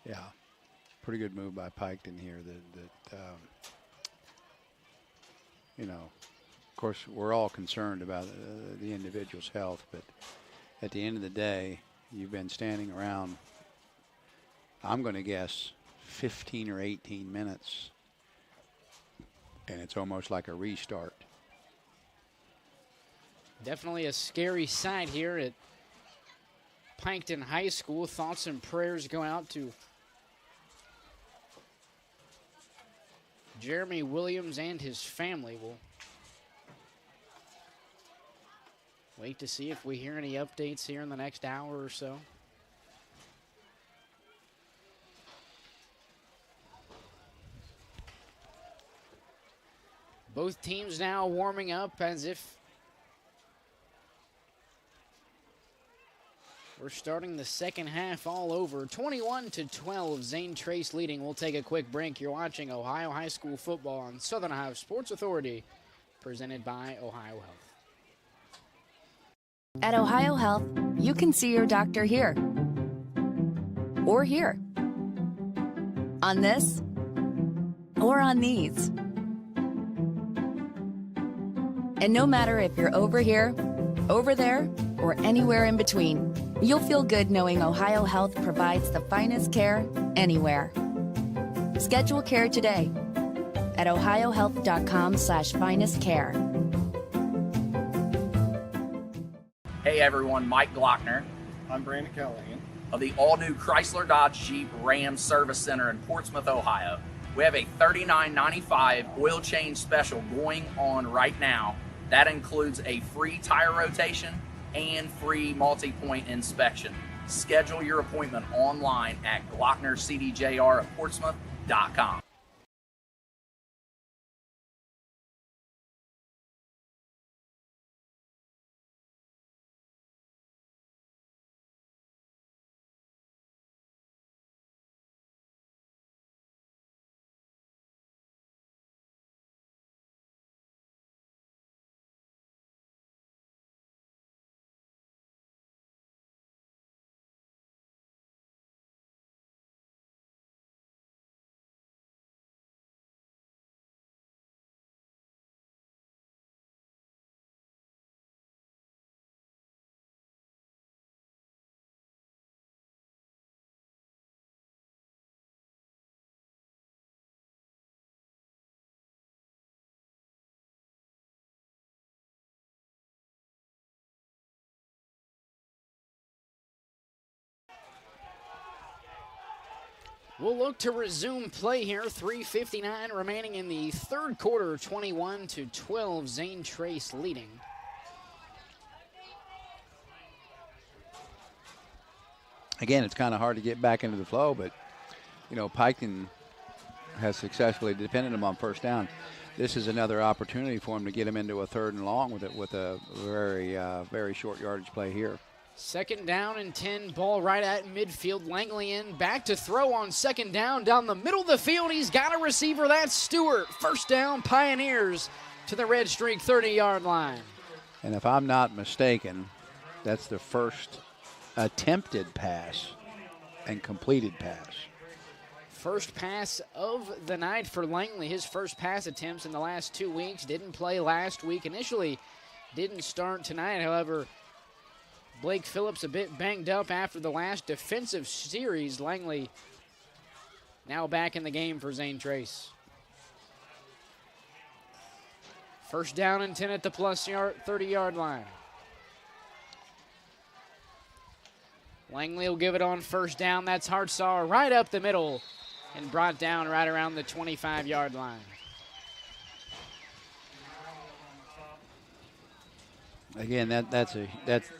Yeah, pretty good move by Piketon here. You know, of course, we're all concerned about the individual's health, but at the end of the day, you've been standing around, I'm going to guess, 15 or 18 minutes, and it's almost like a restart.
Definitely a scary sight here at Piketon High School. Thoughts and prayers go out to Jeremy Williams and his family. Will wait to see if we hear any updates here in the next hour or so. Both teams now warming up as if we're starting the second half all over. 21-12, Zane Trace leading. We'll take a quick break. You're watching Ohio High School football on Southern Ohio Sports Authority, presented by Ohio Health.
At Ohio Health, you can see your doctor here or here, on this or on these. And no matter if you're over here, over there, or anywhere in between, you'll feel good knowing Ohio Health provides the finest care anywhere. Schedule care today at ohiohealth.com/finestcare.
Hey everyone, Mike Glockner
I'm Brandon Callahan.
of the all-new Chrysler Dodge Jeep Ram Service Center in Portsmouth, Ohio. We have a $39.95 oil change special going on right now. That includes a free tire rotation and free multi-point inspection. Schedule your appointment online at glocknercdjr@portsmouth.com.
We'll look to resume play here. 3:59 remaining in the third quarter. 21-12, Zane Trace leading.
Again, it's kind of hard to get back into the flow, but, you know, Piketon has successfully depended him on first down. This is another opportunity for him to get him into a 3rd and long with a very short yardage play here.
2nd down and 10, ball right at midfield. Langley in, back to throw on 2nd down, down the middle of the field. He's got a receiver, that's Stewart. 1st down, Pioneers to the Redstreak 30-yard line.
And if I'm not mistaken, that's the first attempted pass and completed pass.
First pass of the night for Langley. His first pass attempts in the last 2 weeks. Didn't play last week. Initially didn't start tonight, however. Blake Phillips a bit banged up after the last defensive series. Langley now back in the game for Zane Trace. 1st down and 10 at the plus 30-yard line. Langley will give it on 1st down. That's Hartsaw right up the middle and brought down right around the 25-yard line.
Again, that's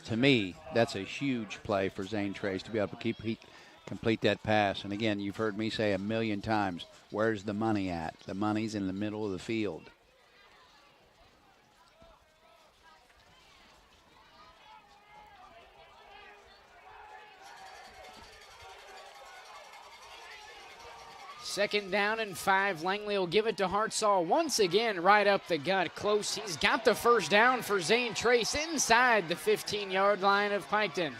to me, that's a huge play for Zane Trace to be able to complete that pass. And again, you've heard me say a million times, where's the money at? The money's in the middle of the field.
Second down and 5. Langley will give it to Hartsaw once again, right up the gut. Close. He's got the 1st down for Zane Trace inside the 15-yard line of Piketon.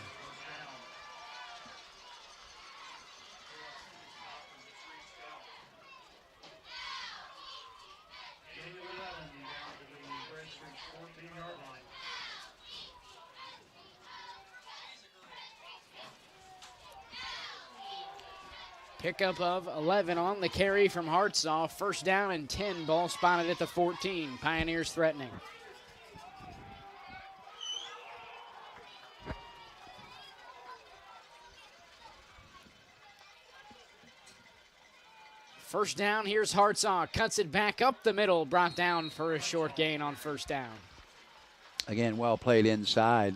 Pickup of 11 on the carry from Hartsaw. 1st down and 10. Ball spotted at the 14. Pioneers threatening. First down, here's Hartsaw. Cuts it back up the middle, brought down for a short gain on first down.
Again, well played inside.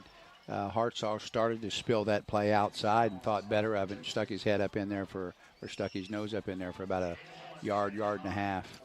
Hartsaw started to spill that play outside and thought better of it and stuck his head up in there or stuck his nose up in there for about a yard and a half.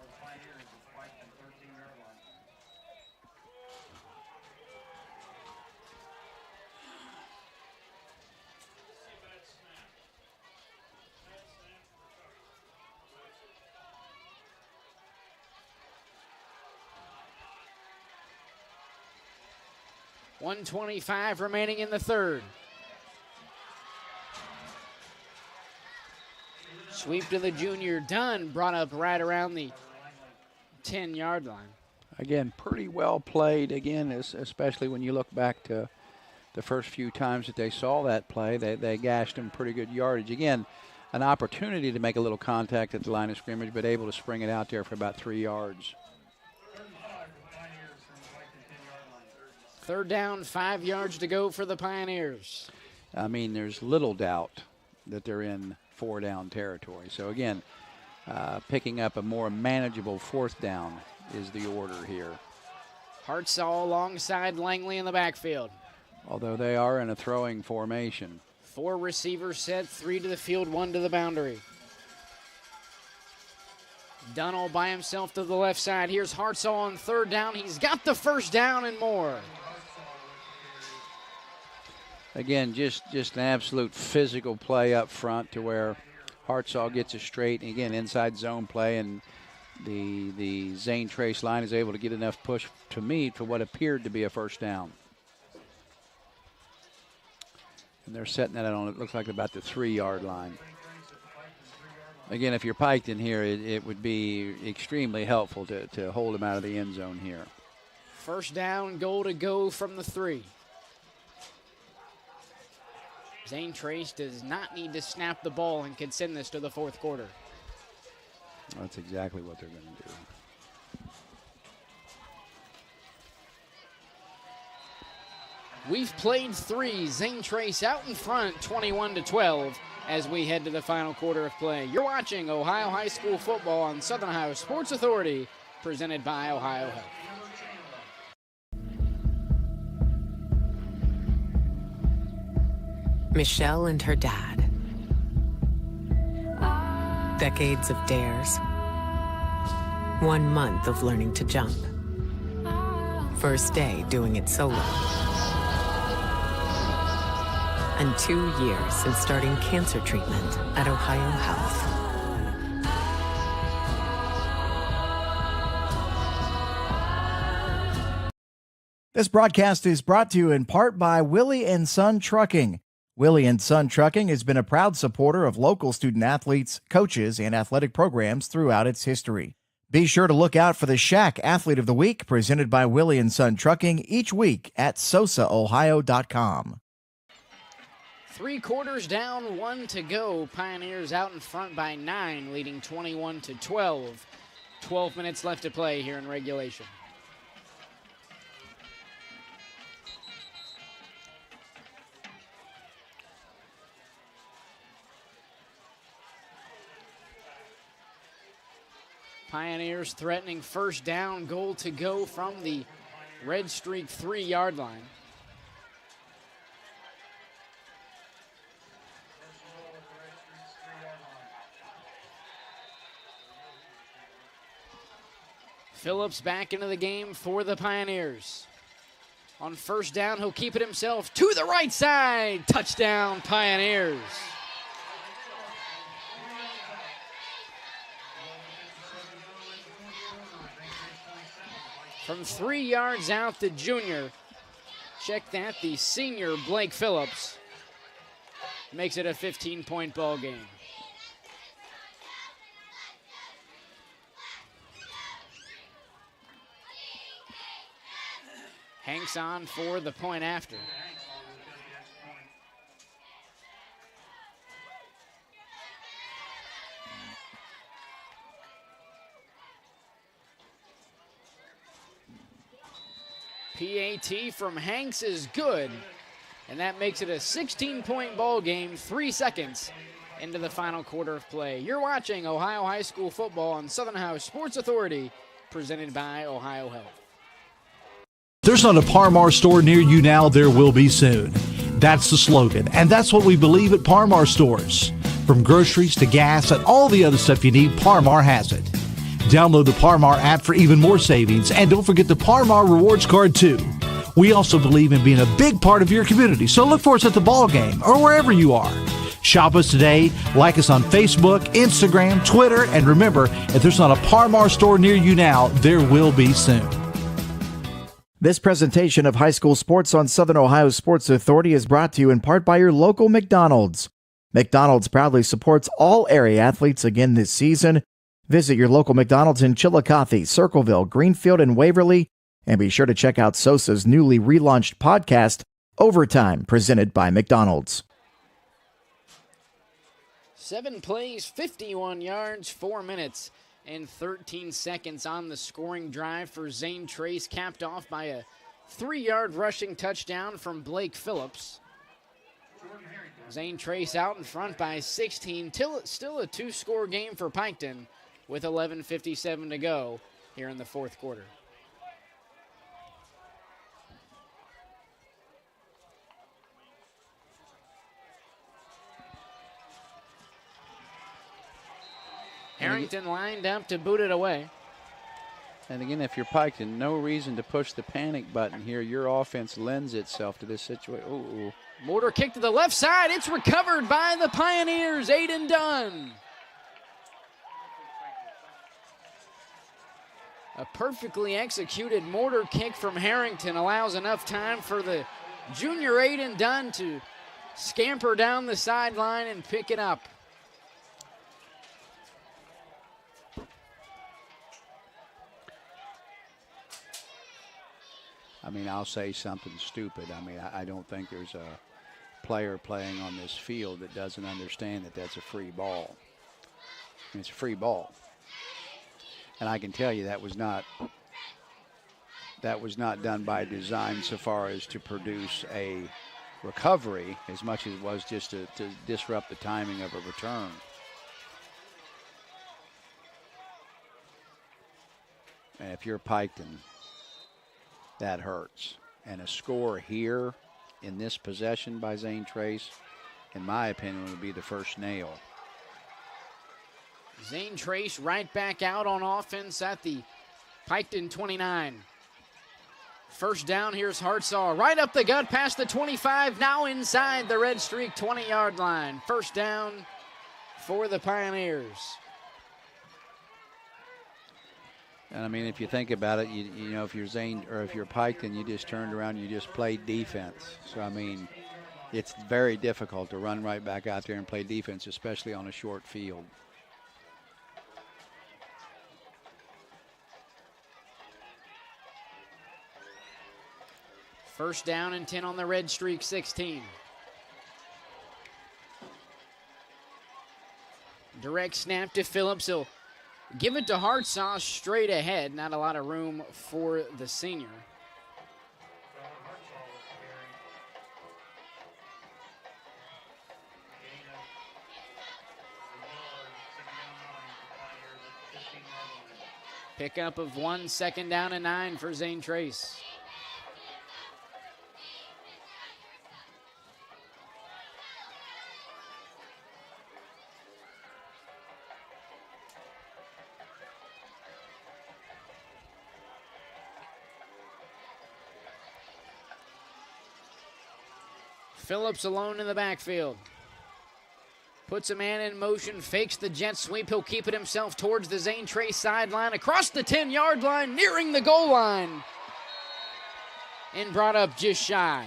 .125 remaining in the third. Sweep to the junior. Dunn brought up right around the 10-yard line.
Again, pretty well played. Again, especially when you look back to the first few times that they saw that play, they gashed him pretty good yardage. Again, an opportunity to make a little contact at the line of scrimmage, but able to spring it out there for about 3 yards.
Third down, 5 yards to go for the Pioneers.
I mean, there's little doubt that they're in 4-down territory. So again, picking up a more manageable 4th down is the order here.
Hartsaw alongside Langley in the backfield.
Although they are in a throwing formation.
4 receivers set, 3 to the field, 1 to the boundary. Dunn all by himself to the left side. Here's Hartsaw on third down. He's got the first down and more.
Again, just an absolute physical play up front to where Hartsaw gets it straight. And again, inside zone play, and the Zane Trace line is able to get enough push to meet for what appeared to be a first down. And they're setting that on, it looks like about the 3-yard line. Again, if you're Piketon here, it would be extremely helpful to hold him out of the end zone here.
First down, goal to go from the 3. Zane Trace does not need to snap the ball and can send this to the 4th quarter.
That's exactly what they're going to do.
We've played 3. Zane Trace out in front, 21-12, as we head to the final quarter of play. You're watching Ohio High School football on Southern Ohio Sports Authority, presented by Ohio Health.
Michelle and her dad. Decades of dares. 1 month of learning to jump. First day doing it solo. And 2 years since starting cancer treatment at Ohio Health.
This broadcast is brought to you in part by Willie and Son Trucking. Willie and Son Trucking has been a proud supporter of local student athletes, coaches, and athletic programs throughout its history. Be sure to look out for the Shack Athlete of the Week presented by Willie and Son Trucking each week at SOSAOhio.com.
3 quarters down, 1 to go. Pioneers out in front by 9, leading 21-12. 12 minutes left to play here in regulation. Pioneers threatening first down, goal to go from the Redstreak 3-yard line. Phillips back into the game for the Pioneers. On first down, he'll keep it himself to the right side. Touchdown, Pioneers. From 3 yards out, the junior. Check that, the senior, Blake Phillips. Makes it a 15-point ball game. Hanks on for the point after. PAT from Hanks is good, and that makes it a 16-point ball game, 3 seconds into the final quarter of play. You're watching Ohio High School football on Southern Ohio Sports Authority, presented by Ohio Health.
There's not a Parmar store near you now, there will be soon. That's the slogan, and that's what we believe at Parmar stores. From groceries to gas and all the other stuff you need, Parmar has it. Download the Parmar app for even more savings, and don't forget the Parmar Rewards Card too. We also believe in being a big part of your community, so look for us at the ball game or wherever you are. Shop us today, like us on Facebook, Instagram, Twitter, and remember, if there's not a Parmar store near you now, there will be soon.
This presentation of high school sports on Southern Ohio Sports Authority is brought to you in part by your local McDonald's. McDonald's proudly supports all area athletes again this season. Visit your local McDonald's in Chillicothe, Circleville, Greenfield, and Waverly, and be sure to check out SOSA's newly relaunched podcast, Overtime, presented by McDonald's.
7 plays, 51 yards, 4 minutes and 13 seconds on the scoring drive for Zane Trace, capped off by a 3-yard rushing touchdown from Blake Phillips. Zane Trace out in front by 16, still a 2-score game for Piketon with 11:57 to go here in the fourth quarter. Harrington lined up to boot it away.
And again, if you're Piketon, no reason to push the panic button here. Your offense lends itself to this situation. Ooh.
Mortar kick to the left side. It's recovered by the Pioneers. Aiden Dunn. A perfectly executed mortar kick from Harrington allows enough time for the junior Aiden Dunn to scamper down the sideline and pick it up.
I mean, I'll say something stupid. I mean, I don't think there's a player playing on this field that doesn't understand that that's a free ball. I mean, it's a free ball. And I can tell you that was not done by design so far as to produce a recovery as much as it was just to disrupt the timing of a return. And if you're Piketon, that hurts. And a score here in this possession by Zane Trace, in my opinion, would be the first nail.
Zane Trace right back out on offense at the Piketon 29. First down, here's Hartsaw. Right up the gut past the 25, now inside the red streak 20-yard line. First down for the Pioneers.
And I mean, if you think about it, you know, if you're Zane or if you're Piketon, you just turned around and you just played defense. So, I mean, it's very difficult to run right back out there and play defense, especially on a short field.
First down and 10 on the red streak 16. Direct snap to Phillips. He'll give it to Hartsaw straight ahead. Not a lot of room for the senior. Pickup of 1, second down and 9 for Zane Trace. Phillips alone in the backfield. Puts a man in motion, fakes the jet sweep. He'll keep it himself towards the Zane Trace sideline, across the 10-yard line, nearing the goal line. And brought up just shy.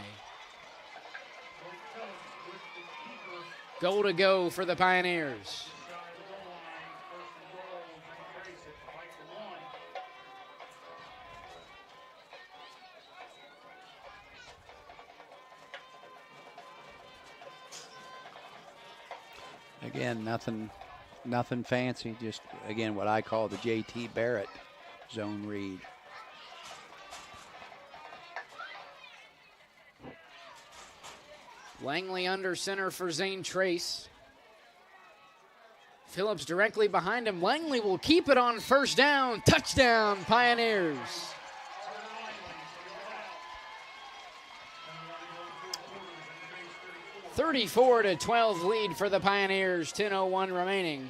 Goal to go for the Pioneers.
Again, nothing fancy. Just, again, what I call the J.T. Barrett zone read.
Langley under center for Zane Trace. Phillips directly behind him. Langley will keep it on first down. Touchdown, Pioneers. (34-12) lead for the Pioneers. 10:01 remaining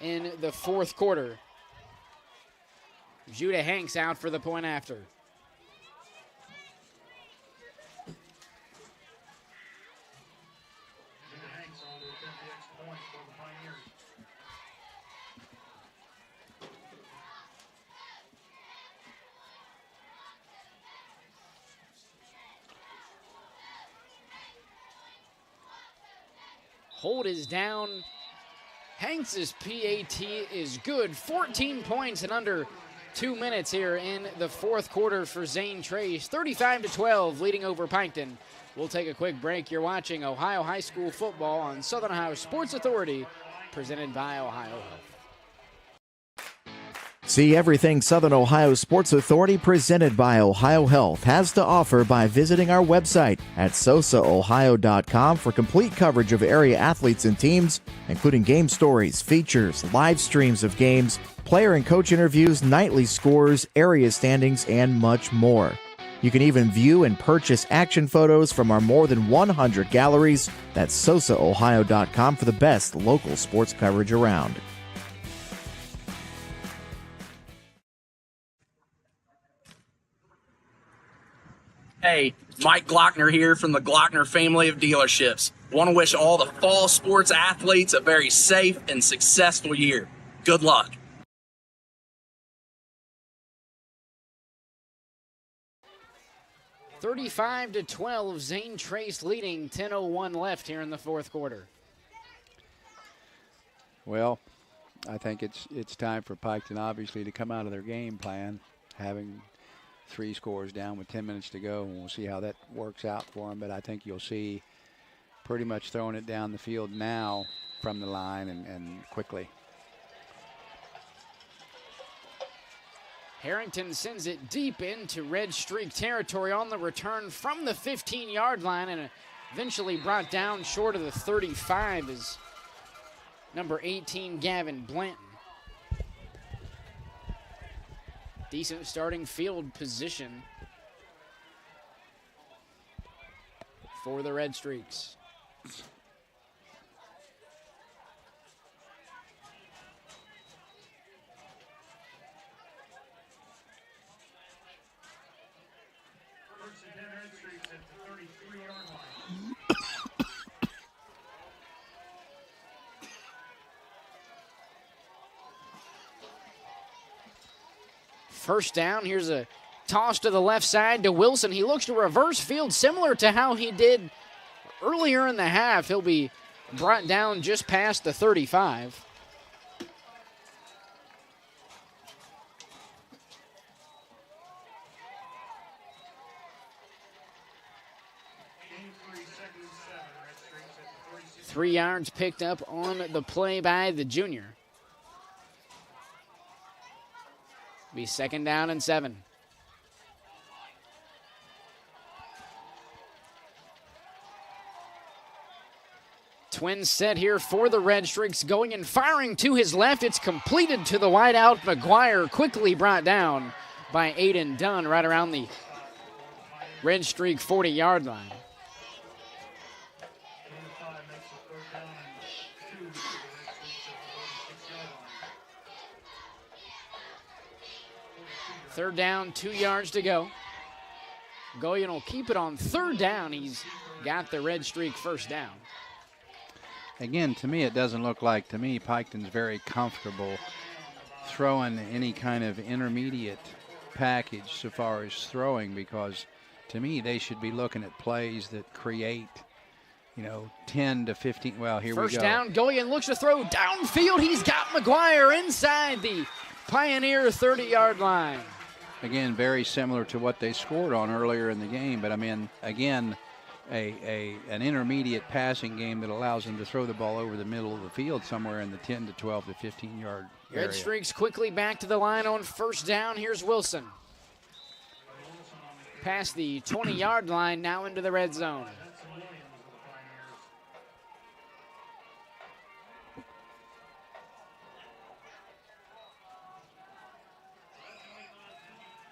in the fourth quarter. Judah Hanks out for the point after. Hold is down. Hanks' PAT is good. 14 points in under 2 minutes here in the fourth quarter for Zane Trace. 35-12, leading over Piketon. We'll take a quick break. You're watching Ohio High School football on Southern Ohio Sports Authority, presented by Ohio Health.
See everything Southern Ohio Sports Authority presented by Ohio Health has to offer by visiting our website at sosaohio.com for complete coverage of area athletes and teams, including game stories, features, live streams of games, player and coach interviews, nightly scores, area standings, and much more. You can even view and purchase action photos from our more than 100 galleries. That's sosaohio.com for the best local sports coverage around.
Hey, Mike Glockner here from the Glockner family of dealerships. Want to wish all the fall sports athletes a very safe and successful year. Good luck.
(35-12), Zane Trace leading. 10:01 left here in the fourth quarter.
Well, I think it's time for Piketon obviously to come out of their game plan, having 3 scores down with 10 minutes to go, and we'll see how that works out for them. But I think you'll see pretty much throwing it down the field now from the line and quickly.
Harrington sends it deep into Red Streak territory on the return from the 15-yard line, and eventually brought down short of the 35 is number 18, Gavin Blanton. Decent starting field position for the Redstreaks. First down, here's a toss to the left side to Wilson. He looks to reverse field similar to how he did earlier in the half. He'll be brought down just past the 35. Three yards picked up on the play by the junior. Be second down and 7. Twins set here for the Redstreaks, going and firing to his left. It's completed to the wideout. McGuire quickly brought down by Aiden Dunn right around the Redstreak 40-yard line. Third down, 2 yards to go. Goyen will keep it on third down. He's got the Red Streak first down.
Again, to me, it doesn't look like, to me, Piketon's very comfortable throwing any kind of intermediate package so far as throwing, because to me, they should be looking at plays that create, 10 to 15. Well, here we go.
First down, Goyen looks to throw downfield. He's got McGuire inside the Pioneer 30-yard line.
Again, very similar to what they scored on earlier in the game. But, I mean, again, an intermediate passing game that allows them to throw the ball over the middle of the field somewhere in the 10 to 12 to 15-yard area.
Red Streaks quickly back to the line on first down. Here's Wilson. Past the 20-yard line, now into the red zone.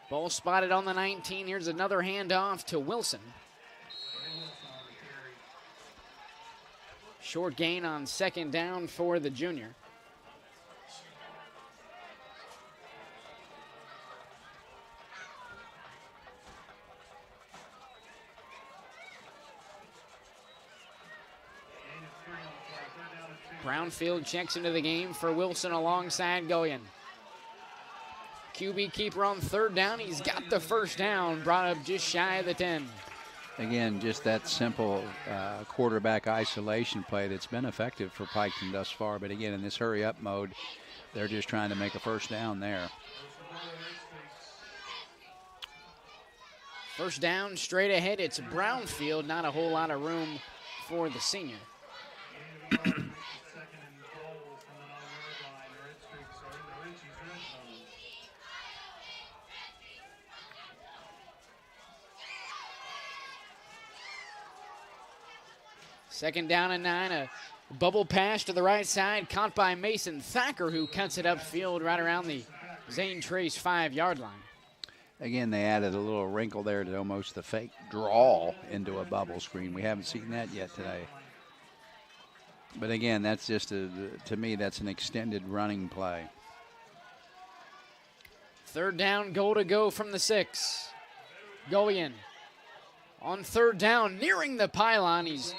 Ball spotted on the 19. Here's another handoff to Wilson. Short gain on second down for the junior. Brownfield checks into the game for Wilson alongside Goyen. QB keeper on third down. He's got the first down, brought up just shy of the 10.
Again, just that simple quarterback isolation play that's been effective for Piketon thus far. But again, in this hurry-up mode, they're just trying to make a first down there.
First down, straight ahead. It's Brownfield. Not a whole lot of room for the senior. Second down and 9, a bubble pass to the right side, caught by Mason Thacker, who cuts it upfield right around the Zane Trace 5-yard line.
Again, they added a little wrinkle there to almost the fake draw into a bubble screen. We haven't seen that yet today. But again, that's just, to me, that's an extended running play.
Third down, goal to go from the 6. Goyen on third down, nearing the pylon. He's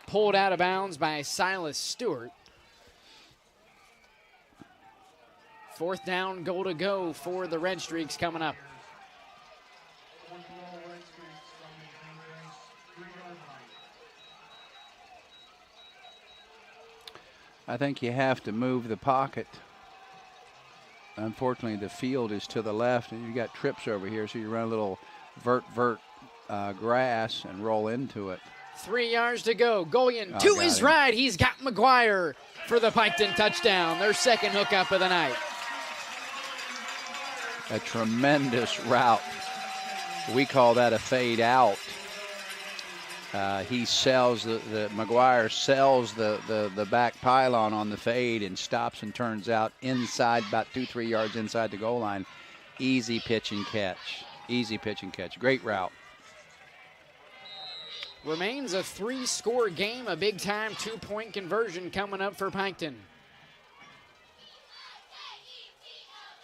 pulled out of bounds by Silas Stewart. Fourth down, goal to go for the Redstreaks coming up.
I think you have to move the pocket. Unfortunately, the field is to the left, and you've got trips over here, so you run a little vert grass and roll into it.
3 yards to go. Goyen to his right. He's got McGuire for the Piketon touchdown. Their second hookup of the night.
A tremendous route. We call that a fade out. He sells McGuire sells the back pylon on the fade and stops and turns out inside, about 2-3 yards inside the goal line. Easy pitch and catch. Easy pitch and catch. Great route.
Remains a 3-score game, a big-time 2-point conversion coming up for Piketon.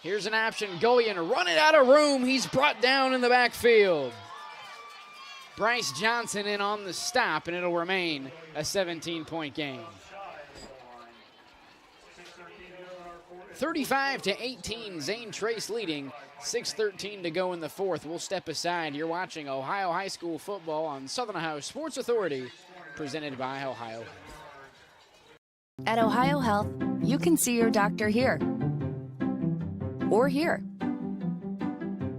Here's an option. Goyen running out of room. He's brought down in the backfield. Bryce Johnson in on the stop, and it'll remain a 17-point game. 35-18, Zane Trace leading. 6:13 to go in the fourth. We'll step aside. You're watching Ohio High School football on Southern Ohio Sports Authority, presented by Ohio.
At Ohio Health, you can see your doctor here or here,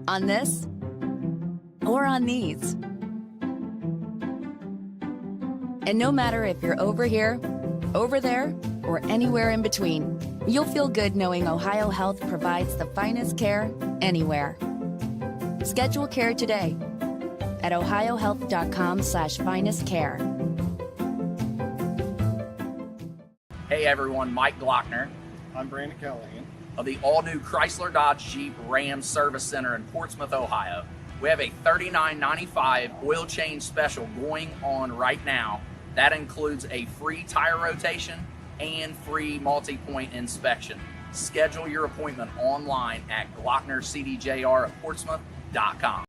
on this or on these. And no matter if you're over here, over there, or anywhere in between, you'll feel good knowing Ohio Health provides the finest care anywhere. Schedule care today at ohiohealth.com/finestcare.
Hey everyone, Mike Glockner.
I'm Brandon Callahan.
Of the all-new Chrysler Dodge Jeep Ram Service Center in Portsmouth, Ohio. We have a $39.95 oil change special going on right now. That includes a free tire rotation and free multi-point inspection. Schedule your appointment online at glocknercdjr@portsmouth.com.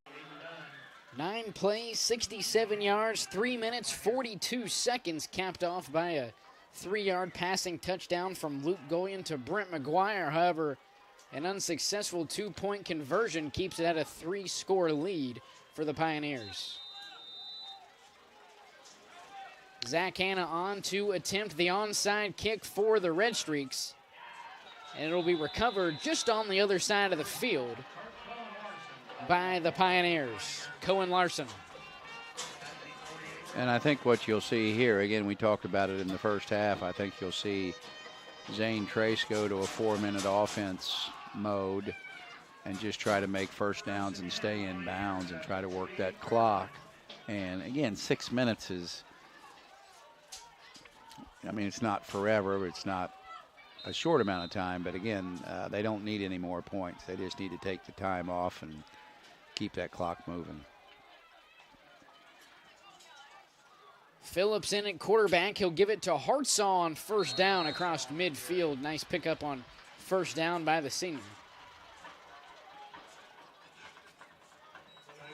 9 plays, 67 yards, 3 minutes, 42 seconds, capped off by a 3-yard passing touchdown from Luke Goyen to Brent McGuire. However, an unsuccessful 2-point conversion keeps it at a 3-score lead for the Pioneers. Zach Hanna on to attempt the onside kick for the Redstreaks. And it'll be recovered just on the other side of the field by the Pioneers. Cohen Larson.
And I think what you'll see here, again, we talked about it in the first half, I think you'll see Zane Trace go to a 4-minute offense mode and just try to make first downs and stay in bounds and try to work that clock. And again, 6 minutes is, I mean, it's not forever, it's not a short amount of time, but again, they don't need any more points. They just need to take the time off and keep that clock moving.
Phillips in at quarterback. He'll give it to Hartsaw on first down across midfield. Nice pickup on first down by the senior.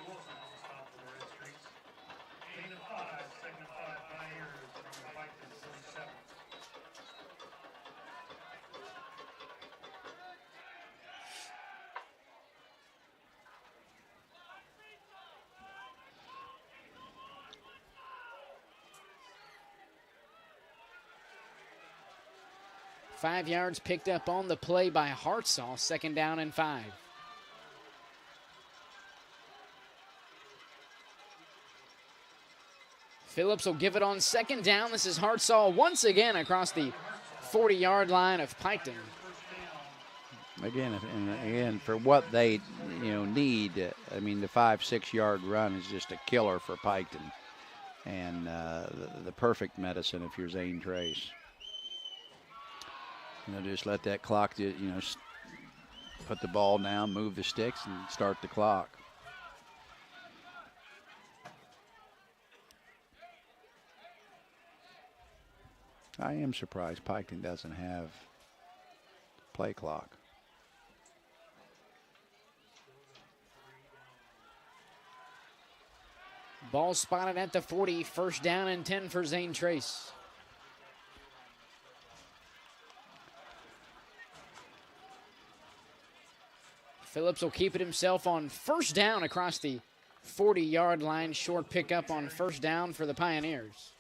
Wilson on the stop for the Redstreaks. Gain of 5, second and 5, Pioneers from the Piketon 47.
Five yards picked up on the play by Hartsaw. Second down and 5. Phillips will give it on second down. This is Hartsaw once again across the 40-yard line of Piketon.
Again, for what they need, I mean, the 5-6 yard run is just a killer for Piketon, and the perfect medicine if you're Zane Trace. Just let that clock, put the ball down, move the sticks, and start the clock. I am surprised Piketon doesn't have play clock.
Ball spotted at the 40. First down and 10 for Zane Trace. Phillips will keep it himself on first down across the 40-yard line. Short pickup on first down for the Pioneers.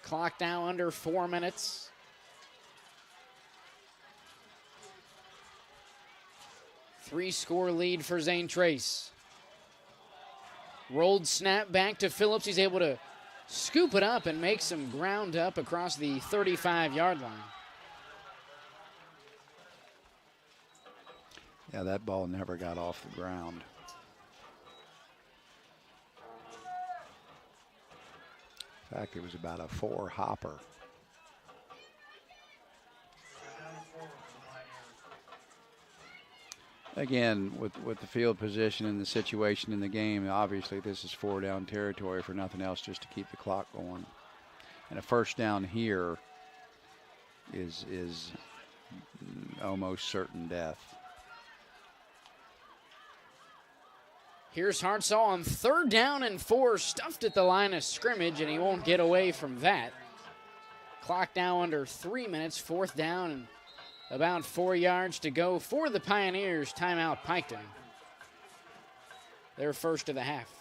Clock now under 4 minutes. Three-score lead for Zane Trace. Rolled snap back to Phillips. He's able to scoop it up and make some ground up across the 35-yard line.
Yeah, that ball never got off the ground. In fact, it was about a 4-hopper. Again, with the field position and the situation in the game, obviously this is 4-down territory for nothing else, just to keep the clock going. And a first down here is almost certain death.
Here's Hartsaw on third down and 4, stuffed at the line of scrimmage, and he won't get away from that. Clock now under 3 minutes, fourth down and about 4 yards to go for the Pioneers. Timeout Piketon. Their first of the half.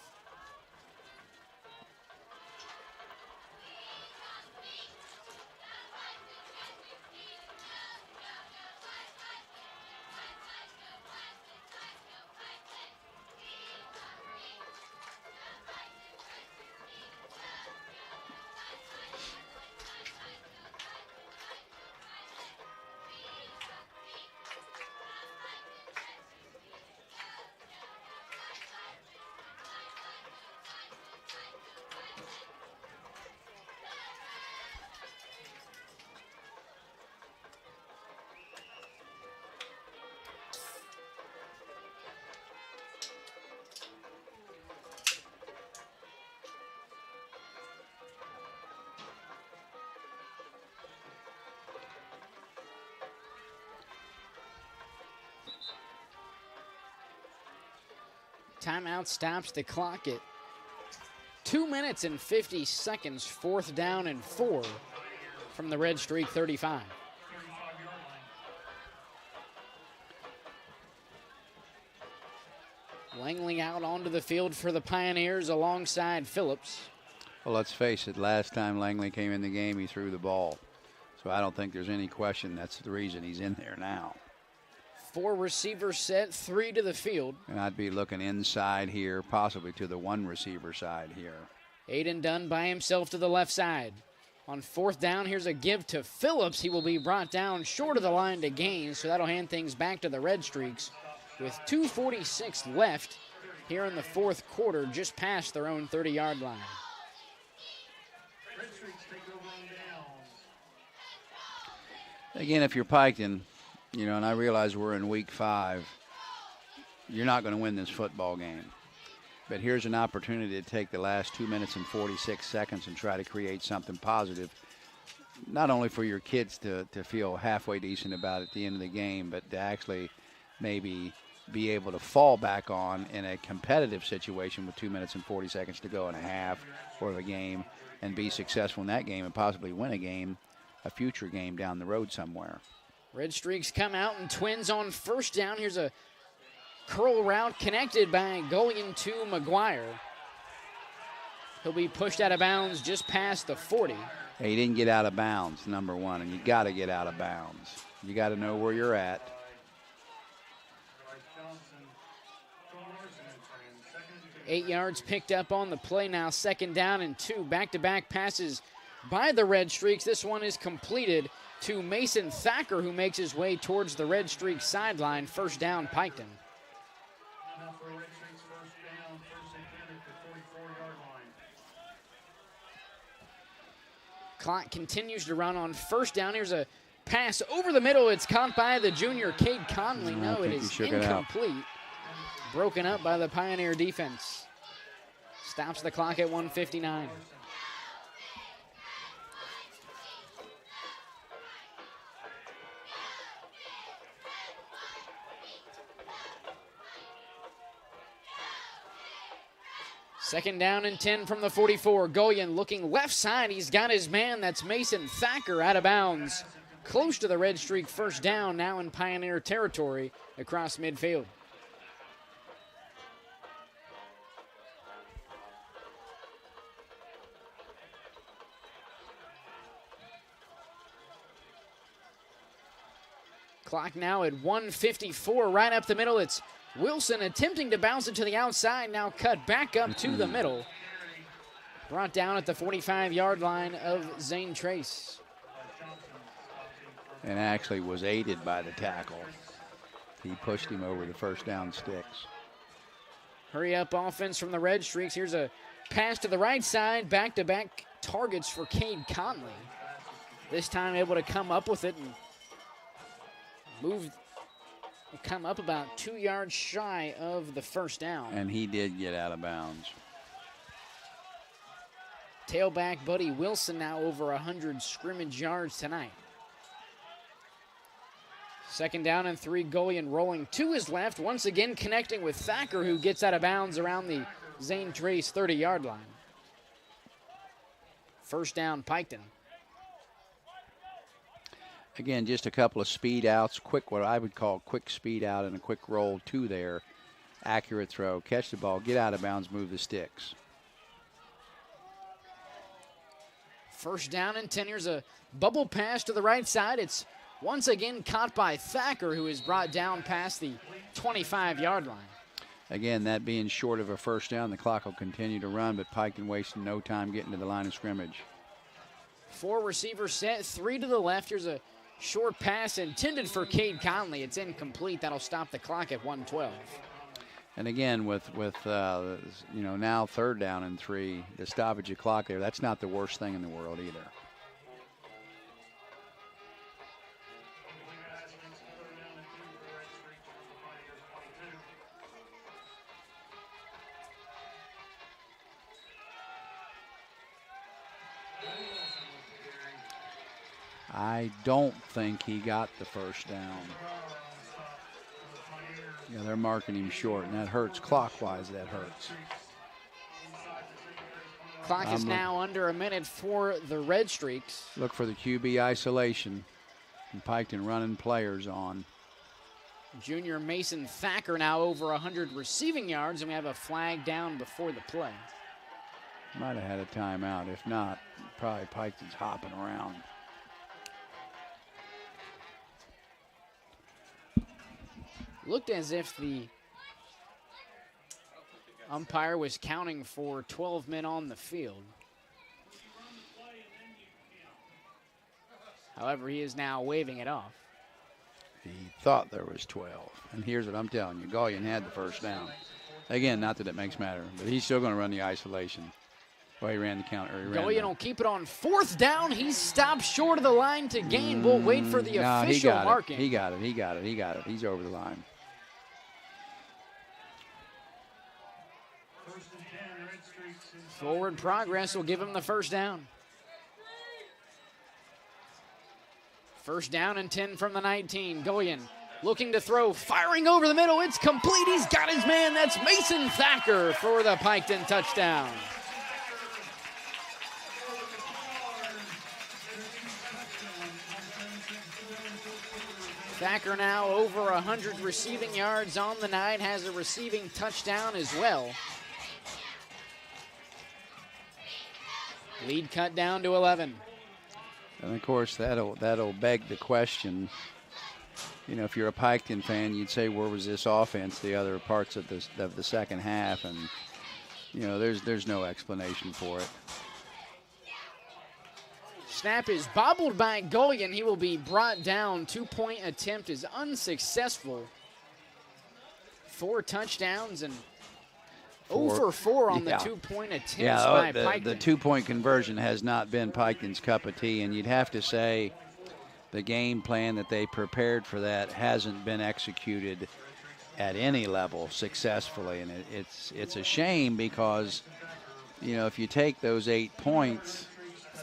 Timeout stops the clock at 2 minutes and 50 seconds. Fourth down and 4 from the Redstreak 35. Langley out onto the field for the Pioneers alongside Phillips.
Well, let's face it, last time Langley came in the game, he threw the ball. So I don't think there's any question that's the reason he's in there now.
4 receiver set, 3 to the field.
And I'd be looking inside here, possibly to the 1 receiver side here.
Aiden Dunn by himself to the left side. On 4th down, here's a give to Phillips. He will be brought down short of the line to gain, so that'll hand things back to the Redstreaks with 2:46 left here in the 4th quarter, just past their own 30-yard line.
Again, if you're Piketon, you know, and I realize we're in week 5, you're not going to win this football game. But here's an opportunity to take the last 2 minutes and 46 seconds and try to create something positive, not only for your kids to feel halfway decent about it at the end of the game, but to actually maybe be able to fall back on in a competitive situation with 2 minutes and 40 seconds to go in a half or a game and be successful in that game and possibly win a game, a future game down the road somewhere.
Redstreaks come out and twins on 1st down. Here's a curl route connected by Gullion to McGuire. He'll be pushed out of bounds just past the 40.
Hey, he didn't get out of bounds, number 1, and you got to get out of bounds. You got to know where you're at.
8 yards picked up on the play now. 2nd down and 2. Back-to-back passes by the Redstreaks. This one is completed to Mason Thacker, who makes his way towards the Redstreaks sideline. 1st down, Piketon. Clock continues to run on 1st down. Here's a pass over the middle. It's caught by the junior Cade Conley. No, it is incomplete. Broken up by the Pioneer defense. Stops the clock at 1:59. Second down and 10 from the 44. Gullion looking left side. He's got his man. That's Mason Thacker out of bounds. Close to the Redstreak 1st down, now in Pioneer territory across midfield. Clock now at 1:54, right up the middle. It's Wilson attempting to bounce it to the outside, now cut back up to the middle. Brought down at the 45-yard line of Zane Trace.
And actually was aided by the tackle. He pushed him over the 1st down sticks.
Hurry up offense from the Redstreaks. Here's a pass to the right side, back-to-back targets for Cade Conley. This time able to come up with it and come up about 2 yards shy of the 1st down.
And he did get out of bounds.
Tailback Buddy Wilson now over 100 scrimmage yards tonight. 2nd down and 3. Gullion rolling to his left, once again connecting with Thacker, who gets out of bounds around the Zane Trace 30-yard line. 1st down, Piketon.
Again, just a couple of speed outs, quick, what I would call quick speed out and a quick roll to there. Accurate throw, catch the ball, get out of bounds, move the sticks.
1st down and 10. Here's a bubble pass to the right side. It's once again caught by Thacker, who is brought down past the 25-yard line.
Again, that being short of a 1st down, the clock will continue to run, but Piketon wasting no time getting to the line of scrimmage.
4 receivers set, 3 to the left. Here's a short pass intended for Cade Conley. It's incomplete. That'll stop the clock at 1:12.
And again, with you know, now 3rd down and 3, the stoppage of clock there, that's not the worst thing in the world either. I don't think he got the 1st down. Yeah, they're marking him short, and that hurts. Clockwise, that hurts.
Clock is now under a minute for the Redstreaks.
Look for the QB isolation, and Piketon running players on.
Junior Mason Thacker now over 100 receiving yards, and we have a flag down before the play.
Might have had a timeout. If not, probably Piketon's hopping around.
Looked as if the umpire was counting for 12 men on the field. However, he is now waving it off.
He thought there was 12. And here's what I'm telling you. Gullion had the first down. Again, not that it makes matter, but he's still going to run the isolation. Well, he ran the counter.
Gullion will keep it on 4th down. He's stopped short of the line to gain. We'll wait for the official marking.
He got it. He's over the line.
Forward progress will give him the first down. First down and 10 from the 19. Gullion looking to throw, firing over the middle. It's complete. He's got his man. That's Mason Thacker for the Piketon touchdown. Thacker now over 100 receiving yards on the night, has a receiving touchdown as well. Lead cut down to 11.
And of course, that'll beg the question. You know, if you're a Piketon fan, you'd say, where was this offense the other parts of the second half? And you know, there's no explanation for it.
Snap is bobbled by Gullion. He will be brought down. 2-point attempt is unsuccessful. 4 touchdowns and 0 for 4 on the 2-point attempts by Piketon.
The 2-point conversion has not been Piketon's cup of tea, and you'd have to say the game plan that they prepared for that hasn't been executed at any level successfully, and it's a shame because, you know, if you take those 8 points,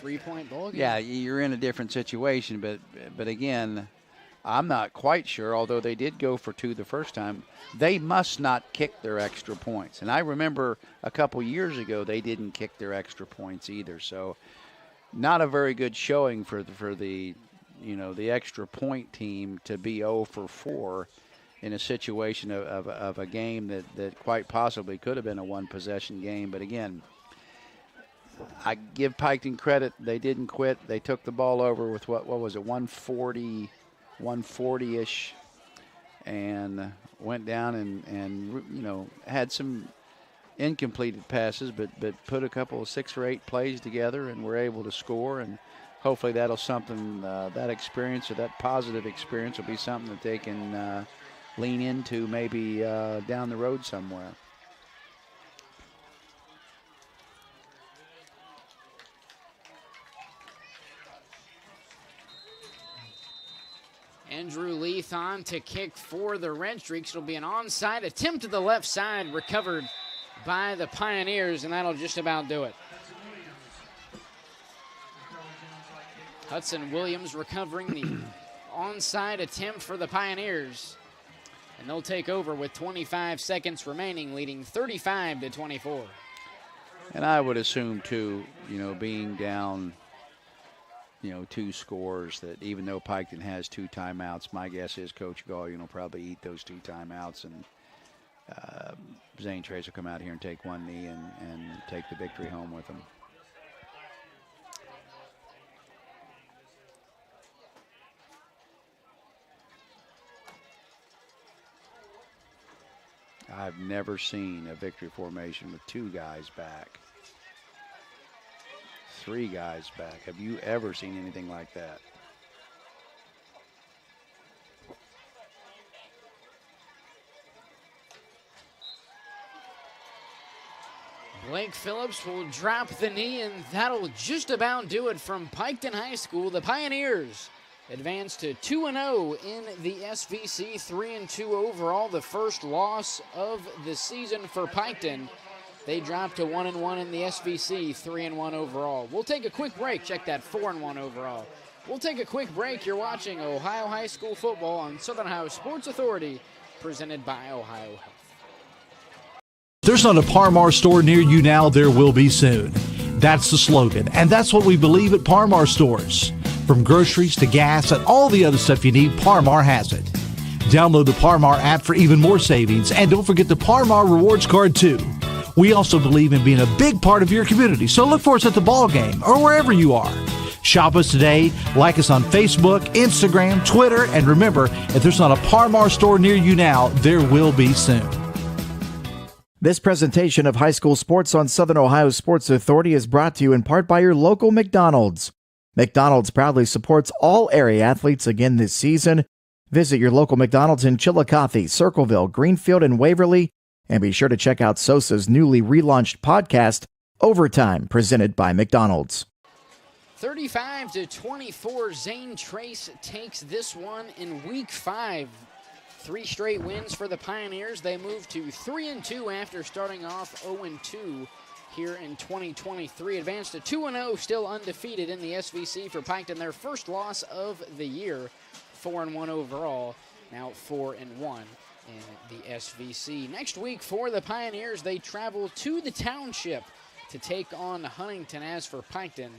3-point ball game.
Yeah, you're in a different situation, but again, I'm not quite sure, although they did go for 2 the first time, they must not kick their extra points. And I remember a couple years ago they didn't kick their extra points either. So not a very good showing for the you know, the extra point team to be 0 for 4 in a situation of a game that quite possibly could have been a 1-possession game. But again, I give Piketon credit. They didn't quit. They took the ball over with what was it, 140-ish, and went down and you know, had some incompleted passes, but put a couple of 6 or 8 plays together and were able to score. And hopefully that'll something that experience, or that positive experience, will be something that they can lean into maybe down the road somewhere.
Andrew Leith on to kick for the Redstreaks. It'll be an onside attempt to the left side, recovered by the Pioneers, and that'll just about do it. Hudson Williams recovering the onside attempt for the Pioneers. And they'll take over with 25 seconds remaining, leading 35-24.
And I would assume, too, you know, being down, you know, 2 scores, that even though Piketon has 2 timeouts, my guess is Coach Gullion will probably eat those 2 timeouts, and Zane Trace will come out here and take one knee and take the victory home with him. I've never seen a victory formation with 2 guys back. 3 guys back. Have you ever seen anything like that?
Blake Phillips will drop the knee, and that'll just about do it from Piketon High School. The Pioneers advance to 2-0 in the SVC, 3-2 overall. The first loss of the season for Piketon. They dropped to 1-1 in the SVC, 3-1 overall. We'll take a quick break. Check that, 4-1 overall. We'll take a quick break. You're watching Ohio High School football on Southern Ohio Sports Authority, presented by Ohio Health.
There's not a Par-Mar store near you now, there will be soon. That's the slogan, and that's what we believe at Par-Mar stores. From groceries to gas and all the other stuff you need, Par-Mar has it. Download the Par-Mar app for even more savings, and don't forget the Par-Mar rewards card too. We also believe in being a big part of your community, so look for us at the ball game or wherever you are. Shop us today, like us on Facebook, Instagram, Twitter, and remember, if there's not a Par Mar store near you now, there will be soon.
This presentation of high school sports on Southern Ohio Sports Authority is brought to you in part by your local McDonald's. McDonald's proudly supports all area athletes again this season. Visit your local McDonald's in Chillicothe, Circleville, Greenfield, and Waverly. And be sure to check out SOSA's newly relaunched podcast, Overtime, presented by McDonald's.
35-24, Zane Trace takes this one in week 5. 3 straight wins for the Pioneers. They move to 3-2 after starting off 0-2 here in 2023. Advanced to 2-0, still undefeated in the SVC for Piketon. Their first loss of the year, 4-1 overall, now 4-1 in the SVC. Next week for the Pioneers, they travel to the Township to take on Huntington. As for Piketon,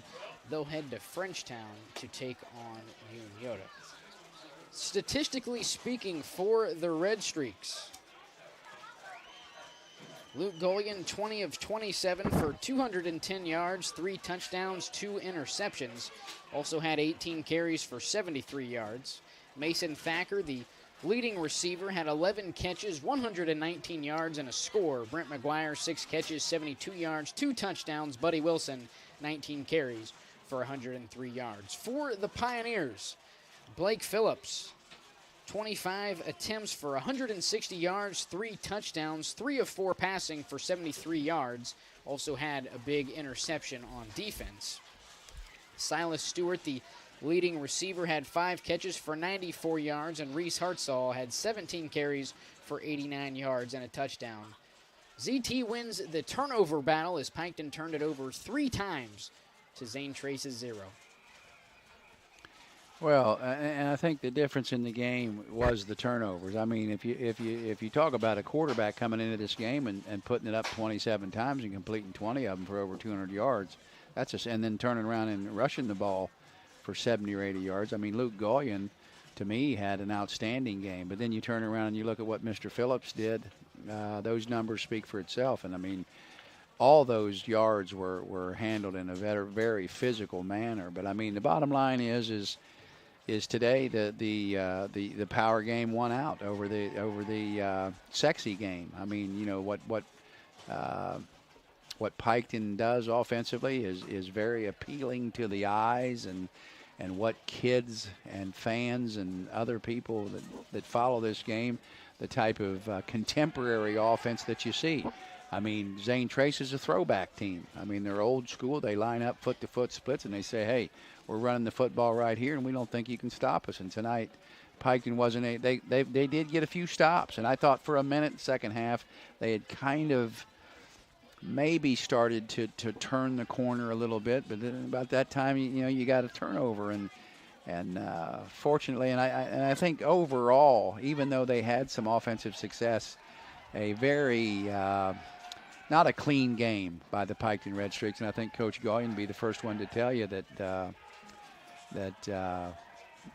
they'll head to Frenchtown to take on Unioto. Statistically speaking, for the Redstreaks, Luke Golian, 20 of 27 for 210 yards, 3 touchdowns, 2 interceptions. Also had 18 carries for 73 yards. Mason Thacker, the leading receiver, had 11 catches, 119 yards, and a score. Brent McGuire, 6 catches, 72 yards, 2 touchdowns. Buddy Wilson, 19 carries for 103 yards. For the Pioneers, Blake Phillips, 25 attempts for 160 yards, 3 touchdowns, 3 of 4 passing for 73 yards. Also had a big interception on defense. Silas Stewart, the leading receiver, had 5 catches for 94 yards, and Reese Hartzall had 17 carries for 89 yards and a touchdown. ZT wins the turnover battle as Piketon turned it over 3 times to Zane Trace's 0.
Well, and I think the difference in the game was the turnovers. I mean, if you talk about a quarterback coming into this game and putting it up 27 times and completing 20 of them for over 200 yards, and then turning around and rushing the ball for 70 or 80 yards. I mean, Luke Golian, to me, had an outstanding game. But then you turn around and you look at what Mr. Phillips did. Those numbers speak for itself. And I mean, all those yards were handled in a very physical manner. But I mean, the bottom line is today the power game won out over the sexy game. I mean, you know what Piketon does offensively is very appealing to the eyes, and what kids and fans and other people that follow this game, the type of contemporary offense that you see. I mean, Zane Trace is a throwback team. I mean, they're old school. They line up foot-to-foot splits, and they say, hey, we're running the football right here, and we don't think you can stop us. And tonight, Piketon wasn't they did get a few stops, and I thought for a minute, second half, they had kind of maybe started to turn the corner a little bit, but then about that time, you got a turnover, and fortunately, and I think overall, even though they had some offensive success, a very not a clean game by the Piketon Redstreaks, and I think Coach Golian would be the first one to tell you that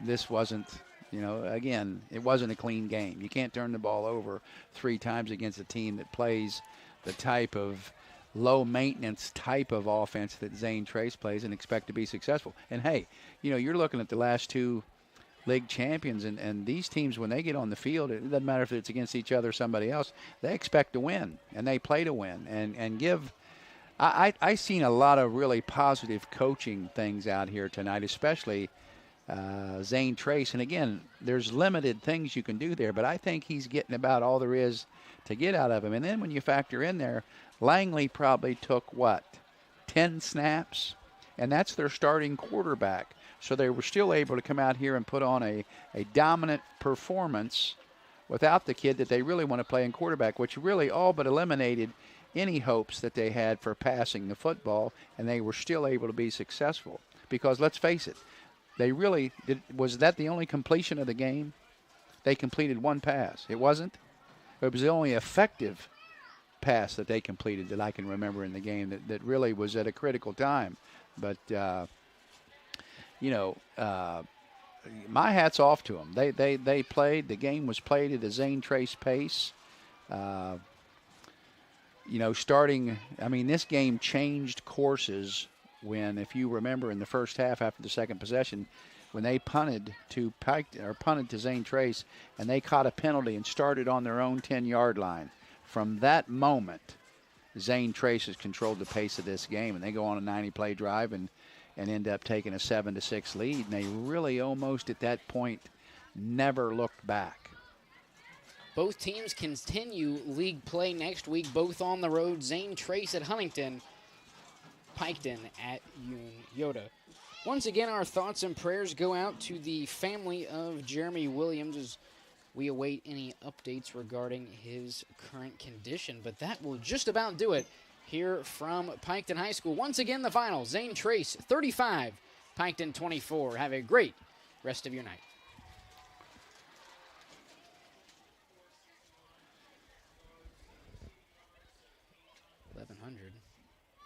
this wasn't, again, it wasn't a clean game. You can't turn the ball over 3 times against a team that plays the type of low-maintenance type of offense that Zane Trace plays and expect to be successful. And, hey, you're looking at the last 2 league champions, and these teams, when they get on the field, it doesn't matter if it's against each other or somebody else, they expect to win, and they play to win. And give – I seen a lot of really positive coaching things out here tonight, especially Zane Trace. And, again, there's limited things you can do there, but I think he's getting about all there is to get out of him. And then when you factor in there, Langley probably took, 10 snaps? And that's their starting quarterback. So they were still able to come out here and put on a dominant performance without the kid that they really want to play in quarterback, which really all but eliminated any hopes that they had for passing the football, and they were still able to be successful. Because let's face it, they really did. Was that the only completion of the game? They completed 1 pass. It wasn't? It was the only effective pass that they completed that I can remember in the game that really was at a critical time. But, my hat's off to them. They played. The game was played at a Zane Trace pace. Starting, this game changed courses when, if you remember, in the first half after the second possession, when they punted to Zane Trace, and they caught a penalty and started on their own 10-yard line. From that moment, Zane Trace has controlled the pace of this game, and they go on a 90-play drive and end up taking a 7-6 lead. And they really almost at that point never looked back.
Both teams continue league play next week, both on the road. Zane Trace at Huntington, Piketon at Yoda. Once again, our thoughts and prayers go out to the family of Jeremy Williams as we await any updates regarding his current condition. But that will just about do it here from Piketon High School. Once again, the final, Zane Trace 35, Piketon 24. Have a great rest of your night. $1,100.